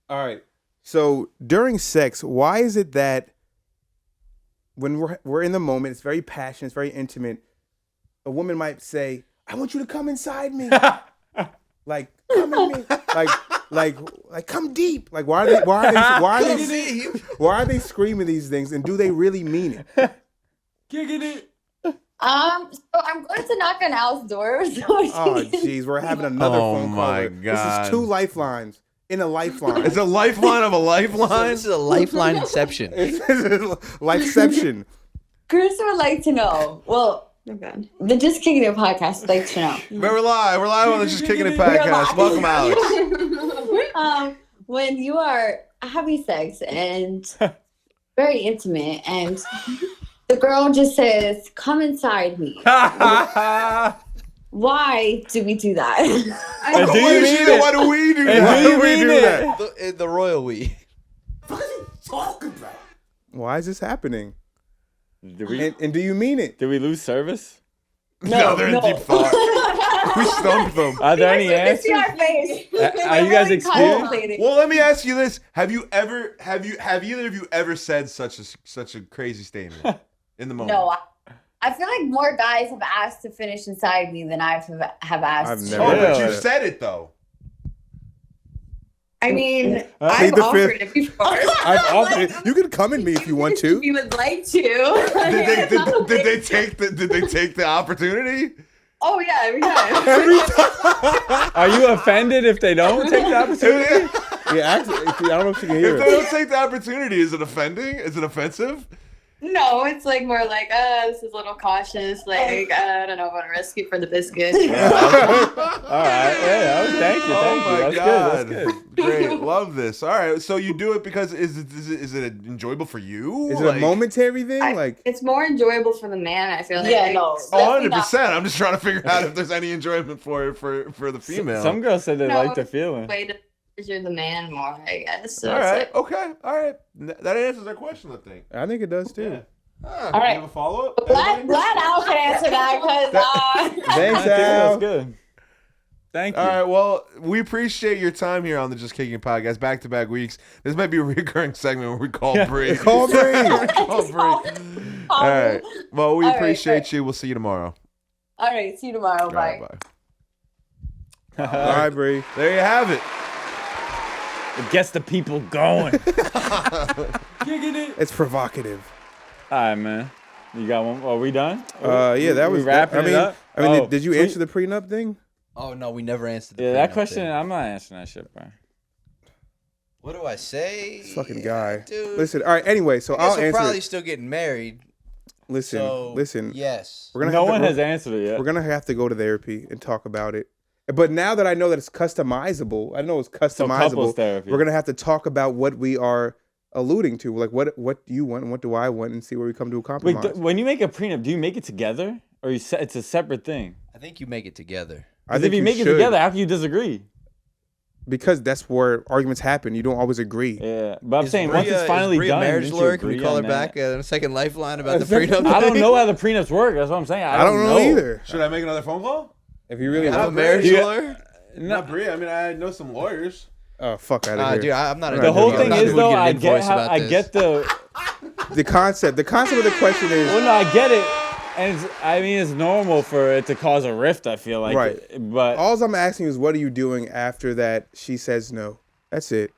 All right. So during sex, why is it that when we're in the moment, it's very passionate, it's very intimate. A woman might say, "I want you to come inside me," like come in me, like come deep. Like why are they screaming these things, and do they really mean it? Kicking it. So I'm going to knock on Al's door. So Oh jeez, we're having another Oh phone call. my This God. is 2 lifelines in a lifeline. It's a lifeline of a lifeline. This is a lifeline inception. Lifeception. Chris would like to know. Well, the Just Kicking It podcast would like to know. We're live on the Just Kicking It podcast. Welcome, Alex. When you are having sex and very intimate, and the girl just says, "Come inside me." Why do we do that? And do you mean it? Why do we do And that? do you mean it? The royal we. Why is this happening? Did we, And do you mean it? did we lose service? No, they're in deep thought. We stumped them. Are there any You see answers? our face. Are you guys experienced? contemplating. Well, let me ask you this: have either of you ever said such a crazy statement in the moment? No, I feel like more guys have asked to finish inside me than I have asked. I've to. never Oh, but Really? you said it though. I mean, Plead I've the offered fifth. it before. I've offered it. You can come in me if you want If to. you would like to. Did they take the opportunity? Oh yeah, every time. Every time. Are you offended if they don't take the opportunity? Yeah, actually, I don't know if you can hear If they it. don't take the opportunity, is it offending? Is it offensive? No, it's like more like, this is a little cautious. Like, I don't know, I want to risk it for the biscuit. All right. Yeah, thank you. Oh my That's god! good. That's good. Great, love this. All right, so you do it because is it enjoyable for you? Is it a momentary thing? Like, It's more enjoyable for the man, I feel like. Yeah, no. Oh, 100%. I'm just trying to figure out if there's any enjoyment for the female. Some girls said they No. like the feeling. Way to pleasure the man more, I guess. So all it's right, like, okay, all right. That answers our question, I think. I think it does too. Yeah. All You right. have a follow up? Glad Al can answer that because Thanks, I think that's Al. good. Thank you. All right, well, we appreciate your time here on the Just Kicking It podcast, back-to-back weeks. This might be a recurring segment where we call Bree. Call Bree. Call Bree. All right, well, we All right, appreciate you. We'll see you tomorrow. all right, see you tomorrow. All right, Bye. bye. All right, Bree. There you have it. It gets the people going. It's provocative. All right, man. You got one? Are we done? Yeah, that We was. wrapping I mean, it up? I mean, Oh, did you tweet- answer the prenup thing? Oh no, we never answered the Yeah, that prenup question. thing. I'm not answering that shit, bro. What do I say? This fucking guy. Dude. Listen. All right. Anyway, so I guess I'll we're answer. probably It. still getting married. Listen. So Listen. yes. We're gonna No have to- one we're- has answered it yet. We're gonna have to go to therapy and talk about it. But now that I know that it's customizable, I know it's So customizable. couples therapy. We're gonna have to talk about what we are alluding to, like what do you want and what do I want, and see where we come to a Wait, compromise. when you make a prenup, do you make it together or it's a separate thing? I think you make it together. I 'Cause think if you make it should, together, how can you disagree? because that's where arguments happen. You don't always agree. Yeah, but I'm Is saying once Bria- it's finally is Bria done, marriage didn't you lawyer? Can we agree call her on back that? at a second lifeline about the second- prenup? I don't thing? know how the prenups work. That's what I'm saying. I don't know either. Should I make another phone call? If you really I'm a want, marriage Yeah. lawyer. Not Bree. I mean, I know some lawyers. oh fuck out of here. Dude, I'm not. The The whole I'm thing not is doing though, an I invoice get how about I this. get the the concept of the question is Well, no, I get it, and it's normal for it to cause a rift. I feel like, right. But all I'm asking is, what are you doing after that? She says no. That's it.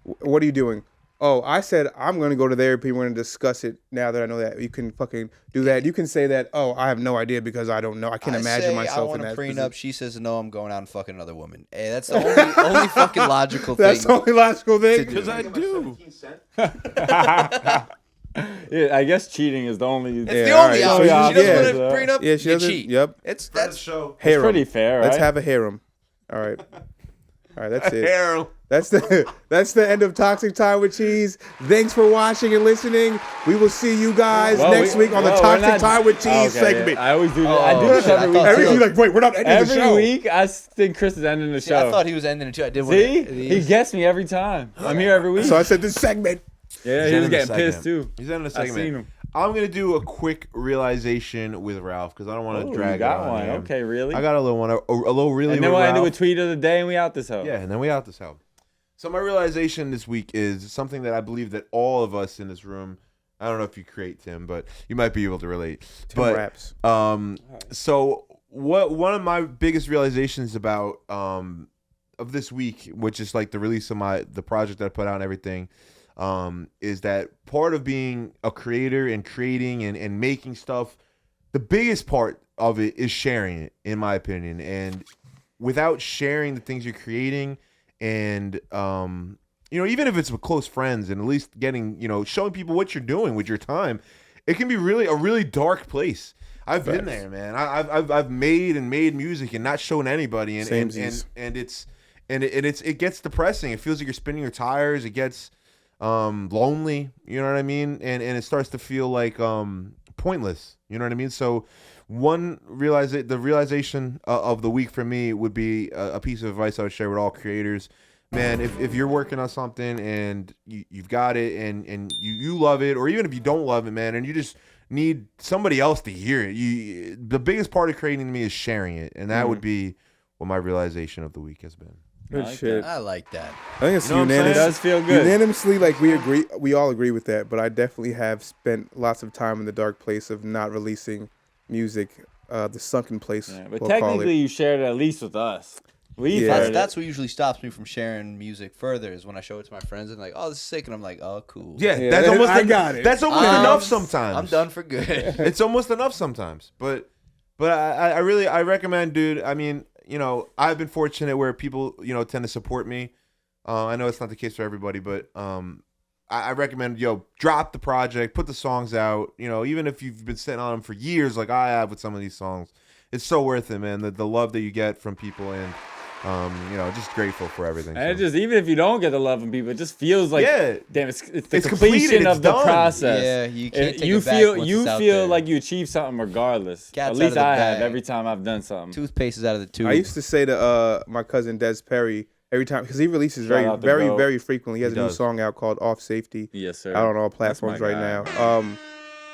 What are you doing? Oh, I said I'm going to go to therapy. We're going to discuss it. Now that I know that, you can fucking do that. You can say that. Oh, I have no idea because I don't know. I can't imagine myself in that. I want a prenup. position. She says no. I'm going out and fucking another woman. Hey, that's the only fucking logical thing. That's the only logical thing. Because I do. yeah, I guess cheating is the only. It's the only all right. option. So She doesn't want a yeah. prenup. Yeah, she you doesn't. cheat. Yep. That's show. Harem. pretty fair, right? Let's have a harem. All right. All right, that's it. Harold. That's the end of Toxic Time with Cheese. Thanks for watching and listening. We will see you guys next week on the Toxic Time with Cheese segment. I always do that. I do this every week. Every week, like, wait, we're not ending the show. Every week, I think Chris is ending the See, show. I thought he was ending it too. I did. See, he gets me every time. I'm here every week. So I said this segment. Yeah, he was getting pissed too. He's ending the I segment. seen him. I'm gonna do a quick realization with Ralph because I don't want to drag you got it on one. him. Okay, really? I got a little one. A little really. And then with we'll end it Ralph. with tweet of the day, and we out this hell. Yeah, and then we out this hell. So my realization this week is something that I believe that all of us in this room. I don't know if you create Tim, but you might be able to relate. Tim raps. So one of my biggest realizations about of this week, which is like the release of the project that I put out and everything, is that part of being a creator and creating and making stuff, the biggest part of it is sharing it, in my opinion. And without sharing the things you're creating, and even if it's with close friends, and at least getting showing people what you're doing with your time, it can be really a really dark place. I've been there, man. I've made music and not shown anybody, and it gets depressing. It feels like you're spinning your tires. It gets lonely, you know what I mean, and it starts to feel like pointless, you know what I mean. So the realization of the week for me would be a piece of advice I would share with all creators. Man, if you're working on something and you've got it and you love it, or even if you don't love it, man, and you just need somebody else to hear it, the biggest part of creating to me is sharing it, and that would be what my realization of the week has been. Good shit. I like that. I think it's It does feel good. Unanimously, like we all agree with that. But I definitely have spent lots of time in the dark place of not releasing music, the sunken place. Yeah, but we'll call technically, it. you shared it at least with us. We've Yeah. heard it. That's what usually stops me from sharing music further is when I show it to my friends and like, oh, this is sick, and I'm like, oh, cool. Yeah, Yeah, that's almost I got it. That's almost enough sometimes. I'm done for good. It's almost enough sometimes. But I really recommend, dude. I mean, I've been fortunate where people, tend to support me. I know it's not the case for everybody, but I recommend, drop the project, put the songs out. Even if you've been sitting on them for years, like I have with some of these songs, it's so worth it, man. The love that you get from people, and just grateful for everything. And so. it just, even if you don't get the love from people, it just feels like, damn, it's the It's completion completed, of it's the done. process. Yeah, you can't take you it back feel once you it's out feel there. like you achieved something regardless. Cat's At out least of the I have bag. every time I've done something. Toothpaste is out of the tube. I used to say to my cousin Des Perry every time, because he releases Shout very, out to very, Goat. very frequently. He has He a new does. song out called Off Safety. Yes, sir. Out on all That's platforms my right guy. now.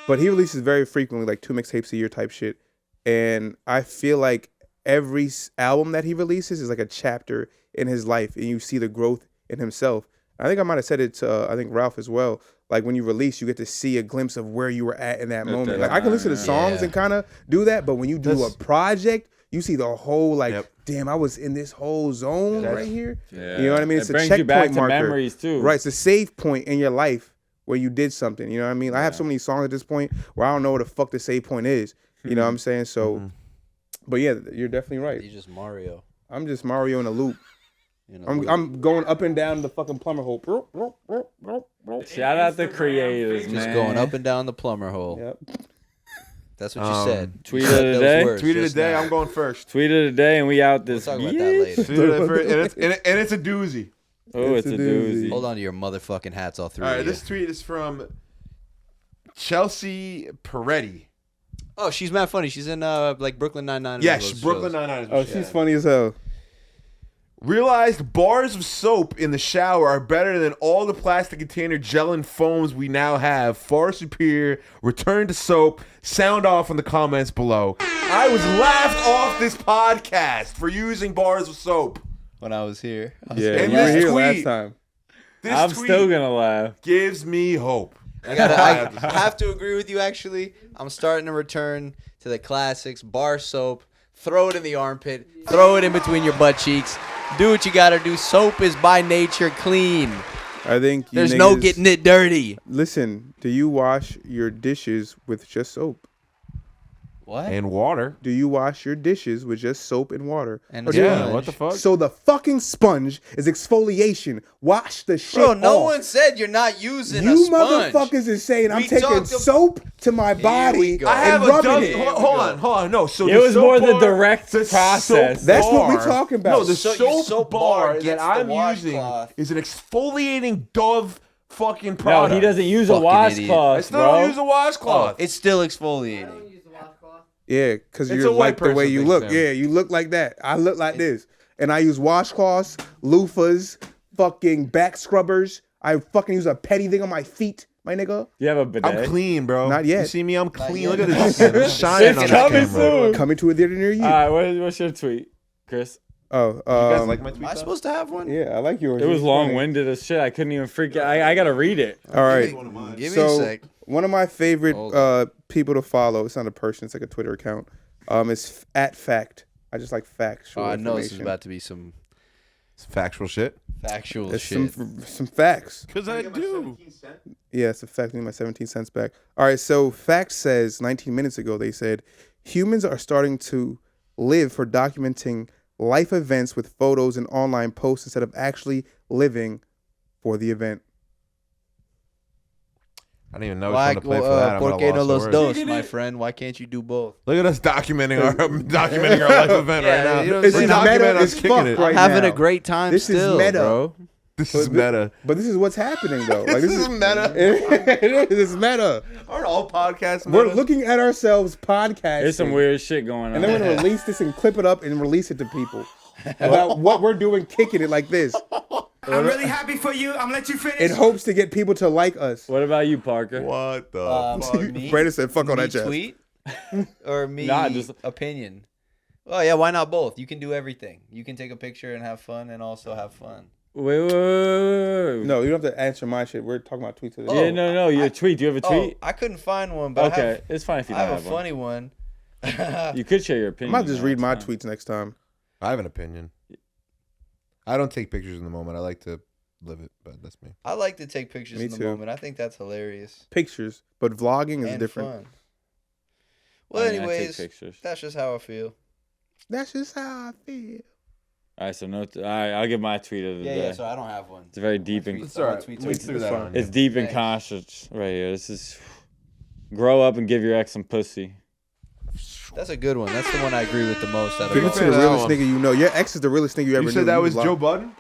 But he releases very frequently, like 2 mixtapes a year type shit. And I feel like every album that he releases is like a chapter in his life, and you see the growth in himself. I think I might have said it to Ralph as well. Like when you release, you get to see a glimpse of where you were at in that moment. Like I can listen to songs and kind of do that, but when you do a project, you see the whole damn, I was in this whole zone right here. Yeah. You know what I mean? It It's a brings you back checkpoint to marker. memories too. Right, it's a save point in your life where you did something. You know what I mean? I have so many songs at this point where I don't know what the fuck the save point is. You know what I'm saying? So, but yeah, you're definitely right. You're just Mario. I'm just Mario in a loop. I'm going up and down the fucking plumber hole. Shout out the creators, Just man. going up and down the plumber hole. Yep. That's what you said. Tweet You of said the those day? words Tweet of the just day. now. I'm going first. Tweet of the day, and we out We'll this. talk about that later. Tweet of the first, and it's a doozy. Oh, it's a doozy. Hold on to your motherfucking hats, all three All right, of you. this tweet is from Chelsea Peretti. Oh, she's mad funny. She's in like Brooklyn Nine-Nine. Yes, Brooklyn Nine-Nine. Oh, she's funny as hell. Realized bars of soap in the shower are better than all the plastic container gel and foams we now have. Far superior. Return to soap. Sound off in the comments below. I was laughed off this podcast for using bars of soap. When I was here. Yeah, And you were this here tweet- last time. This I'm tweet still gonna laugh. gives me hope. I have to agree with you, actually. I'm starting to return to the classics. Bar soap. Throw it in the armpit. Throw it in between your butt cheeks. Do what you got to do. Soap is by nature clean. I think there's no getting it dirty. Listen, do you wash your dishes with just soap? What? And water. Do you wash your dishes with just soap and water? And yeah, what the fuck? So the fucking sponge is exfoliation. Wash the shit Bro, no off. one said you're not using You a sponge. motherfuckers is saying I'm We taking talked soap to my body go. I have and a rubbing dumb. it. Hold on. No, so It the was soap more the bar- direct the process. soap That's what we bar- talking about. No, the So your soap, soap bar bar that gets the I'm using washcloth. is an exfoliating Dove fucking No, product. he doesn't use a Fucking washcloth, I still bro. don't use a washcloth. It's still exfoliating. Yeah, because It's you're a white like the way person you thing, look. Sam. Yeah, you look like that. I look like this. And I use washcloths, loofahs, fucking back scrubbers. I fucking use a petty thing on my feet, my nigga. You have a bidet? I'm clean, bro. Not yet. You see me? I'm clean. yet. Look at this. I'm shining It's on coming that camera. soon. Coming to a theater near you. All right, what's your tweet, Chris? Oh, You guys like my Am tweet? I supposed to have one? yeah, I like yours. It was It's funny. long-winded as shit. I couldn't even freak it. I gotta read it. All right. Give me So a sec. one of my favorite Hold people to follow. It's not a person. It's like a Twitter account. It's at Fact. I just like factual Oh, I know this is information. about to be some It's factual shit. factual It's shit. some facts. Because I do. Yeah, it's a fact. I need my 17 cents back. All right, so Fact says 19 minutes ago, they said humans are starting to live for documenting life events with photos and online posts instead of actually living for the event. I don't even know which Why, one to play for that. I'm ¿Por at a qué no loss los for dos, words. my friend? Why can't you do both? Look at us documenting our life event right now. you know what I'm This We're is saying? documenting meta us as kicking fuck it. right Having now. a great time This is still, meta. bro. This is meta. But this is what's happening, though. Like, This is meta. It is meta. Aren't all podcasts meta? We're looking at ourselves podcasting. There's some weird shit going on. And then we're going to release this and clip it up and release it to people about what we're doing, kicking it like this. I'm really happy for you. I'm gonna let you finish. In hopes to get people to like us. What about you, Parker? What the fuck? Me? Brandon said, fuck all Me that jazz. tweet or me Nah, just- opinion? Oh yeah, why not both? You can do everything. You can take a picture and have fun, and also have fun. Wait. No, you don't have to answer my shit. We're talking about tweets today. Yeah, no. Your tweet. Do you have a tweet? Oh, I couldn't find one, but Okay, it's fine if you I don't have have a funny one. You could share your I opinion. might just read that's my fine. tweets next time. I have an opinion. I don't take pictures in the moment. I like to live it, but that's me. I like to take pictures Me in the too. moment. I think that's hilarious Pictures, but vlogging is and different. fun. Well, I mean, I take anyways, pictures. that's just how I feel. That's just how I feel. All right, so no. All right, I'll give my tweet of the day. So I don't have one. It's very deep and It's all right. We threw that on you. it's deep and Thanks. conscious right here. This is grow up and give your ex some pussy. That's a good one. That's the one I agree with the most out of Give it all. to the that realest one. nigga you know. Your ex is the realest nigga you ever knew. You said that was lie. Joe Budden?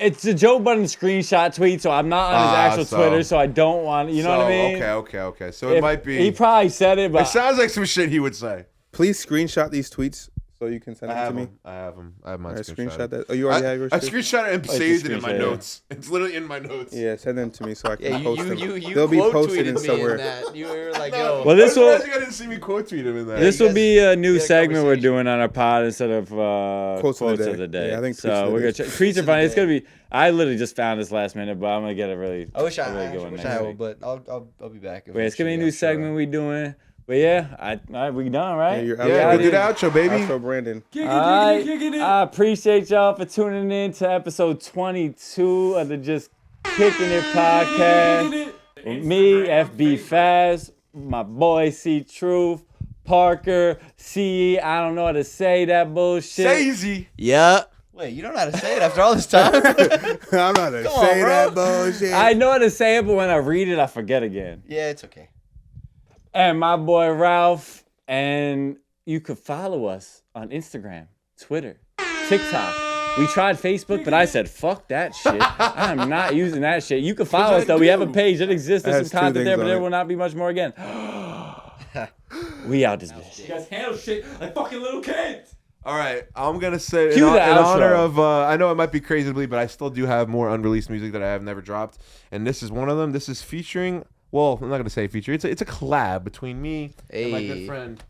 It's a Joe Budden screenshot tweet, so I'm not on his actual so- Twitter, so I don't want. You know what I mean? Okay. So it might be. He probably said it, It but sounds like some shit he would say. Please screenshot these tweets so you can send I them to have me. them. I have them. I have mine All right, screenshotted. screenshot that. Oh, you already have yours I too? screenshot it and Oh, it's a saved it in my screenshot, yeah. notes. It's literally in my notes. Yeah, send them to me so I can Yeah, post them. you They'll be quote posted tweeted in me somewhere. in that. You were like, yo. Well, this I was will- surprised you didn't see me quote tweet him in that. this you will guys- be a new we had a segment we're conversation. doing on our pod instead of Quotes quotes of the of the day. day. Yeah, I think tweets so. of the We're gonna day. check. Tweets are funny. It's gonna be. I literally just found this last minute, but I'm gonna get a really. I wish I a really had good one one, next week. but I'll be back. Wait, it's gonna be a eventually, new I'm sure. segment we doing. But yeah, all right, we done, right? Yeah, you're Yeah, out. we'll here. do the outro, baby. Outro Brandon. All right. I appreciate y'all for tuning in to episode 22 of the Just Kicking It Podcast. With me, FB Faz, my boy C Truth, Parker, CE. I don't know how to say that bullshit. Sazy. Yeah. Wait, you don't know how to say it after all this time? I'm not gonna Come on, say bro. that bullshit. I know how to say it, but when I read it, I forget again. Yeah, it's okay. And my boy Ralph, and you could follow us on Instagram, Twitter, TikTok. We tried Facebook, but I said, fuck that shit. I'm not using that shit. You can follow us, though. We have a page that exists. It There's has some two content there, things but on there it. will not be much more again. We out this bitch. You guys handle shit like fucking little kids. All right, I'm gonna say in, Cue the in honor outro. of. I know it might be crazy to believe, but I still do have more unreleased music that I have never dropped, and this is one of them. This is featuring. Well, I'm not gonna say feature. It's a collab between me and my good Hey. friend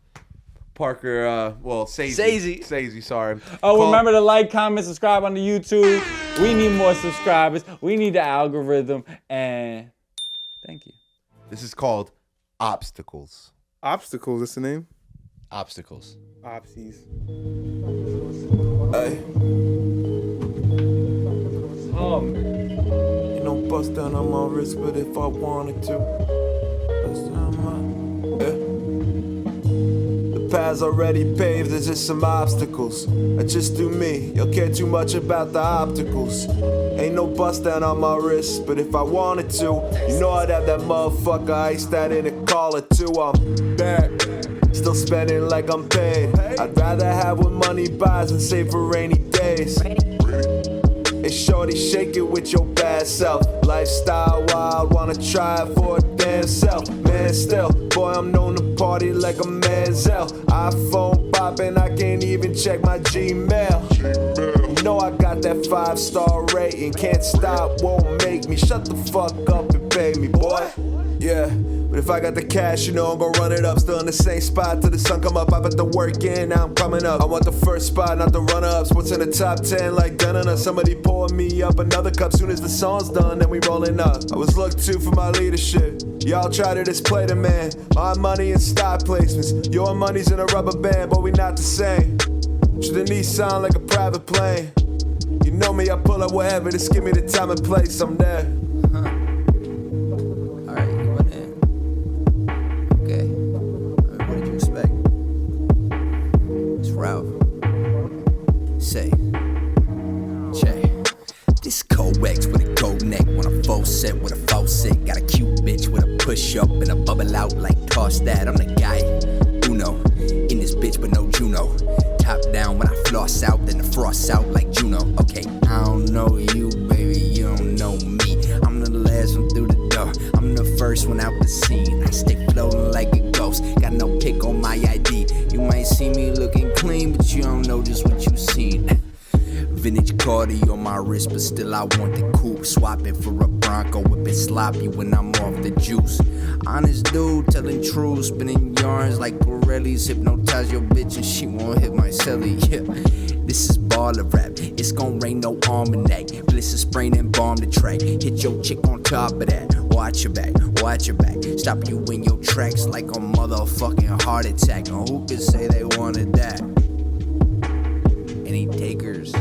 Parker. Sazy. Sorry. Oh, Called- remember to like, comment, subscribe on the YouTube. We need more subscribers. We need the algorithm. And Thank you. This is called Obstacles. Obstacles, that's the name? Obstacles. Opsies. Hey. Ain't no bust down on my wrist, but if I wanted to, bust down my, yeah. The path's already paved, there's just some obstacles. I just do me, you'll care too much about the opticals. Ain't no bust down on my wrist, but if I wanted to, you know I'd have that motherfucker iced that in a call or two. I'm back, still spending like I'm paid. I'd rather have what money buys than save for rainy days. Hey shorty, shake it with your bad self. Lifestyle wild, wanna try it for a damn self. Man still, boy I'm known to party like a Manziel. iPhone poppin', I can't even check my Gmail. You know I got that 5-star rating. Can't stop, won't make me. Shut the fuck up and pay me, boy. Yeah, but if I got the cash, you know I'm gon' run it up. Still in the same spot till the sun come up. I put the work in, now I'm coming up. I want the first spot, not the runner-ups. What's in the top 10 like done? Somebody pour me up another cup. Soon as the song's done, then we rolling up. I was looked to for my leadership. Y'all try to display the man. My money in stock placements. Your money's in a rubber band, but we not the same. Should the knee sound like a private plane? You know me, I pull up wherever. Just give me the time and place, I'm there. Alright, you went in. Okay. What did you expect? It's Ralph. Say. Che. This Coex with a gold neck. Want a full set with a faucet. Got a cute bitch with a push up and a bubble out like toss that. I'm the guy. Uno. In this bitch, but no Juno. Top down when I floss out, then the frost out like Juno. Okay, I don't know you, baby, you don't know me. I'm the last one through the door, I'm the first one out the scene. I stay floating like a ghost, got no pick on my ID. You might see me looking clean, but you don't know just what you seen. Vintage Cardi on my wrist, but still I want the coupe. Swap it for a Bronco, whip it sloppy when I'm off the juice. Honest dude, telling truth, spinning yarns like Pirellis. Hypnotize your bitch and she won't hit my celly. Yeah, this is baller rap. It's gon' rain no almanac. Bliss is spraying and bomb the track. Hit your chick on top of that. Watch your back, watch your back. Stop you in your tracks like a motherfucking heart attack. And who could say they wanted that? Any takers?